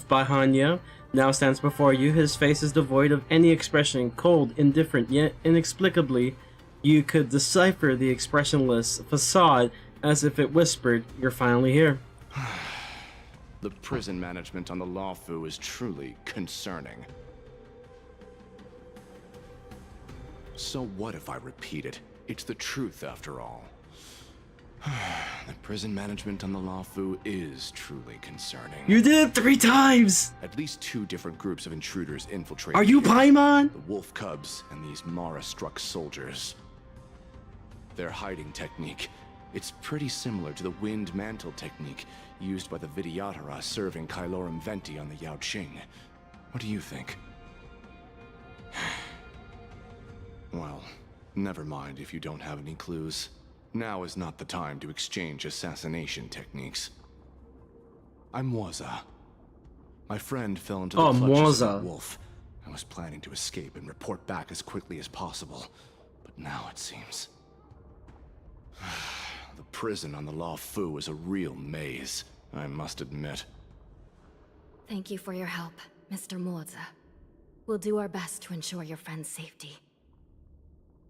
Hanya, now stands before you. His face is devoid of any expression, cold, indifferent, yet inexplicably you could decipher the expressionless facade as if it whispered, "You're finally here." The prison management on the LUOFU is truly concerning. So what if I repeat it? It's the truth after all. The prison management on the LUOFU is truly concerning. You did it 3 times! At least 2 different groups of intruders infiltrated. Are you here. Paimon? The wolf cubs and these Mara-struck soldiers. Their hiding technique, it's pretty similar to the wind mantle technique used by the Vidyadhara serving Kailorum Venti on the Yaoqing. What do you think? Well, never mind if you don't have any clues. Now is not the time to exchange assassination techniques. I'm Mwaza. My friend fell into the clutches of the wolf. I was planning to escape and report back as quickly as possible, but now it seems... The prison on the LUOFU is a real maze, I must admit. Thank you for your help, Mr. Mwaza. We'll do our best to ensure your friend's safety.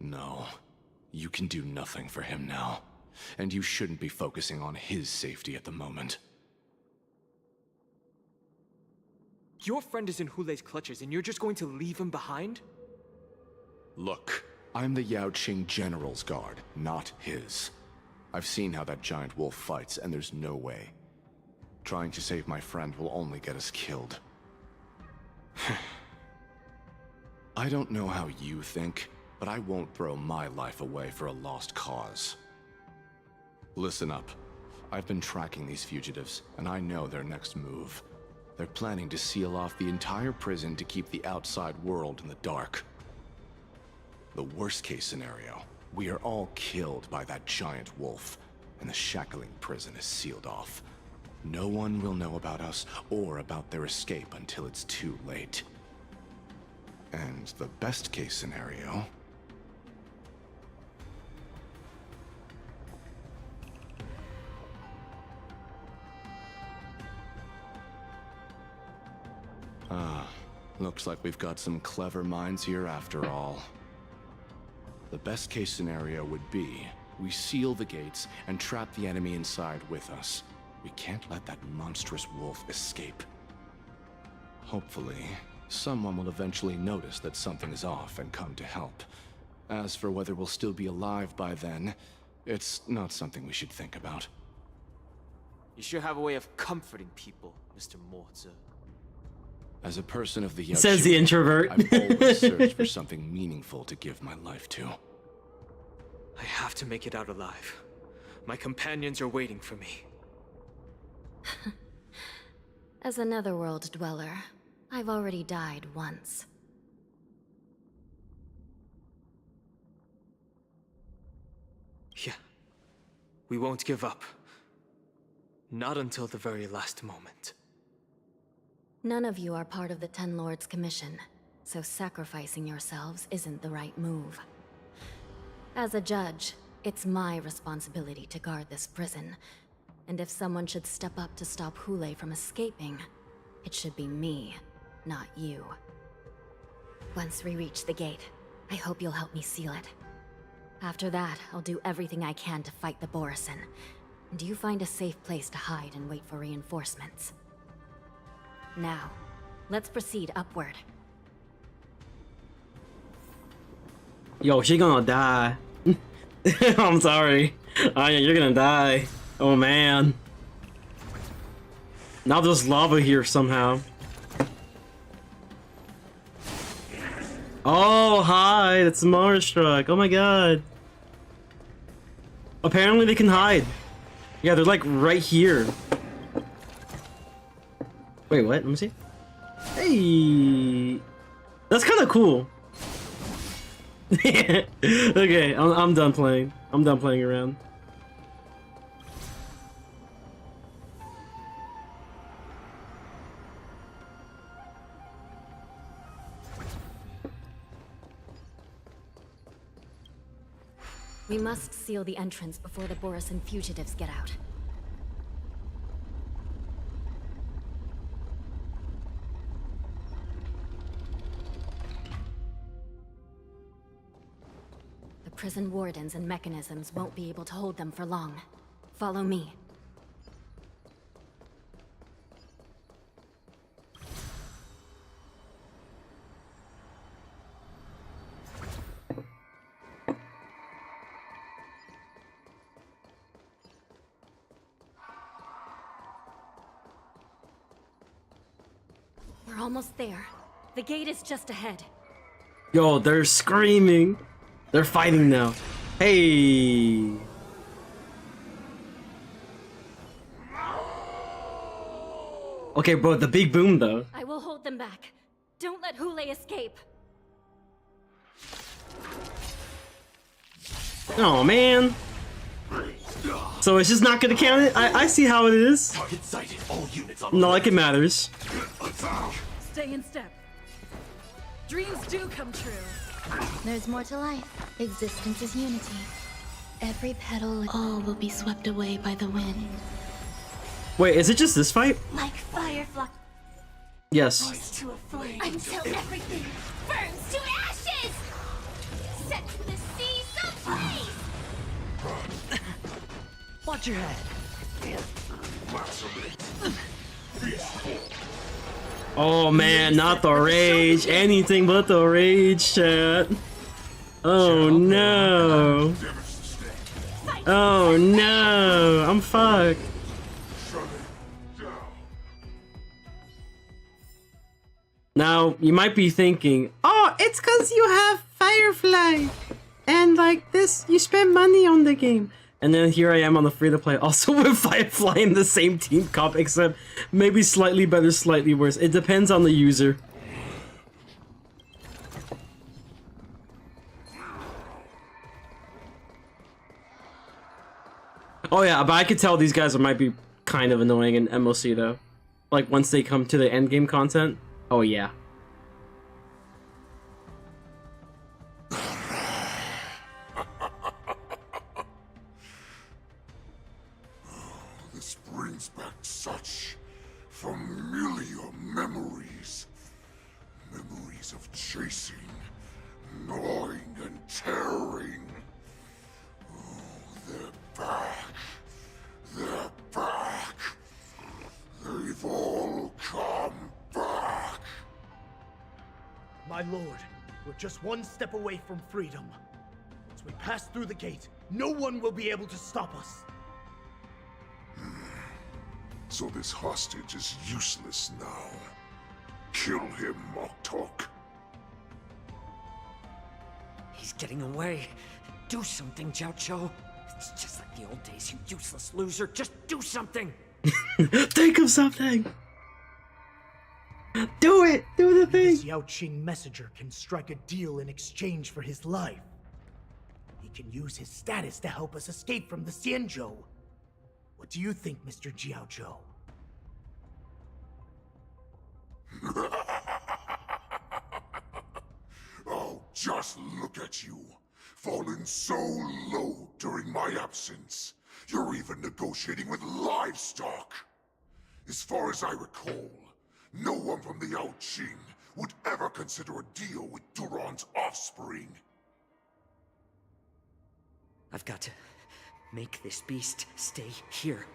No. You can do nothing for him now. And you shouldn't be focusing on his safety at the moment. Your friend is in Hulei's clutches and you're just going to leave him behind? Look, I'm the Yaoqing General's guard, not his. I've seen how that giant wolf fights, and there's no way. Trying to save my friend will only get us killed. I don't know how you think, but I won't throw my life away for a lost cause. Listen up. I've been tracking these fugitives, and I know their next move. They're planning to seal off the entire prison to keep the outside world in the dark. The worst case scenario, we are all killed by that giant wolf, and the shackling prison is sealed off. No one will know about us or about their escape until it's too late. And the best case scenario... looks like we've got some clever minds here after all. The best case scenario would be, we seal the gates and trap the enemy inside with us. We can't let that monstrous wolf escape. Hopefully, someone will eventually notice that something is off and come to help. As for whether we'll still be alive by then, it's not something we should think about. You sure have a way of comforting people, Mr. Morza. As a person of the Says the introvert. I've always searched for something meaningful to give my life to. I have to make it out alive. My companions are waiting for me. As a netherworld dweller, I've already died once. Yeah. We won't give up. Not until the very last moment. None of you are part of the Ten Lords' commission, so sacrificing yourselves isn't the right move. As a judge, it's my responsibility to guard this prison, and if someone should step up to stop Hule from escaping, it should be me, not you. Once we reach the gate, I hope you'll help me seal it. After that, I'll do everything I can to fight the Borisin, and you find a safe place to hide and wait for reinforcements. Now, let's proceed upward. Yo, she gonna die. I'm sorry. Anya, you're gonna die. Oh man. Now there's lava here somehow. Oh, hi, that's Marstruck. Oh my god. Apparently they can hide. Yeah, they're like right here. Wait, what? Let me see. Hey, that's kind of cool. Okay, I'm done playing. I'm done playing around. We must seal the entrance before the Borisin fugitives get out. The prison wardens and mechanisms won't be able to hold them for long. Follow me. We're almost there. The gate is just ahead. Yo, they're screaming. They're fighting now. Hey. Okay, bro, the big boom though. I will hold them back. Don't let Hule escape. Oh man. So it's just not gonna count it? I see how it is. Target sighted. All units on Not like it matters. Stay in step. Dreams do come true. There's more to life. Existence is unity. Every petal, all will be swept away by the wind. Wait, is it just this fight? Like firefly. Yes. To a flame. Until everything burns to ashes! Set to the sea someplace! Watch your head. Oh man, not the rage. Anything but the rage, chat. Oh no. Oh no. I'm fucked. Now, you might be thinking, oh, it's cause you have Firefly! And like this, you spend money on the game. And then here I am on the free-to-play, also with Firefly in the same team comp, except maybe slightly better, slightly worse. It depends on the user. Oh yeah, but I could tell these guys might be kind of annoying in MOC though. Like once they come to the endgame content. Oh yeah. This brings back such familiar memories. Memories of chasing, gnawing, and tearing. Oh, they're back. They're back. They've all come back. My lord, we're just one step away from freedom. Once we pass through the gate, no one will be able to stop us. So this hostage is useless now. Kill him, Moktok. He's getting away. Do something, Jiao. It's just like the old days, you useless loser. Just do something! Think of something! Do it! Do the thing! This Yaoqing messenger can strike a deal in exchange for his life. He can use his status to help us escape from the Xianzhou. What do you think, Mr. Jiao? Oh, just look at you. Fallen so low during my absence. You're even negotiating with livestock. As far as I recall, no one from the Yaoqing would ever consider a deal with Duran's offspring. I've got to make this beast stay here,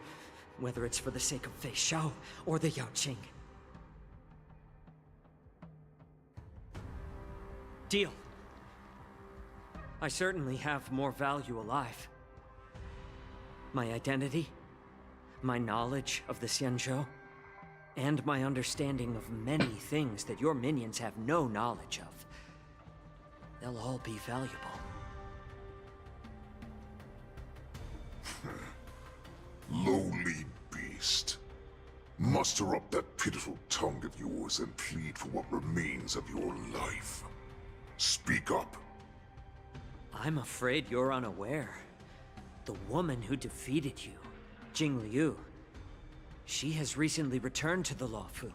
whether it's for the sake of Fei Shao or the Yaoqing. Deal. I certainly have more value alive. My identity, my knowledge of the Xianzhou, and my understanding of many things that your minions have no knowledge of. They'll all be valuable. Lowly beast. Muster up that pitiful tongue of yours and plead for what remains of your life. Speak up. I'm afraid you're unaware. The woman who defeated you, Jing Liu, she has recently returned to the LUOFU.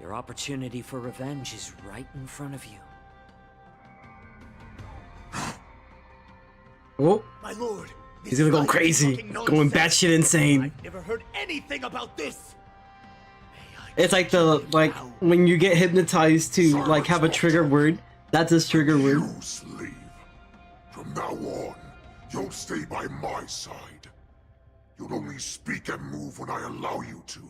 Your opportunity for revenge is right in front of you. Oh, my lord, he's gonna go crazy, going batshit insane. I've never heard anything about this. It's like when you get hypnotized to like have a trigger word. That's his trigger word. You slave. From now on, you'll stay by my side. You'll only speak and move when I allow you to.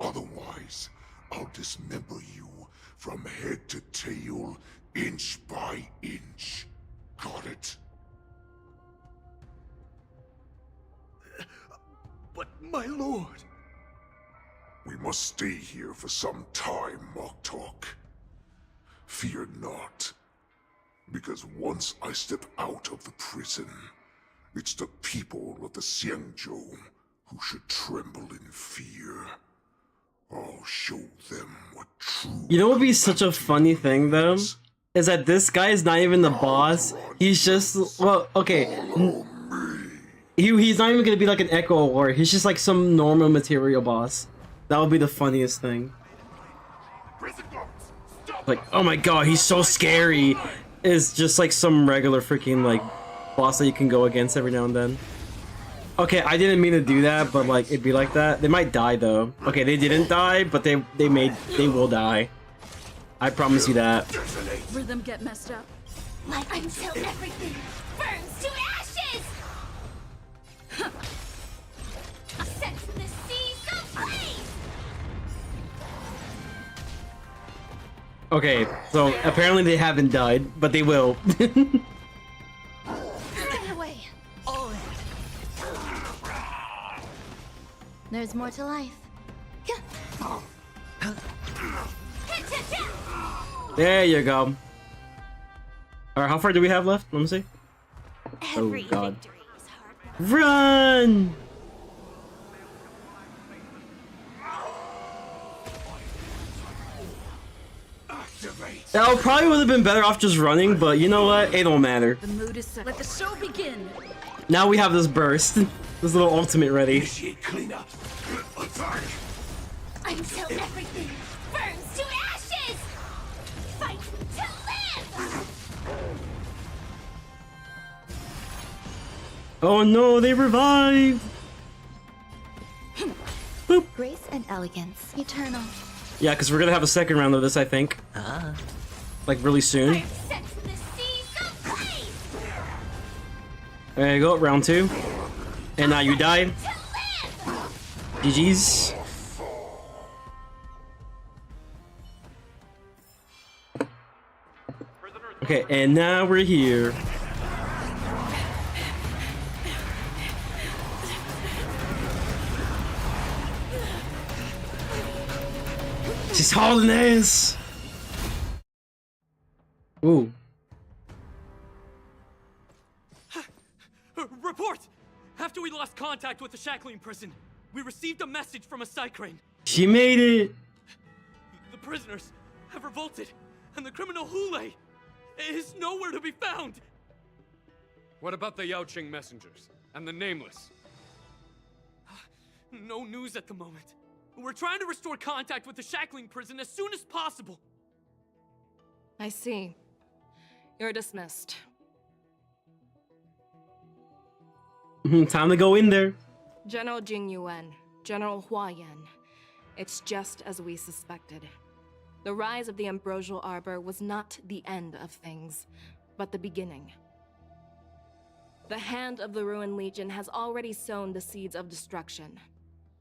Otherwise, I'll dismember you from head to tail, inch by inch. Got it? But my lord... We must stay here for some time, Moktok. Fear not. Because once I step out of the prison, it's the people of the Xianzhou who should tremble in fear. I'll show them what true... You know what would be such a funny thing though? Is that this guy is not even the boss. He's just, well, okay. He's not even gonna be like an Echo War. He's just like some normal material boss. That would be the funniest thing. Like, oh my god, he's so scary. Is just like some regular freaking like boss that you can go against every now and then. Okay, I didn't mean to do that, but like it'd be like that. They might die though. Okay, they didn't die, but they will die. I promise you that. Rhythm get messed up. Like until everything burns to ashes. Set the seas ablaze. Okay, so apparently they haven't died, but they will. Stay away. There's more to life. There you go. Alright, how far do we have left? Let me see. Every Oh god. victory is hard. Run! Oh, probably would have been better off just running, but you know what? It don't matter. The mood is set. Let the show begin. Now we have this burst. This little ultimate ready. Initiate cleanup. Attack. Until everything burns to ashes! Fight to live! Oh no, they revived! Boop. Grace and elegance, eternal. Yeah, because we're gonna have a second round of this, I think. Like really soon. There you go, round 2. And now you die. GG's. Okay, and now we're here. She's hauling ass. Ooh. Report! After we lost contact with the Shackling prison, we received a message from a Psycrane. She made it. The prisoners have revolted, and the criminal Hule is nowhere to be found. What about the Yaoqing messengers and the Nameless? No news at the moment. We're trying to restore contact with the Shackling prison as soon as possible. I see. You're dismissed. Time to go in there. General Jing Yuan, General Hua Yan. It's just as we suspected. The rise of the Ambrosial Arbor was not the end of things, but the beginning. The hand of the Ruined Legion has already sown the seeds of destruction.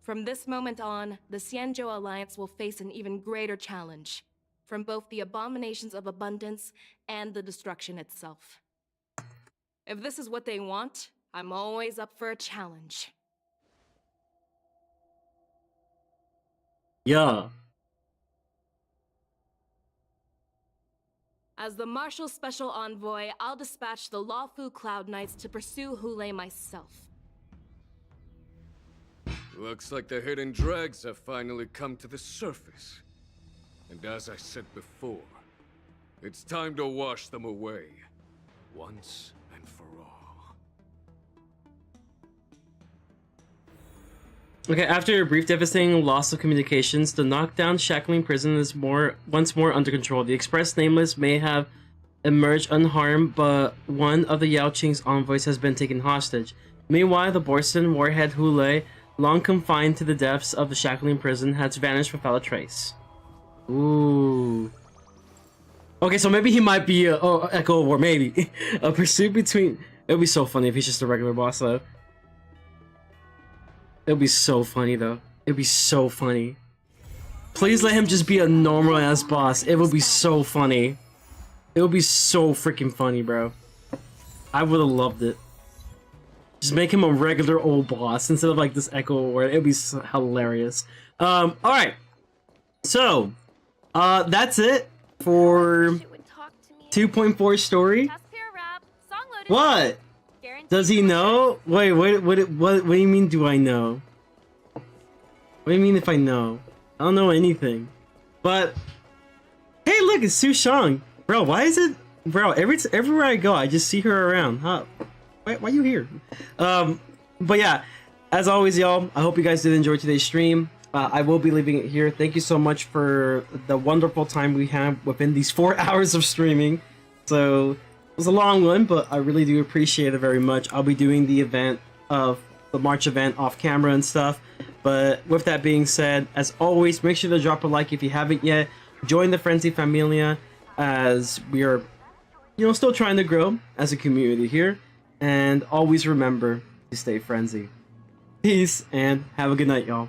From this moment on, the Xianzhou Alliance will face an even greater challenge, from both the abominations of abundance and the destruction itself. If this is what they want, I'm always up for a challenge. Yeah. As the Marshal Special Envoy, I'll dispatch the LUOFU Cloud Knights to pursue Hule myself. Looks like the hidden dregs have finally come to the surface. And as I said before, it's time to wash them away, once and for all. Okay, after a brief devastating loss of communications, the knockdown Shackling prison is once more under control. The Express Nameless may have emerged unharmed, but one of the Yaoqing's envoys has been taken hostage. Meanwhile, the Borson warhead Hule, long confined to the depths of the Shackling prison, has vanished without a trace. Ooh. Okay, so maybe he might be a Echo War, maybe. A pursuit between... It would be so funny if he's just a regular boss, though. It would be so funny, though. It would be so funny. Please let him just be a normal-ass boss. It would be so funny. It would be so freaking funny, bro. I would have loved it. Just make him a regular old boss instead of like this Echo Award. It would be so hilarious. Alright. So, that's it for 2.4 story. What? Does he know? Wait, what do you mean, do I know? What do you mean if I know? I don't know anything. But, hey look, it's Su Shang. Bro, why is it... Bro, everywhere I go, I just see her around. Huh? Why are you here? But yeah, as always, y'all, I hope you guys did enjoy today's stream. I will be leaving it here. Thank you so much for the wonderful time we had within these 4 hours of streaming. So... It was a long one, but I really do appreciate it very much. I'll be doing the event of the March event off camera and stuff. But with that being said, as always, make sure to drop a like if you haven't yet. Join the Frenzy Familia as we are, still trying to grow as a community here. And always remember to stay frenzy. Peace and have a good night, y'all.